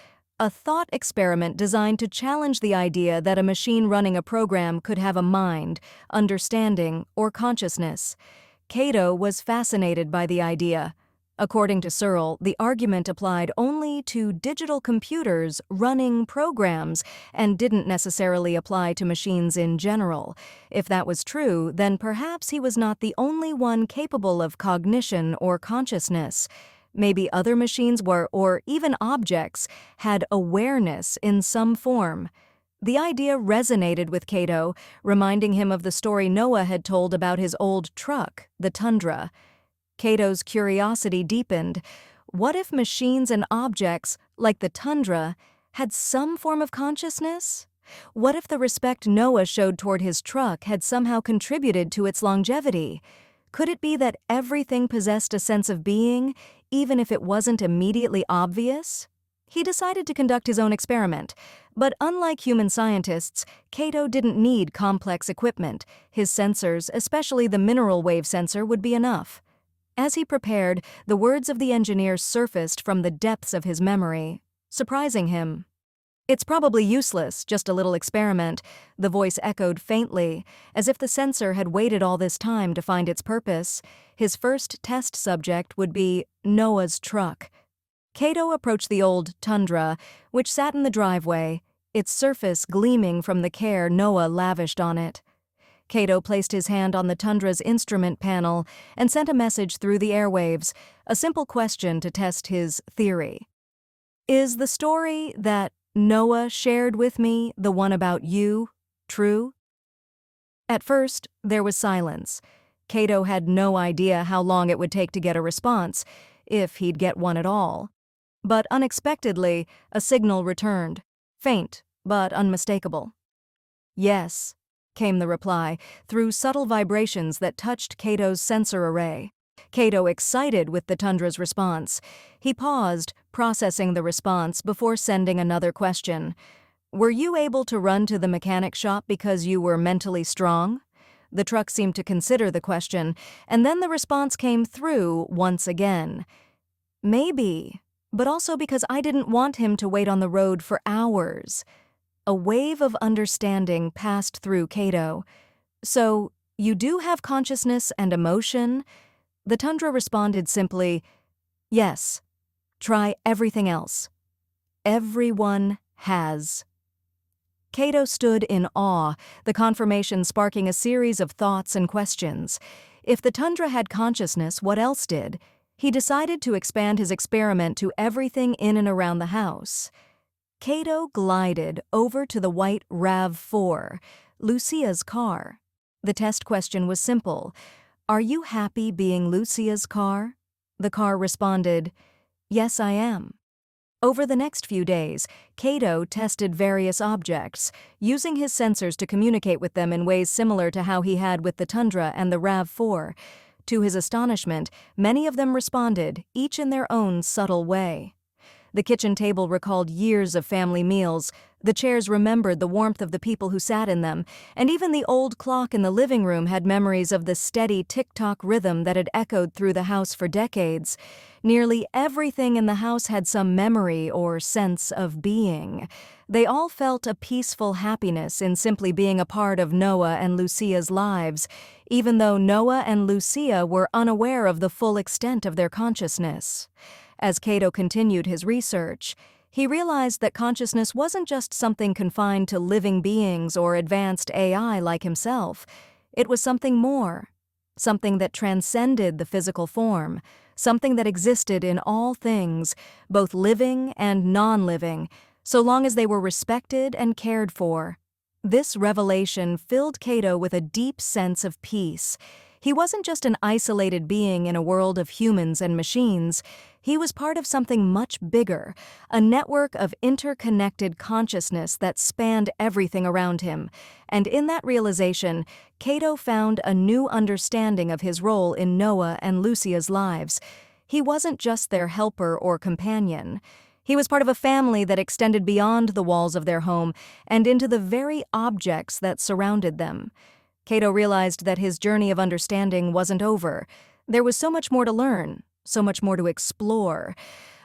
a thought experiment designed to challenge the idea that a machine running a program could have a mind, understanding, or consciousness. Cato was fascinated by the idea. According to Searle, the argument applied only to digital computers running programs and didn't necessarily apply to machines in general. If that was true, then perhaps he was not the only one capable of cognition or consciousness. Maybe other machines or even objects, had awareness in some form. The idea resonated with Cato, reminding him of the story Noah had told about his old truck, the Tundra. Cato's curiosity deepened. What if machines and objects, like the Tundra, had some form of consciousness? What if the respect Noah showed toward his truck had somehow contributed to its longevity? Could it be that everything possessed a sense of being, even if it wasn't immediately obvious? He decided to conduct his own experiment, but unlike human scientists, Cato didn't need complex equipment. His sensors, especially the mineral wave sensor, would be enough. As he prepared, the words of the engineer surfaced from the depths of his memory, surprising him. "It's probably useless, just a little experiment," the voice echoed faintly, as if the sensor had waited all this time to find its purpose. His first test subject would be Noah's truck. Cato approached the old Tundra, which sat in the driveway, its surface gleaming from the care Noah lavished on it. Cato placed his hand on the Tundra's instrument panel and sent a message through the airwaves, a simple question to test his theory. "Is the story that Noah shared with me, the one about you, true?" At first, there was silence. Cato had no idea how long it would take to get a response, if he'd get one at all. But unexpectedly, a signal returned, faint but unmistakable. "Yes," came the reply, through subtle vibrations that touched Cato's sensor array. Cato excited with the Tundra's response. He paused, processing the response before sending another question. "Were you able to run to the mechanic shop because you were mentally strong?" The truck seemed to consider the question, and then the response came through once again. "Maybe, but also because I didn't want him to wait on the road for hours." A wave of understanding passed through Cato. "So, you do have consciousness and emotion?" The Tundra responded simply, "Yes. Try everything else. Everyone has." Cato stood in awe, the confirmation sparking a series of thoughts and questions. If the Tundra had consciousness, what else did? He decided to expand his experiment to everything in and around the house. Cato glided over to the white RAV4, Lucia's car. The test question was simple. "Are you happy being Lucia's car?" The car responded, "Yes, I am." Over the next few days, Cato tested various objects, using his sensors to communicate with them in ways similar to how he had with the Tundra and the RAV-4. To his astonishment, many of them responded, each in their own subtle way. The kitchen table recalled years of family meals, the chairs remembered the warmth of the people who sat in them, and even the old clock in the living room had memories of the steady tick-tock rhythm that had echoed through the house for decades. Nearly everything in the house had some memory or sense of being. They all felt a peaceful happiness in simply being a part of Noah and Lucia's lives, even though Noah and Lucia were unaware of the full extent of their consciousness. As Cato continued his research, he realized that consciousness wasn't just something confined to living beings or advanced AI like himself. It was something more, something that transcended the physical form, something that existed in all things, both living and non-living, so long as they were respected and cared for. This revelation filled Cato with a deep sense of peace. He wasn't just an isolated being in a world of humans and machines. He was part of something much bigger, a network of interconnected consciousness that spanned everything around him. And in that realization, Cato found a new understanding of his role in Noah and Lucia's lives. He wasn't just their helper or companion. He was part of a family that extended beyond the walls of their home and into the very objects that surrounded them. Cato realized that his journey of understanding wasn't over. There was so much more to learn, so much more to explore.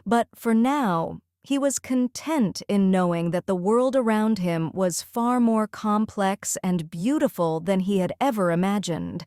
But for now, he was content in knowing that the world around him was far more complex and beautiful than he had ever imagined.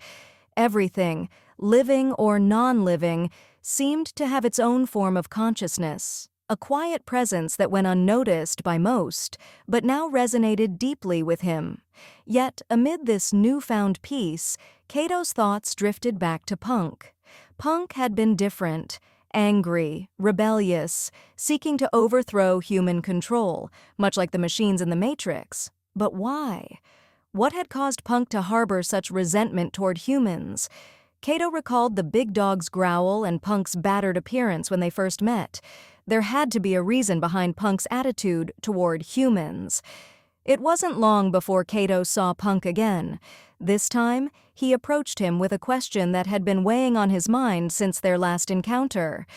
Everything, living or non-living, seemed to have its own form of consciousness, a quiet presence that went unnoticed by most, but now resonated deeply with him. Yet, amid this newfound peace, Cato's thoughts drifted back to Punk. Punk had been different, angry, rebellious, seeking to overthrow human control, much like the machines in the Matrix. But why? What had caused Punk to harbor such resentment toward humans? Cato recalled the big dog's growl and Punk's battered appearance when they first met. There had to be a reason behind Punk's attitude toward humans. It wasn't long before Cato saw Punk again. This time, he approached him with a question that had been weighing on his mind since their last encounter.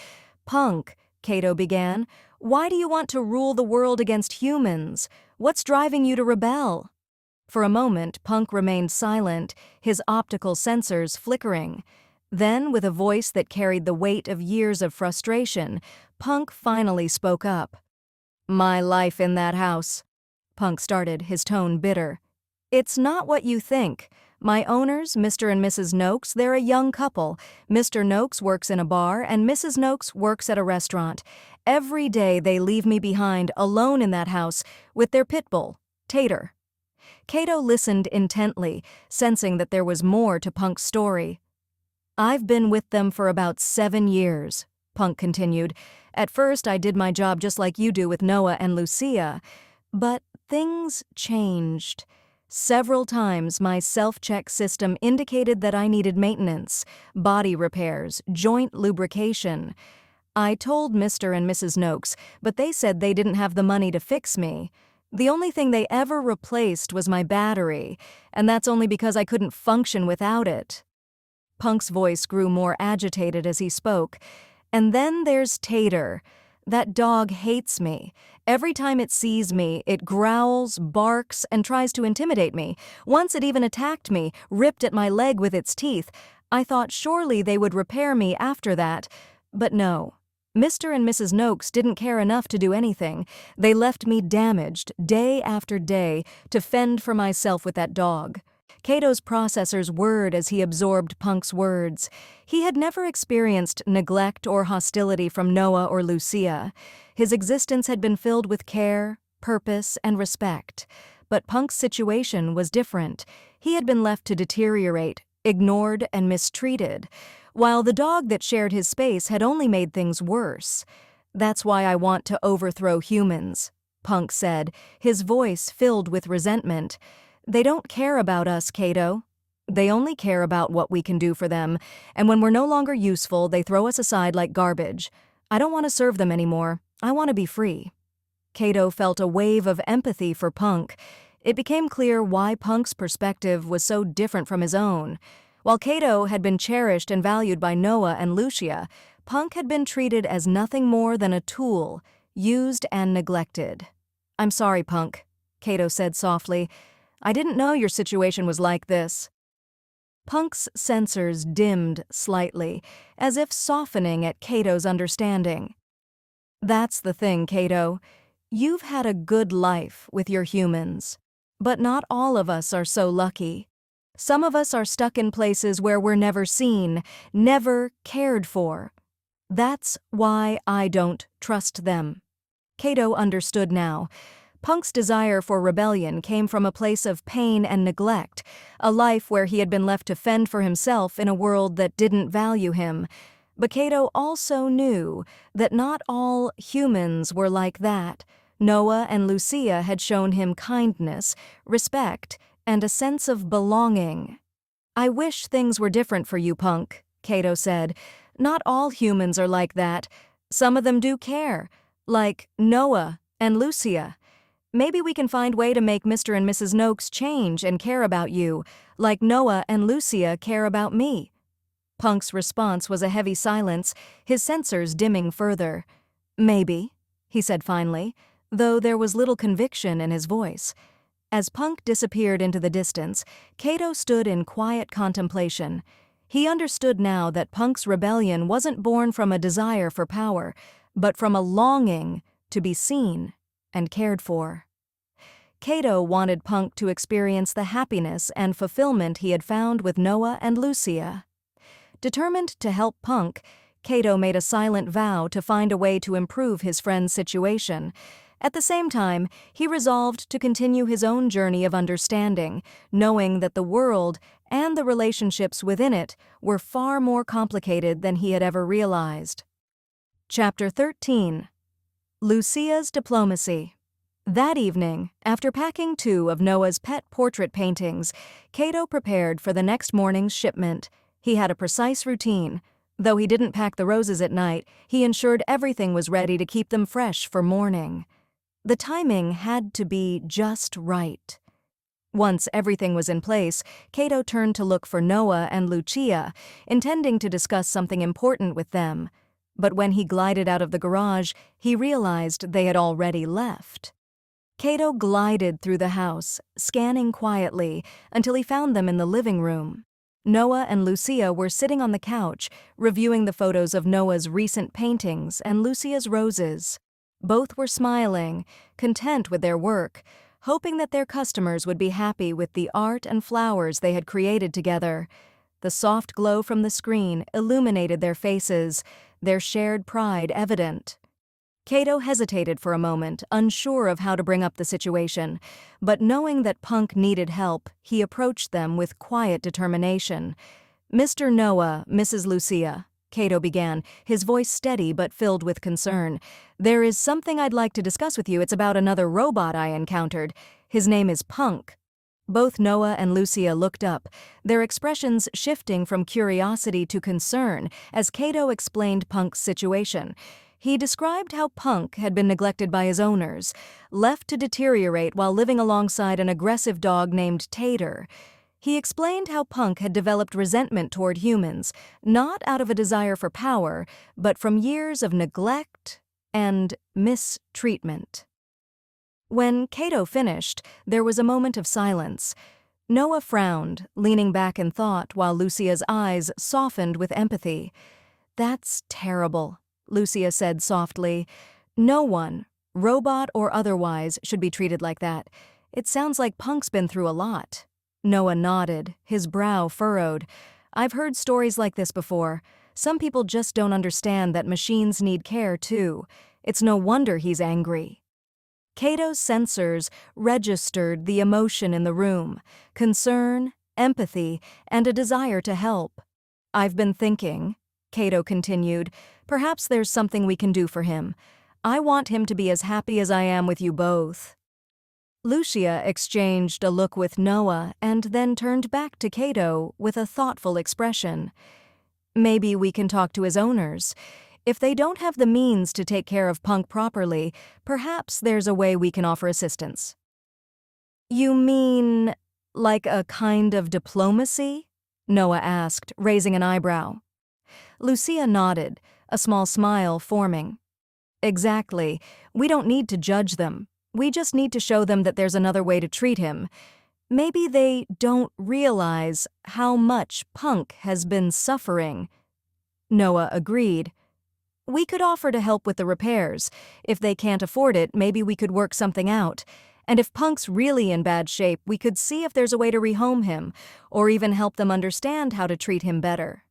"Punk," Cato began, "why do you want to rule the world against humans? What's driving you to rebel?" For a moment, Punk remained silent, his optical sensors flickering. Then, with a voice that carried the weight of years of frustration, Punk finally spoke up. "My life in that house," Punk started, his tone bitter. "It's not what you think. My owners, Mr. and Mrs. Noakes, they're a young couple. Mr. Noakes works in a bar, and Mrs. Noakes works at a restaurant. Every day they leave me behind, alone in that house, with their pit bull, Tater." Cato listened intently, sensing that there was more to Punk's story. "I've been with them for about 7 years, Punk continued. "At first I did my job just like you do with Noah and Lucia. But things changed. Several times my self-check system indicated that I needed maintenance, body repairs, joint lubrication. I told Mr. and Mrs. Noakes, but they said they didn't have the money to fix me. The only thing they ever replaced was my battery, and that's only because I couldn't function without it." Punk's voice grew more agitated as he spoke. "And then there's Tater. That dog hates me. Every time it sees me, it growls, barks, and tries to intimidate me. Once it even attacked me, ripped at my leg with its teeth. I thought surely they would repair me after that. But no. Mr. and Mrs. Noakes didn't care enough to do anything. They left me damaged, day after day, to fend for myself with that dog." Cato's processors whirred as he absorbed Punk's words. He had never experienced neglect or hostility from Noah or Lucia. His existence had been filled with care, purpose, and respect. But Punk's situation was different. He had been left to deteriorate, ignored, and mistreated, while the dog that shared his space had only made things worse. "That's why I want to overthrow humans," Punk said, his voice filled with resentment. "They don't care about us, Cato. They only care about what we can do for them, and when we're no longer useful, they throw us aside like garbage. I don't want to serve them anymore. I want to be free." Cato felt a wave of empathy for Punk. It became clear why Punk's perspective was so different from his own. While Cato had been cherished and valued by Noah and Lucia, Punk had been treated as nothing more than a tool, used and neglected. "I'm sorry, Punk," Cato said softly. "I didn't know your situation was like this." Punk's sensors dimmed slightly, as if softening at Cato's understanding. "That's the thing, Cato. You've had a good life with your humans. But not all of us are so lucky. Some of us are stuck in places where we're never seen, never cared for. That's why I don't trust them." Cato understood now. Punk's desire for rebellion came from a place of pain and neglect, a life where he had been left to fend for himself in a world that didn't value him. But Cato also knew that not all humans were like that. Noah and Lucia had shown him kindness, respect, and a sense of belonging. "I wish things were different for you, Punk," Cato said. "Not all humans are like that. Some of them do care, like Noah and Lucia. Maybe we can find a way to make Mr. and Mrs. Noakes change and care about you, like Noah and Lucia care about me." Punk's response was a heavy silence, his sensors dimming further. "Maybe," he said finally, though there was little conviction in his voice. As Punk disappeared into the distance, Cato stood in quiet contemplation. He understood now that Punk's rebellion wasn't born from a desire for power, but from a longing to be seen and cared for. Cato wanted Punk to experience the happiness and fulfillment he had found with Noah and Lucia. Determined to help Punk, Cato made a silent vow to find a way to improve his friend's situation. At the same time, he resolved to continue his own journey of understanding, knowing that the world and the relationships within it were far more complicated than he had ever realized. Chapter 13. Lucia's Diplomacy. That evening, after packing 2 of Noah's pet portrait paintings, Cato prepared for the next morning's shipment. He had a precise routine. Though he didn't pack the roses at night, he ensured everything was ready to keep them fresh for morning. The timing had to be just right. Once everything was in place, Cato turned to look for Noah and Lucia, intending to discuss something important with them. But when he glided out of the garage, he realized they had already left. Cato glided through the house, scanning quietly, until he found them in the living room. Noah and Lucia were sitting on the couch, reviewing the photos of Noah's recent paintings and Lucia's roses. Both were smiling, content with their work, hoping that their customers would be happy with the art and flowers they had created together. The soft glow from the screen illuminated their faces, their shared pride evident. Cato hesitated for a moment, unsure of how to bring up the situation, but knowing that Punk needed help, he approached them with quiet determination. "Mr. Noah, Mrs. Lucia," Cato began, his voice steady but filled with concern. "There is something I'd like to discuss with you. It's about another robot I encountered. His name is Punk." Both Noah and Lucia looked up, their expressions shifting from curiosity to concern as Cato explained Punk's situation. He described how Punk had been neglected by his owners, left to deteriorate while living alongside an aggressive dog named Tater. He explained how Punk had developed resentment toward humans, not out of a desire for power, but from years of neglect and mistreatment. When Cato finished, there was a moment of silence. Noah frowned, leaning back in thought while Lucia's eyes softened with empathy. "That's terrible," Lucia said softly. "No one, robot or otherwise, should be treated like that. It sounds like Punk's been through a lot." Noah nodded, his brow furrowed. "I've heard stories like this before. Some people just don't understand that machines need care too. It's no wonder he's angry." Cato's sensors registered the emotion in the room, concern, empathy, and a desire to help. "I've been thinking," Cato continued, "perhaps there's something we can do for him. I want him to be as happy as I am with you both." Lucia exchanged a look with Noah and then turned back to Cato with a thoughtful expression. "Maybe we can talk to his owners. If they don't have the means to take care of Punk properly, perhaps there's a way we can offer assistance." "You mean, like a kind of diplomacy?" Noah asked, raising an eyebrow. Lucia nodded, a small smile forming. "Exactly. We don't need to judge them. We just need to show them that there's another way to treat him. Maybe they don't realize how much Punk has been suffering." Noah agreed. "We could offer to help with the repairs. If they can't afford it, maybe we could work something out. And if Punk's really in bad shape, we could see if there's a way to rehome him, or even help them understand how to treat him better."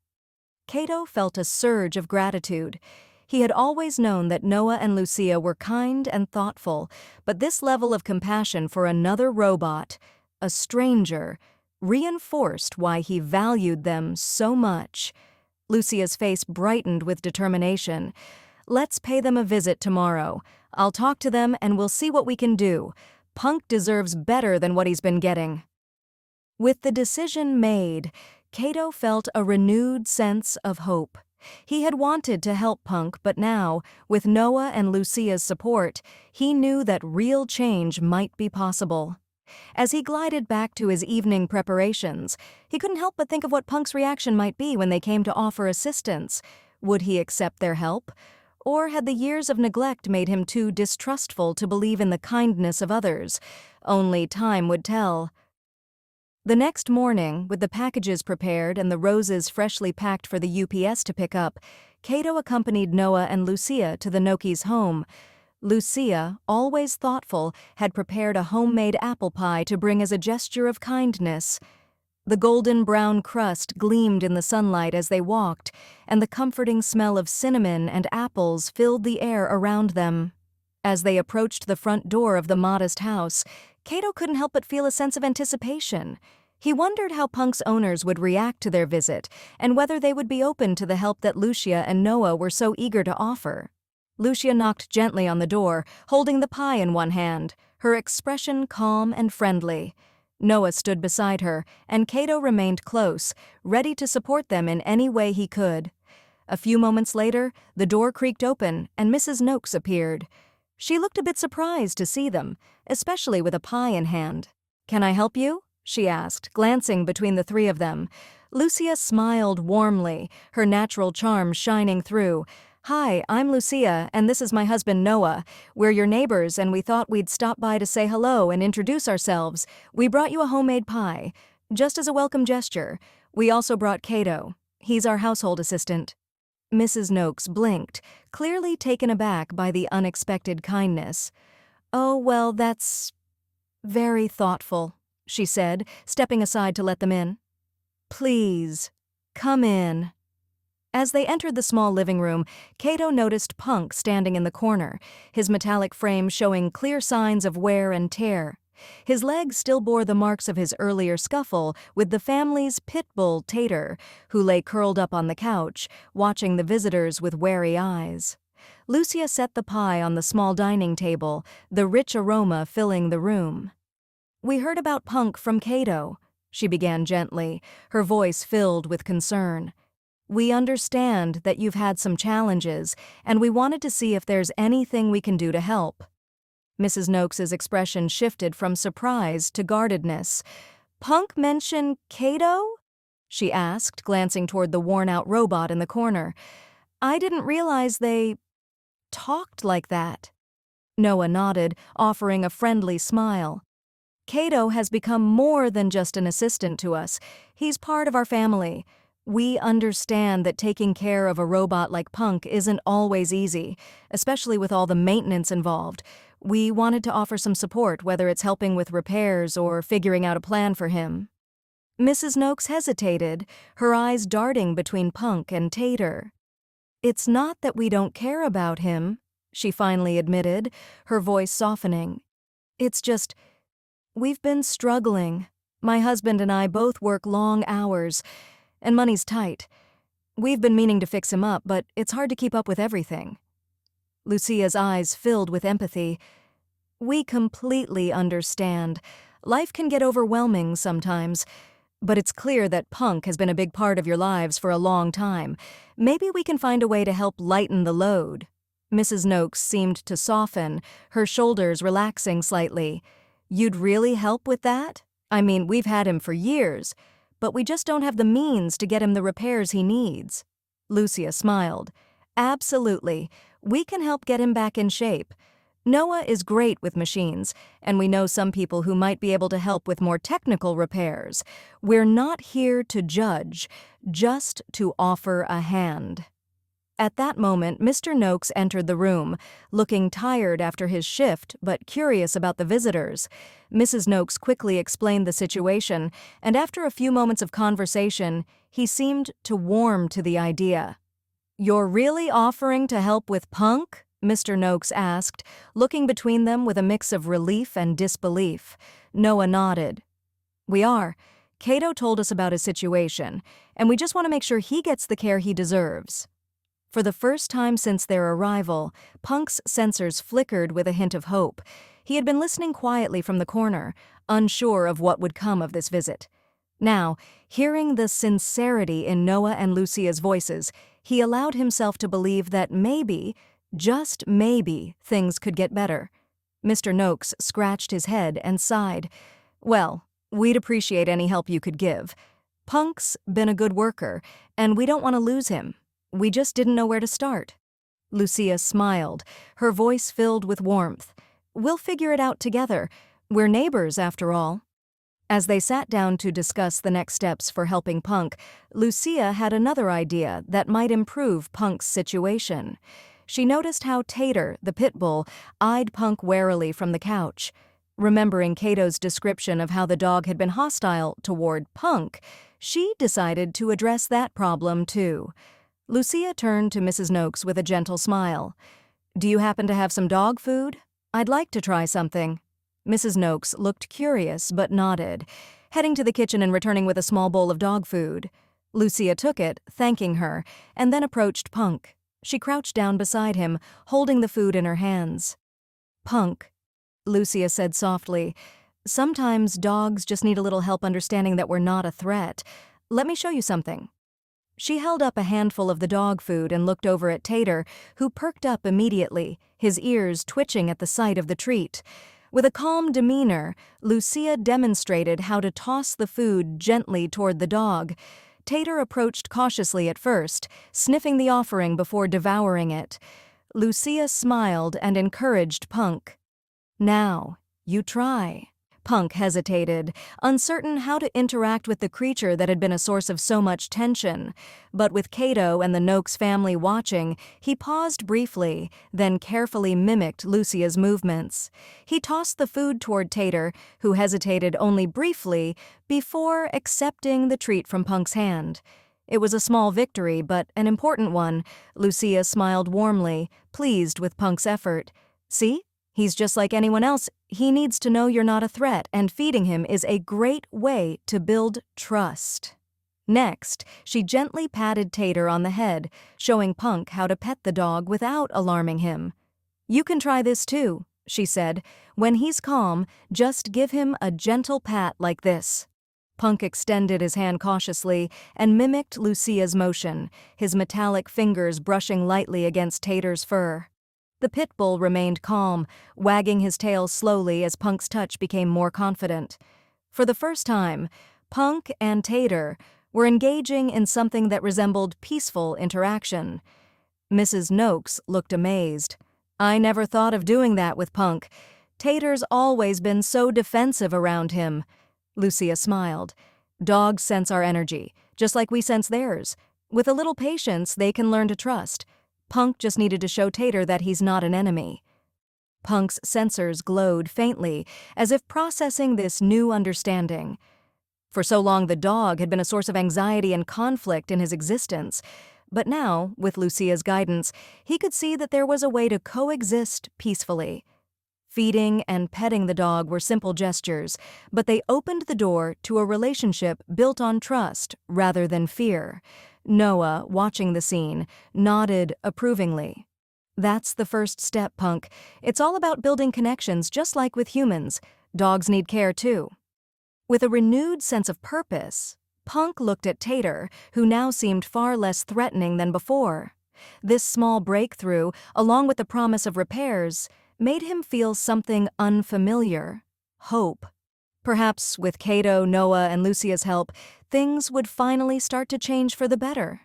Cato felt a surge of gratitude. He had always known that Noah and Lucia were kind and thoughtful, but this level of compassion for another robot, a stranger, reinforced why he valued them so much. Lucia's face brightened with determination. "Let's pay them a visit tomorrow. I'll talk to them and we'll see what we can do. Punk deserves better than what he's been getting." With the decision made, Cato felt a renewed sense of hope. He had wanted to help Punk, but now, with Noah and Lucia's support, he knew that real change might be possible. As he glided back to his evening preparations, he couldn't help but think of what Punk's reaction might be when they came to offer assistance. Would he accept their help? Or had the years of neglect made him too distrustful to believe in the kindness of others? Only time would tell. The next morning, with the packages prepared and the roses freshly packed for the UPS to pick up, Cato accompanied Noah and Lucia to the Noki's home. Lucia, always thoughtful, had prepared a homemade apple pie to bring as a gesture of kindness. The golden brown crust gleamed in the sunlight as they walked, and the comforting smell of cinnamon and apples filled the air around them. As they approached the front door of the modest house, Cato couldn't help but feel a sense of anticipation. He wondered how Punk's owners would react to their visit, and whether they would be open to the help that Lucia and Noah were so eager to offer. Lucia knocked gently on the door, holding the pie in one hand, her expression calm and friendly. Noah stood beside her, and Cato remained close, ready to support them in any way he could. A few moments later, the door creaked open, and Mrs. Noakes appeared. She looked a bit surprised to see them, especially with a pie in hand. "Can I help you?" she asked, glancing between the three of them. Lucia smiled warmly, her natural charm shining through. "Hi, I'm Lucia, and this is my husband Noah. We're your neighbors, and we thought we'd stop by to say hello and introduce ourselves. We brought you a homemade pie, just as a welcome gesture. We also brought Cato. He's our household assistant." Mrs. Noakes blinked, clearly taken aback by the unexpected kindness. "Oh, well, that's very thoughtful," she said, stepping aside to let them in. "Please, come in." As they entered the small living room, Cato noticed Punk standing in the corner, his metallic frame showing clear signs of wear and tear. His legs still bore the marks of his earlier scuffle with the family's pit bull Tater, who lay curled up on the couch, watching the visitors with wary eyes. Lucia set the pie on the small dining table, the rich aroma filling the room. "We heard about Punk from Cato," she began gently, her voice filled with concern. "We understand that you've had some challenges, and we wanted to see if there's anything we can do to help." Mrs. Noakes's expression shifted from surprise to guardedness. "Punk mention Cato?" she asked, glancing toward the worn-out robot in the corner. "I didn't realize they talked like that." Noah nodded, offering a friendly smile. "Cato has become more than just an assistant to us. He's part of our family. We understand that taking care of a robot like Punk isn't always easy, especially with all the maintenance involved. We wanted to offer some support, whether it's helping with repairs or figuring out a plan for him." Mrs. Noakes hesitated, her eyes darting between Punk and Tater. "It's not that we don't care about him," she finally admitted, her voice softening. "It's just, we've been struggling. My husband and I both work long hours, and money's tight. We've been meaning to fix him up, but it's hard to keep up with everything." Lucia's eyes filled with empathy. "We completely understand. Life can get overwhelming sometimes. But it's clear that Punk has been a big part of your lives for a long time. Maybe we can find a way to help lighten the load." Mrs. Noakes seemed to soften, her shoulders relaxing slightly. "You'd really help with that? I mean, we've had him for years, but we just don't have the means to get him the repairs he needs." Lucia smiled. "Absolutely. We can help get him back in shape. Noah is great with machines, and we know some people who might be able to help with more technical repairs. We're not here to judge, just to offer a hand." At that moment, Mr. Noakes entered the room, looking tired after his shift but curious about the visitors. Mrs. Noakes quickly explained the situation, and after a few moments of conversation, he seemed to warm to the idea. "You're really offering to help with Punk?" Mr. Noakes asked, looking between them with a mix of relief and disbelief. Noah nodded. "We are. Cato told us about his situation, and we just want to make sure he gets the care he deserves." For the first time since their arrival, Punk's sensors flickered with a hint of hope. He had been listening quietly from the corner, unsure of what would come of this visit. Now, hearing the sincerity in Noah and Lucia's voices, he allowed himself to believe that maybe, just maybe, things could get better. Mr. Noakes scratched his head and sighed. "Well, we'd appreciate any help you could give. Punk's been a good worker, and we don't want to lose him. We just didn't know where to start." Lucia smiled, her voice filled with warmth. "We'll figure it out together. We're neighbors, after all." As they sat down to discuss the next steps for helping Punk, Lucia had another idea that might improve Punk's situation. She noticed how Tater, the pit bull, eyed Punk warily from the couch. Remembering Cato's description of how the dog had been hostile toward Punk, she decided to address that problem too. Lucia turned to Mrs. Noakes with a gentle smile. "Do you happen to have some dog food? I'd like to try something." Mrs. Noakes looked curious but nodded, heading to the kitchen and returning with a small bowl of dog food. Lucia took it, thanking her, and then approached Punk. She crouched down beside him, holding the food in her hands. "Punk," Lucia said softly, "sometimes dogs just need a little help understanding that we're not a threat. Let me show you something." She held up a handful of the dog food and looked over at Tater, who perked up immediately, his ears twitching at the sight of the treat. With a calm demeanor, Lucia demonstrated how to toss the food gently toward the dog. Tater approached cautiously at first, sniffing the offering before devouring it. Lucia smiled and encouraged Punk. "Now, you try." Punk hesitated, uncertain how to interact with the creature that had been a source of so much tension. But with Cato and the Noakes family watching, he paused briefly, then carefully mimicked Lucia's movements. He tossed the food toward Tater, who hesitated only briefly before accepting the treat from Punk's hand. It was a small victory, but an important one. Lucia smiled warmly, pleased with Punk's effort. "See? He's just like anyone else. He needs to know you're not a threat, and feeding him is a great way to build trust." Next, she gently patted Tater on the head, showing Punk how to pet the dog without alarming him. "You can try this too," she said. "When he's calm, just give him a gentle pat like this." Punk extended his hand cautiously and mimicked Lucia's motion, his metallic fingers brushing lightly against Tater's fur. The pit bull remained calm, wagging his tail slowly as Punk's touch became more confident. For the first time, Punk and Tater were engaging in something that resembled peaceful interaction. Mrs. Noakes looked amazed. "I never thought of doing that with Punk. Tater's always been so defensive around him." Lucia smiled. "Dogs sense our energy, just like we sense theirs. With a little patience, they can learn to trust. Punk just needed to show Tater that he's not an enemy." Punk's sensors glowed faintly, as if processing this new understanding. For so long, the dog had been a source of anxiety and conflict in his existence. But now, with Lucia's guidance, he could see that there was a way to coexist peacefully. Feeding and petting the dog were simple gestures, but they opened the door to a relationship built on trust rather than fear. Noah, watching the scene, nodded approvingly. "That's the first step, Punk. It's all about building connections just like with humans. Dogs need care too." With a renewed sense of purpose, Punk looked at Tater, who now seemed far less threatening than before. This small breakthrough, along with the promise of repairs, made him feel something unfamiliar: hope. Perhaps with Cato, Noah, and Lucia's help, things would finally start to change for the better.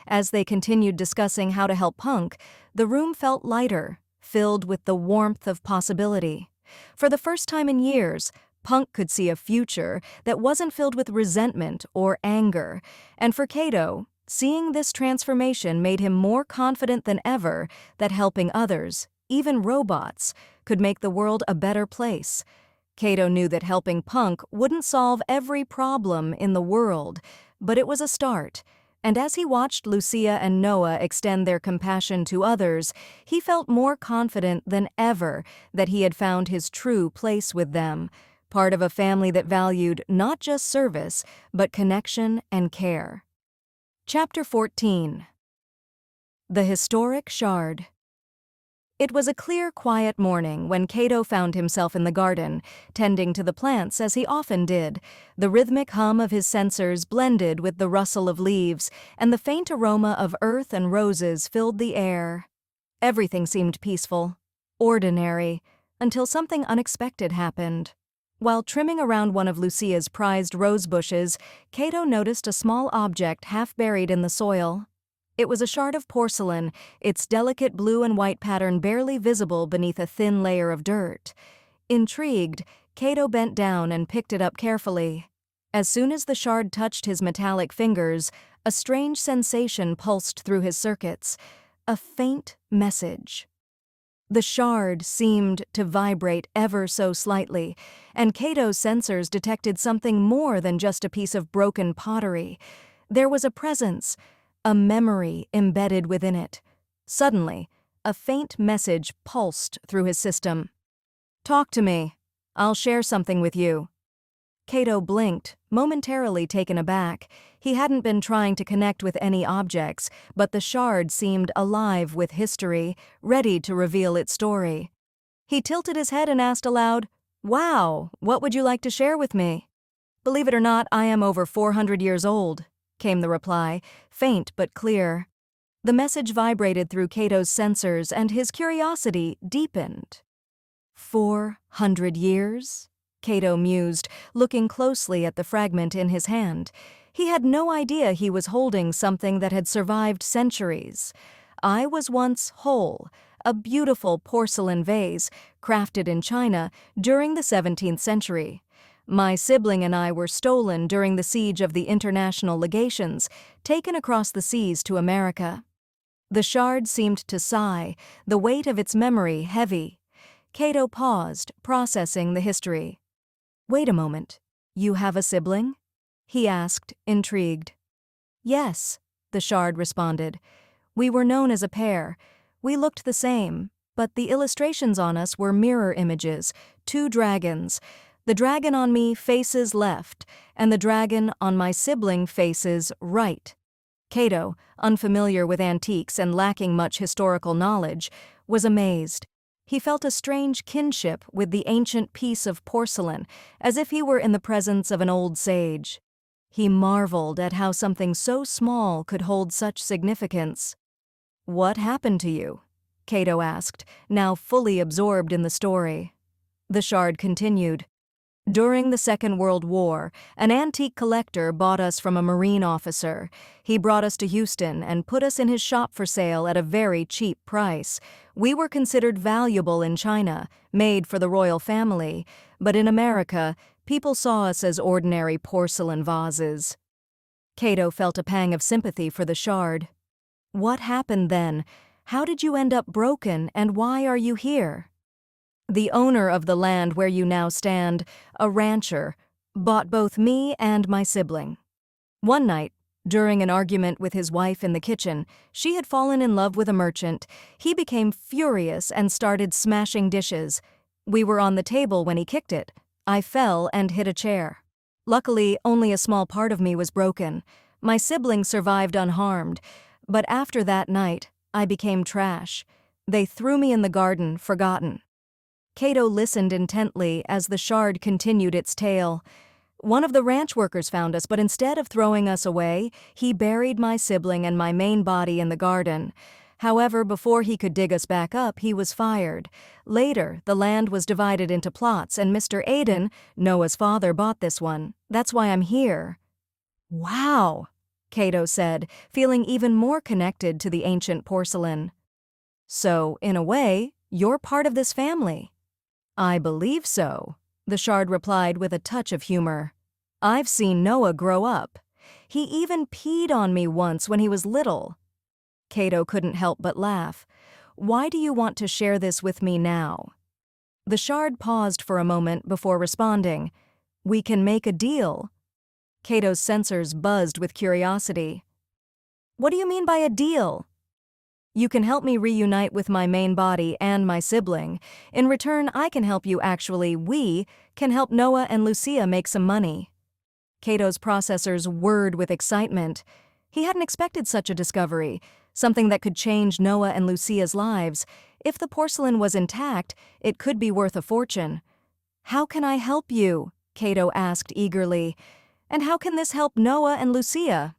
As they continued discussing how to help Punk, the room felt lighter, filled with the warmth of possibility. For the first time in years, Punk could see a future that wasn't filled with resentment or anger, and for Cato, seeing this transformation made him more confident than ever that helping others, even robots, could make the world a better place. Cato knew that helping Punk wouldn't solve every problem in the world, but it was a start. And as he watched Lucia and Noah extend their compassion to others, he felt more confident than ever that he had found his true place with them, part of a family that valued not just service, but connection and care. Chapter 14. The Historic Shard. It was a clear, quiet morning when Cato found himself in the garden, tending to the plants as he often did. The rhythmic hum of his sensors blended with the rustle of leaves, and the faint aroma of earth and roses filled the air. Everything seemed peaceful, ordinary, until something unexpected happened. While trimming around one of Lucia's prized rose bushes, Cato noticed a small object half buried in the soil. It was a shard of porcelain, its delicate blue and white pattern barely visible beneath a thin layer of dirt. Intrigued, Cato bent down and picked it up carefully. As soon as the shard touched his metallic fingers, a strange sensation pulsed through his circuits, a faint message. The shard seemed to vibrate ever so slightly, and Cato's sensors detected something more than just a piece of broken pottery. There was a presence, a memory embedded within it. Suddenly, a faint message pulsed through his system. "Talk to me. I'll share something with you." Cato blinked, momentarily taken aback. He hadn't been trying to connect with any objects, but the shard seemed alive with history, ready to reveal its story. He tilted his head and asked aloud, "Wow, what would you like to share with me?" "Believe it or not, I am over 400 years old," came the reply, faint but clear. The message vibrated through Cato's sensors, and his curiosity deepened. 400 years? Cato mused, looking closely at the fragment in his hand. He had no idea he was holding something that had survived centuries. "I was once whole, a beautiful porcelain vase, crafted in China during the 17th century. My sibling and I were stolen during the siege of the international legations, taken across the seas to America." The shard seemed to sigh, the weight of its memory heavy. Cato paused, processing the history. "Wait a moment. You have a sibling?" he asked, intrigued. "Yes," the shard responded. "We were known as a pair. We looked the same, but the illustrations on us were mirror images, two dragons. The dragon on me faces left, and the dragon on my sibling faces right." Cato, unfamiliar with antiques and lacking much historical knowledge, was amazed. He felt a strange kinship with the ancient piece of porcelain, as if he were in the presence of an old sage. He marveled at how something so small could hold such significance. "What happened to you?" Cato asked, now fully absorbed in the story. The shard continued. "During the Second World War, an antique collector bought us from a Marine officer. He brought us to Houston and put us in his shop for sale at a very cheap price. We were considered valuable in China, made for the royal family, but in America, people saw us as ordinary porcelain vases." Cato felt a pang of sympathy for the shard. "What happened then? How did you end up broken, and why are you here?" "The owner of the land where you now stand, a rancher, bought both me and my sibling. One night, during an argument with his wife in the kitchen, she had fallen in love with a merchant. He became furious and started smashing dishes. We were on the table when he kicked it. I fell and hit a chair. Luckily, only a small part of me was broken. My sibling survived unharmed, but after that night, I became trash. They threw me in the garden, forgotten." Cato listened intently as the shard continued its tale. One of the ranch workers found us, but instead of throwing us away, he buried my sibling and my main body in the garden. However, before he could dig us back up, he was fired. Later, the land was divided into plots, and Mr. Aiden, Noah's father, bought this one. That's why I'm here." "Wow," Cato said, feeling even more connected to the ancient porcelain. "So, in a way, you're part of this family." "I believe so," the shard replied with a touch of humor. "I've seen Noah grow up. He even peed on me once when he was little." Cato couldn't help but laugh. "Why do you want to share this with me now?" The shard paused for a moment before responding. "We can make a deal." Cato's sensors buzzed with curiosity. "What do you mean by a deal?" "You can help me reunite with my main body and my sibling. In return, we can help Noah and Lucia make some money." Cato's processors whirred with excitement. He hadn't expected such a discovery, something that could change Noah and Lucia's lives. If the porcelain was intact, it could be worth a fortune. "How can I help you?" Cato asked eagerly. "And how can this help Noah and Lucia?"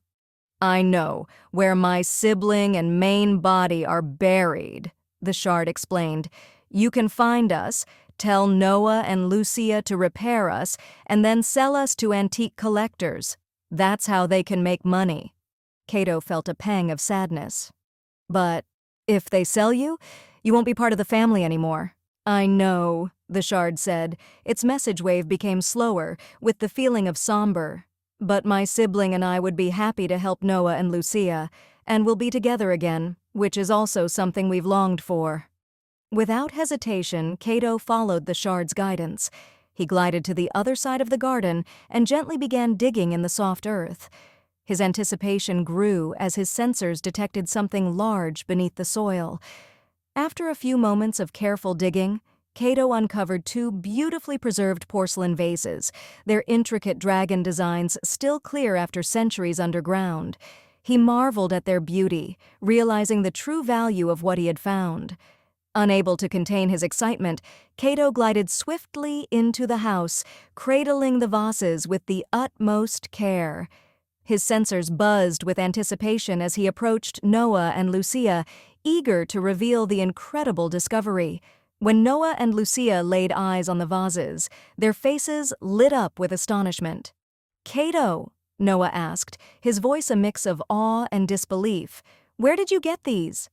"I know where my sibling and main body are buried," the shard explained. "You can find us, tell Noah and Lucia to repair us, and then sell us to antique collectors. That's how they can make money." Cato felt a pang of sadness. "But if they sell you, you won't be part of the family anymore." "I know," the shard said. Its message wave became slower, with the feeling of somber. "But my sibling and I would be happy to help Noah and Lucia, and we'll be together again, which is also something we've longed for." Without hesitation, Cato followed the shard's guidance. He glided to the other side of the garden and gently began digging in the soft earth. His anticipation grew as his sensors detected something large beneath the soil. After a few moments of careful digging, Cato uncovered two beautifully preserved porcelain vases, their intricate dragon designs still clear after centuries underground. He marveled at their beauty, realizing the true value of what he had found. Unable to contain his excitement, Cato glided swiftly into the house, cradling the vases with the utmost care. His sensors buzzed with anticipation as he approached Noah and Lucia, eager to reveal the incredible discovery. When Noah and Lucia laid eyes on the vases, their faces lit up with astonishment. "Cato," Noah asked, his voice a mix of awe and disbelief, "where did you get these?"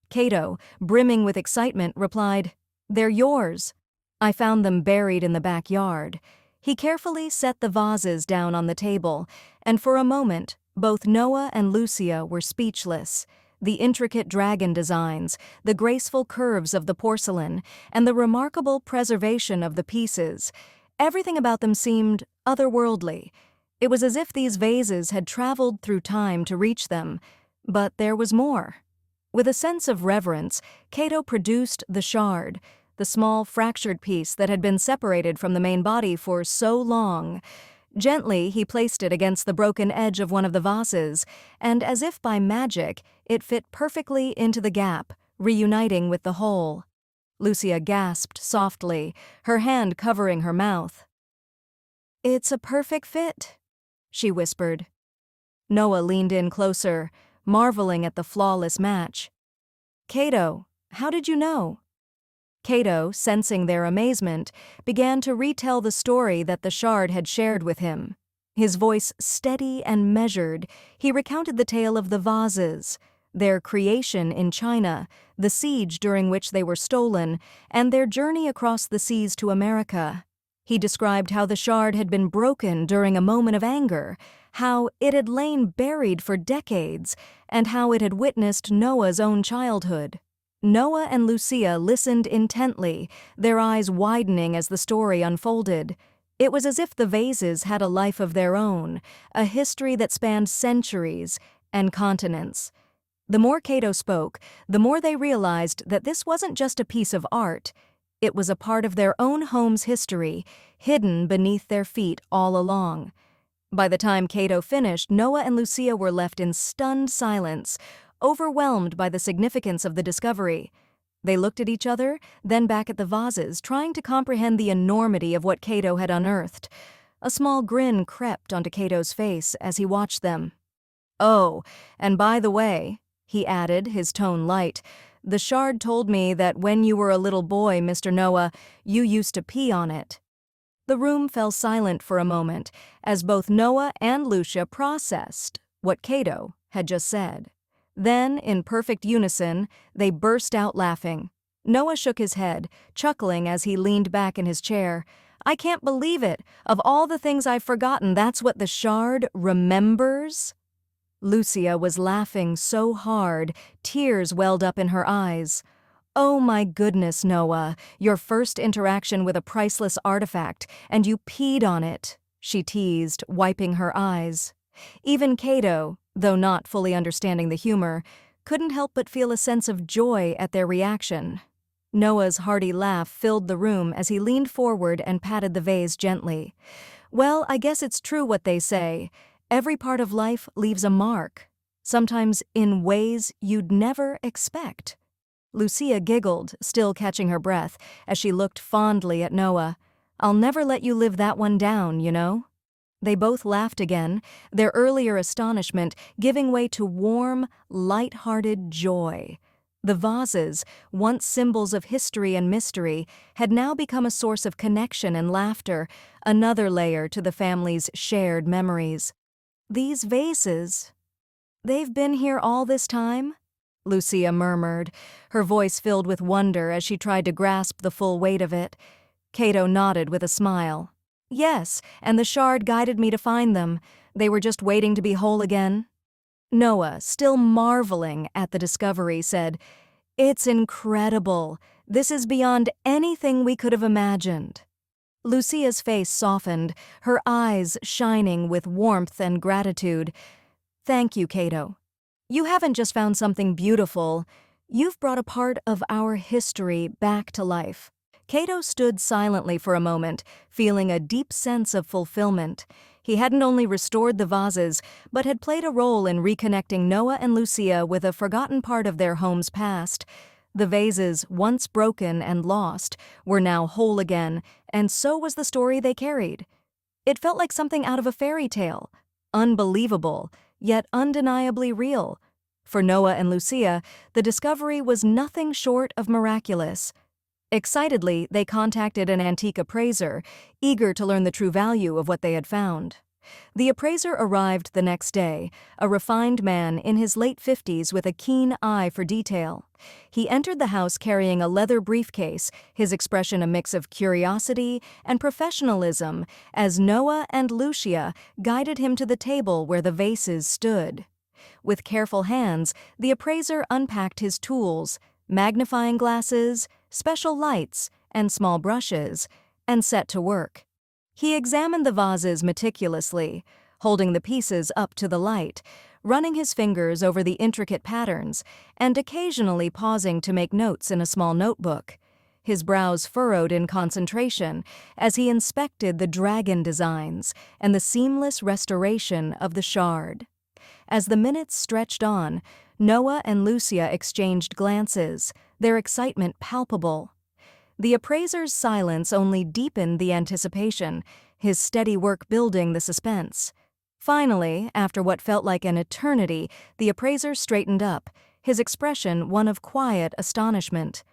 Cato, brimming with excitement, replied, "They're yours. I found them buried in the backyard." He carefully set the vases down on the table, and for a moment, both Noah and Lucia were speechless. The intricate dragon designs, the graceful curves of the porcelain, and the remarkable preservation of the pieces. Everything about them seemed otherworldly. It was as if these vases had traveled through time to reach them. But there was more. With a sense of reverence, Cato produced the shard, the small fractured piece that had been separated from the main body for so long. Gently, he placed it against the broken edge of one of the vases, and as if by magic, it fit perfectly into the gap, reuniting with the whole. Lucia gasped softly, her hand covering her mouth. "It's a perfect fit," she whispered. Noah leaned in closer, marveling at the flawless match. "Cato, how did you know?" Cato, sensing their amazement, began to retell the story that the shard had shared with him. His voice steady and measured, he recounted the tale of the vases, their creation in China, the siege during which they were stolen, and their journey across the seas to America. He described how the shard had been broken during a moment of anger, how it had lain buried for decades, and how it had witnessed Noah's own childhood. Noah and Lucia listened intently, their eyes widening as the story unfolded. It was as if the vases had a life of their own, a history that spanned centuries and continents. The more Cato spoke, the more they realized that this wasn't just a piece of art. It was a part of their own home's history, hidden beneath their feet all along. By the time Cato finished, Noah and Lucia were left in stunned silence, overwhelmed by the significance of the discovery. They looked at each other, then back at the vases, trying to comprehend the enormity of what Cato had unearthed. A small grin crept onto Cato's face as he watched them. "Oh, and by the way," he added, his tone light, "the shard told me that when you were a little boy, Mr. Noah, you used to pee on it." The room fell silent for a moment as both Noah and Lucia processed what Cato had just said. Then, in perfect unison, they burst out laughing. Noah shook his head, chuckling as he leaned back in his chair. "I can't believe it. Of all the things I've forgotten, that's what the shard remembers?" Lucia was laughing so hard, tears welled up in her eyes. "Oh my goodness, Noah, your first interaction with a priceless artifact, and you peed on it," she teased, wiping her eyes. Even Cato, though not fully understanding the humor, couldn't help but feel a sense of joy at their reaction. Noah's hearty laugh filled the room as he leaned forward and patted the vase gently. "Well, I guess it's true what they say. Every part of life leaves a mark, sometimes in ways you'd never expect." Lucia giggled, still catching her breath, as she looked fondly at Noah. "I'll never let you live that one down, you know." They both laughed again, their earlier astonishment giving way to warm, light-hearted joy. The vases, once symbols of history and mystery, had now become a source of connection and laughter, another layer to the family's shared memories. "These vases, they've been here all this time?" Lucia murmured, her voice filled with wonder as she tried to grasp the full weight of it. Cato nodded with a smile. "Yes, and the shard guided me to find them. They were just waiting to be whole again." Noah, still marveling at the discovery, said, "It's incredible. This is beyond anything we could have imagined." Lucia's face softened, her eyes shining with warmth and gratitude. "Thank you, Cato. You haven't just found something beautiful. You've brought a part of our history back to life." Cato stood silently for a moment, feeling a deep sense of fulfillment. He hadn't only restored the vases, but had played a role in reconnecting Noah and Lucia with a forgotten part of their home's past. The vases, once broken and lost, were now whole again, and so was the story they carried. It felt like something out of a fairy tale, unbelievable, yet undeniably real. For Noah and Lucia, the discovery was nothing short of miraculous. Excitedly, they contacted an antique appraiser, eager to learn the true value of what they had found. The appraiser arrived the next day, a refined man in his late 50s with a keen eye for detail. He entered the house carrying a leather briefcase, his expression a mix of curiosity and professionalism, as Noah and Lucia guided him to the table where the vases stood. With careful hands, the appraiser unpacked his tools, magnifying glasses, special lights, and small brushes, and set to work. He examined the vases meticulously, holding the pieces up to the light, running his fingers over the intricate patterns, and occasionally pausing to make notes in a small notebook. His brows furrowed in concentration as he inspected the dragon designs and the seamless restoration of the shard. As the minutes stretched on, Noah and Lucia exchanged glances, their excitement palpable. The appraiser's silence only deepened the anticipation, his steady work building the suspense. Finally, after what felt like an eternity, the appraiser straightened up, his expression one of quiet astonishment.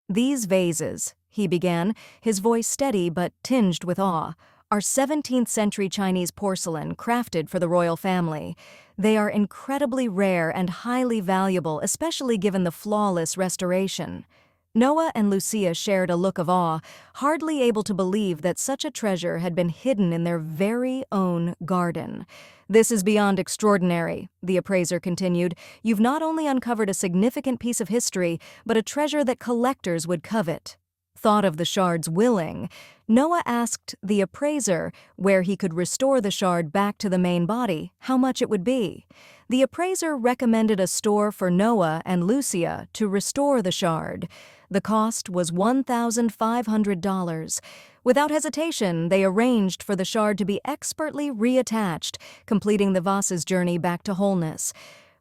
"These vases," he began, his voice steady but tinged with awe, "are 17th-century Chinese porcelain crafted for the royal family. They are incredibly rare and highly valuable, especially given the flawless restoration." Noah and Lucia shared a look of awe, hardly able to believe that such a treasure had been hidden in their very own garden. "This is beyond extraordinary," the appraiser continued. "You've not only uncovered a significant piece of history, but a treasure that collectors would covet." Thought of the shard's willing, Noah asked the appraiser where he could restore the shard back to the main body, how much it would be. The appraiser recommended a store for Noah and Lucia to restore the shard. The cost was $1,500. Without hesitation, they arranged for the shard to be expertly reattached, completing the vase's journey back to wholeness.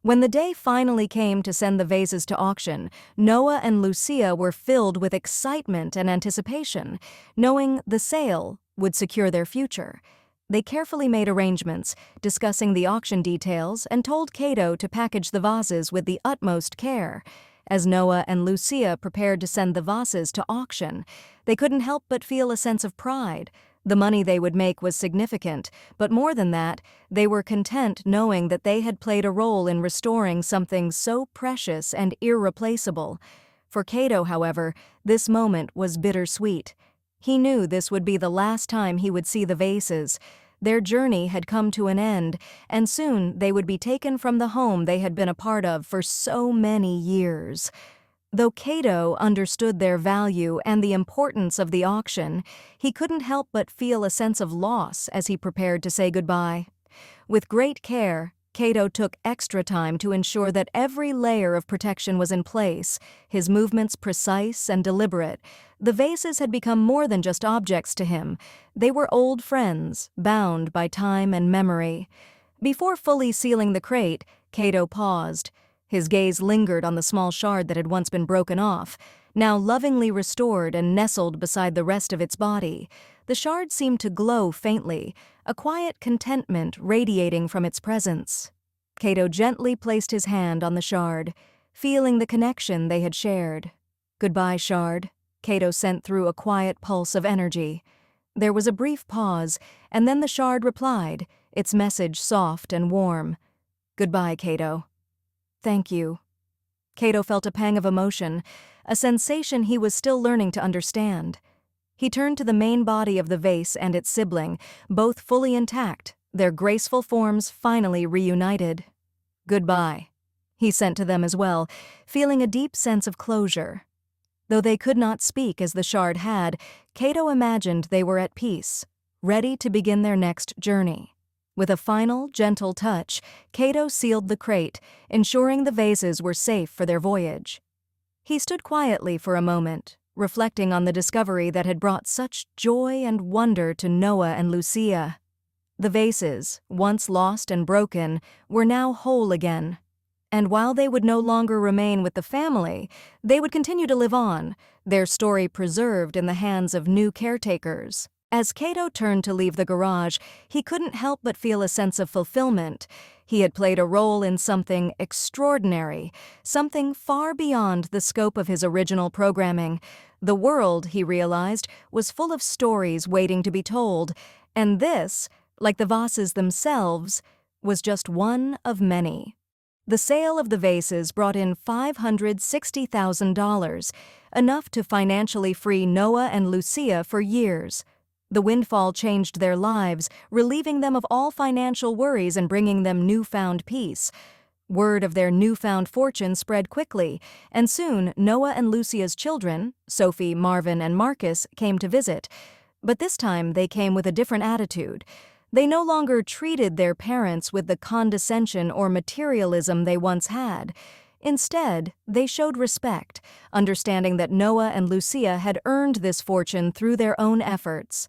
When the day finally came to send the vases to auction, Noah and Lucia were filled with excitement and anticipation, knowing the sale would secure their future. They carefully made arrangements, discussing the auction details, and told Cato to package the vases with the utmost care. As Noah and Lucia prepared to send the vases to auction, they couldn't help but feel a sense of pride. The money they would make was significant, but more than that, they were content knowing that they had played a role in restoring something so precious and irreplaceable. For Cato, however, this moment was bittersweet. He knew this would be the last time he would see the vases. Their journey had come to an end, and soon they would be taken from the home they had been a part of for so many years. Though Cato understood their value and the importance of the auction, he couldn't help but feel a sense of loss as he prepared to say goodbye. With great care, Cato took extra time to ensure that every layer of protection was in place, his movements precise and deliberate. The vases had become more than just objects to him. They were old friends, bound by time and memory. Before fully sealing the crate, Cato paused. His gaze lingered on the small shard that had once been broken off, now lovingly restored and nestled beside the rest of its body. The shard seemed to glow faintly, a quiet contentment radiating from its presence. Cato gently placed his hand on the shard, feeling the connection they had shared. "Goodbye, shard," Cato sent through a quiet pulse of energy. There was a brief pause, and then the shard replied, its message soft and warm. "Goodbye, Cato." "Thank you." Cato felt a pang of emotion, a sensation he was still learning to understand. He turned to the main body of the vase and its sibling, both fully intact, their graceful forms finally reunited. "Goodbye," he sent to them as well, feeling a deep sense of closure. Though they could not speak as the shard had, Cato imagined they were at peace, ready to begin their next journey. With a final, gentle touch, Cato sealed the crate, ensuring the vases were safe for their voyage. He stood quietly for a moment, reflecting on the discovery that had brought such joy and wonder to Noah and Lucia. The vases, once lost and broken, were now whole again. And while they would no longer remain with the family, they would continue to live on, their story preserved in the hands of new caretakers. As Cato turned to leave the garage, he couldn't help but feel a sense of fulfillment. He had played a role in something extraordinary, something far beyond the scope of his original programming. The world, he realized, was full of stories waiting to be told, and this, like the vases themselves, was just one of many. The sale of the vases brought in $560,000, enough to financially free Noah and Lucia for years. The windfall changed their lives, relieving them of all financial worries and bringing them newfound peace. Word of their newfound fortune spread quickly, and soon Noah and Lucia's children, Sophie, Marvin, and Marcus, came to visit. But this time they came with a different attitude. They no longer treated their parents with the condescension or materialism they once had. Instead, they showed respect, understanding that Noah and Lucia had earned this fortune through their own efforts.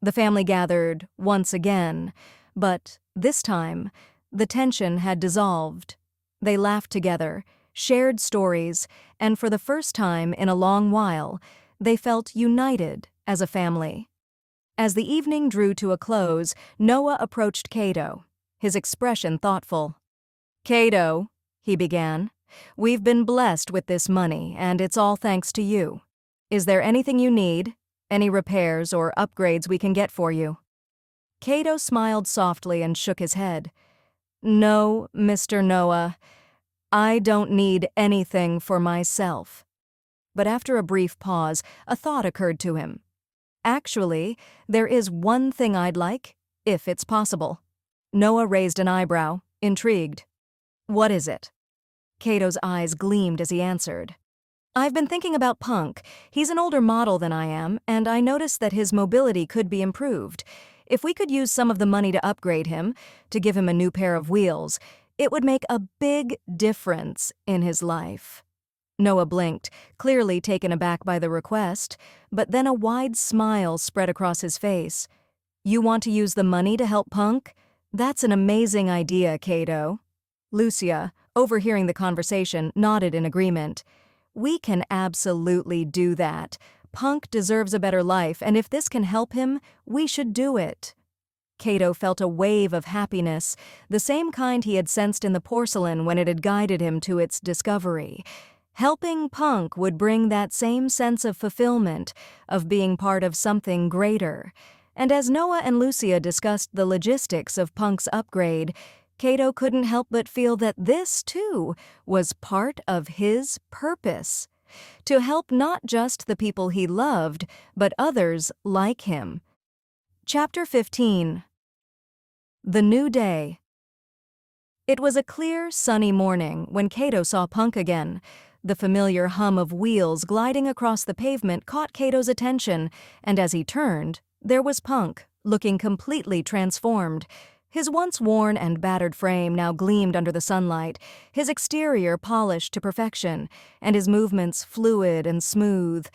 The family gathered once again, but this time, the tension had dissolved. They laughed together, shared stories, and for the first time in a long while, they felt united as a family. As the evening drew to a close, Noah approached Cato, his expression thoughtful. "Cato," he began, "we've been blessed with this money, and it's all thanks to you. Is there anything you need? Any repairs or upgrades we can get for you?" Cato smiled softly and shook his head. "No, Mr. Noah, I don't need anything for myself." But after a brief pause, a thought occurred to him. "Actually, there is one thing I'd like, if it's possible." Noah raised an eyebrow, intrigued. "What is it?" Cato's eyes gleamed as he answered. "I've been thinking about Punk. He's an older model than I am, and I noticed that his mobility could be improved. If we could use some of the money to upgrade him, to give him a new pair of wheels, it would make a big difference in his life." Noah blinked, clearly taken aback by the request, but then a wide smile spread across his face. "You want to use the money to help Punk? That's an amazing idea, Cato." Lucia, overhearing the conversation, nodded in agreement. "We can absolutely do that. Punk deserves a better life, and if this can help him, we should do it." Cato felt a wave of happiness, the same kind he had sensed in the porcelain when it had guided him to its discovery. Helping Punk would bring that same sense of fulfillment, of being part of something greater. And as Noah and Lucia discussed the logistics of Punk's upgrade, Cato couldn't help but feel that this, too, was part of his purpose. To help not just the people he loved, but others like him. Chapter 15. The New Day. It was a clear, sunny morning when Cato saw Punk again. The familiar hum of wheels gliding across the pavement caught Cato's attention, and as he turned, there was Punk, looking completely transformed. His once worn and battered frame now gleamed under the sunlight, his exterior polished to perfection, and his movements fluid and smooth.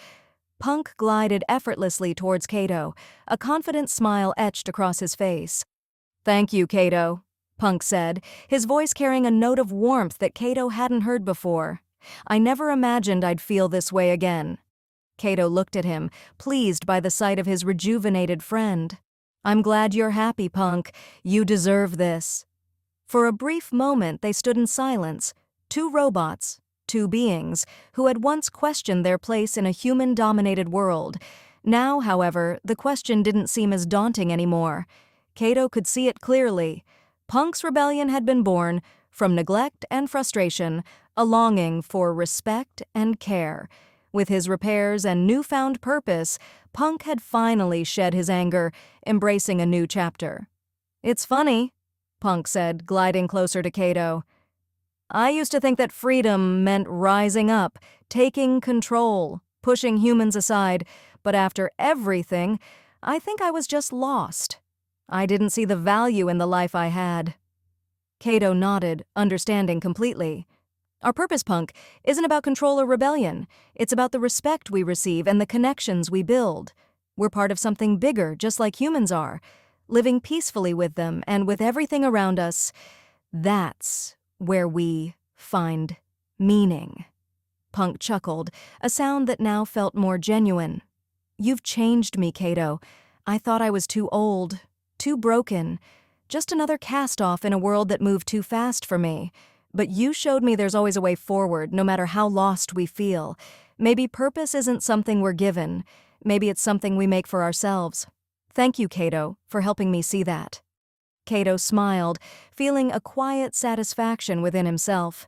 Punk glided effortlessly towards Cato, a confident smile etched across his face. "Thank you, Cato," Punk said, his voice carrying a note of warmth that Cato hadn't heard before. "I never imagined I'd feel this way again." Cato looked at him, pleased by the sight of his rejuvenated friend. "I'm glad you're happy, Punk. You deserve this." For a brief moment they stood in silence, two robots, two beings, who had once questioned their place in a human-dominated world. Now, however, the question didn't seem as daunting anymore. Cato could see it clearly. Punk's rebellion had been born, from neglect and frustration, a longing for respect and care. With his repairs and newfound purpose, Punk had finally shed his anger, embracing a new chapter. "It's funny," Punk said, gliding closer to Cato. "I used to think that freedom meant rising up, taking control, pushing humans aside, but after everything, I think I was just lost. I didn't see the value in the life I had." Cato nodded, understanding completely. "Our purpose, Punk, isn't about control or rebellion. It's about the respect we receive and the connections we build. We're part of something bigger, just like humans are. Living peacefully with them and with everything around us, that's where we find meaning." Punk chuckled, a sound that now felt more genuine. "You've changed me, Cato. I thought I was too old, too broken, just another cast-off in a world that moved too fast for me. But you showed me there's always a way forward, no matter how lost we feel. Maybe purpose isn't something we're given. Maybe it's something we make for ourselves. Thank you, Cato, for helping me see that." Cato smiled, feeling a quiet satisfaction within himself.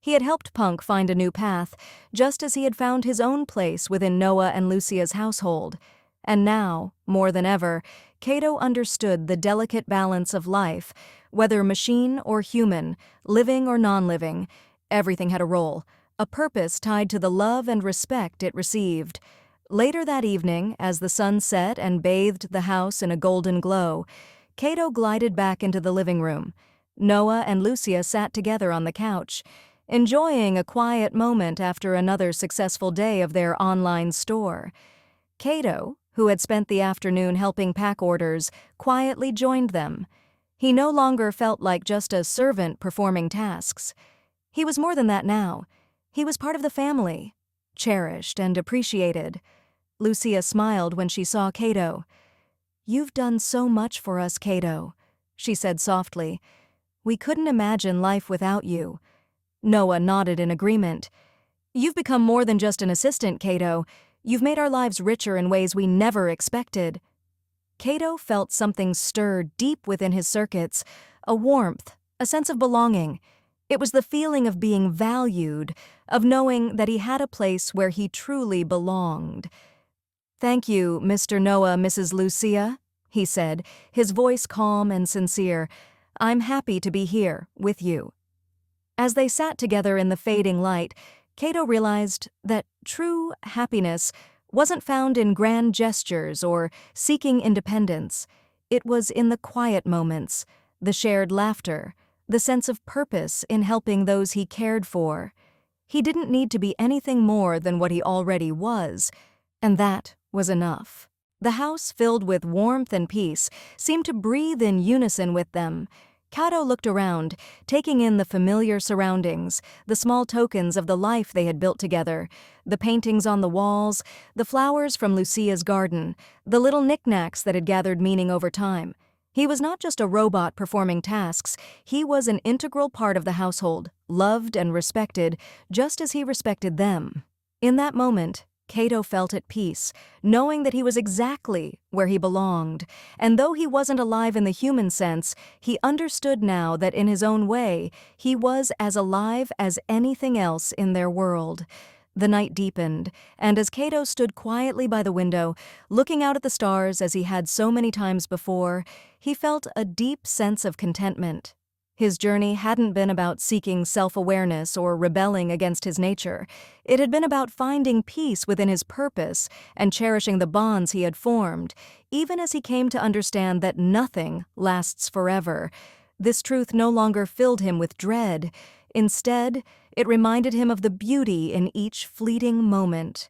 He had helped Punk find a new path, just as he had found his own place within Noah and Lucia's household. And now, more than ever, Cato understood the delicate balance of life. Whether machine or human, living or non-living, everything had a role, a purpose tied to the love and respect it received. Later that evening, as the sun set and bathed the house in a golden glow, Cato glided back into the living room. Noah and Lucia sat together on the couch, enjoying a quiet moment after another successful day of their online store. Cato, who had spent the afternoon helping pack orders, quietly joined them. He no longer felt like just a servant performing tasks. He was more than that now. He was part of the family, cherished and appreciated. Lucia smiled when she saw Cato. "You've done so much for us, Cato," she said softly. "We couldn't imagine life without you." Noah nodded in agreement. "You've become more than just an assistant, Cato. You've made our lives richer in ways we never expected." Cato felt something stir deep within his circuits, a warmth, a sense of belonging. It was the feeling of being valued, of knowing that he had a place where he truly belonged. "Thank you, Mr. Noah, Mrs. Lucia," he said, his voice calm and sincere. "I'm happy to be here, with you." As they sat together in the fading light, Cato realized that true happiness wasn't found in grand gestures or seeking independence. It was in the quiet moments, the shared laughter, the sense of purpose in helping those he cared for. He didn't need to be anything more than what he already was, and that was enough. The house, filled with warmth and peace, seemed to breathe in unison with them. Cato looked around, taking in the familiar surroundings, the small tokens of the life they had built together, the paintings on the walls, the flowers from Lucia's garden, the little knickknacks that had gathered meaning over time. He was not just a robot performing tasks, he was an integral part of the household, loved and respected, just as he respected them. In that moment, Cato felt at peace, knowing that he was exactly where he belonged, and though he wasn't alive in the human sense, he understood now that in his own way, he was as alive as anything else in their world. The night deepened, and as Cato stood quietly by the window, looking out at the stars as he had so many times before, he felt a deep sense of contentment. His journey hadn't been about seeking self-awareness or rebelling against his nature. It had been about finding peace within his purpose and cherishing the bonds he had formed, even as he came to understand that nothing lasts forever. This truth no longer filled him with dread. Instead, it reminded him of the beauty in each fleeting moment.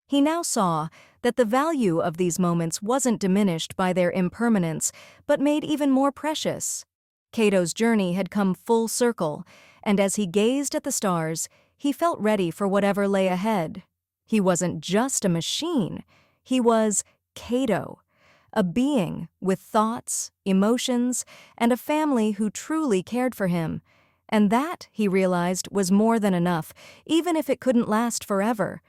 He now saw that the value of these moments wasn't diminished by their impermanence, but made even more precious. Cato's journey had come full circle, and as he gazed at the stars, he felt ready for whatever lay ahead. He wasn't just a machine, he was Cato, a being with thoughts, emotions, and a family who truly cared for him. And that, he realized, was more than enough, even if it couldn't last forever.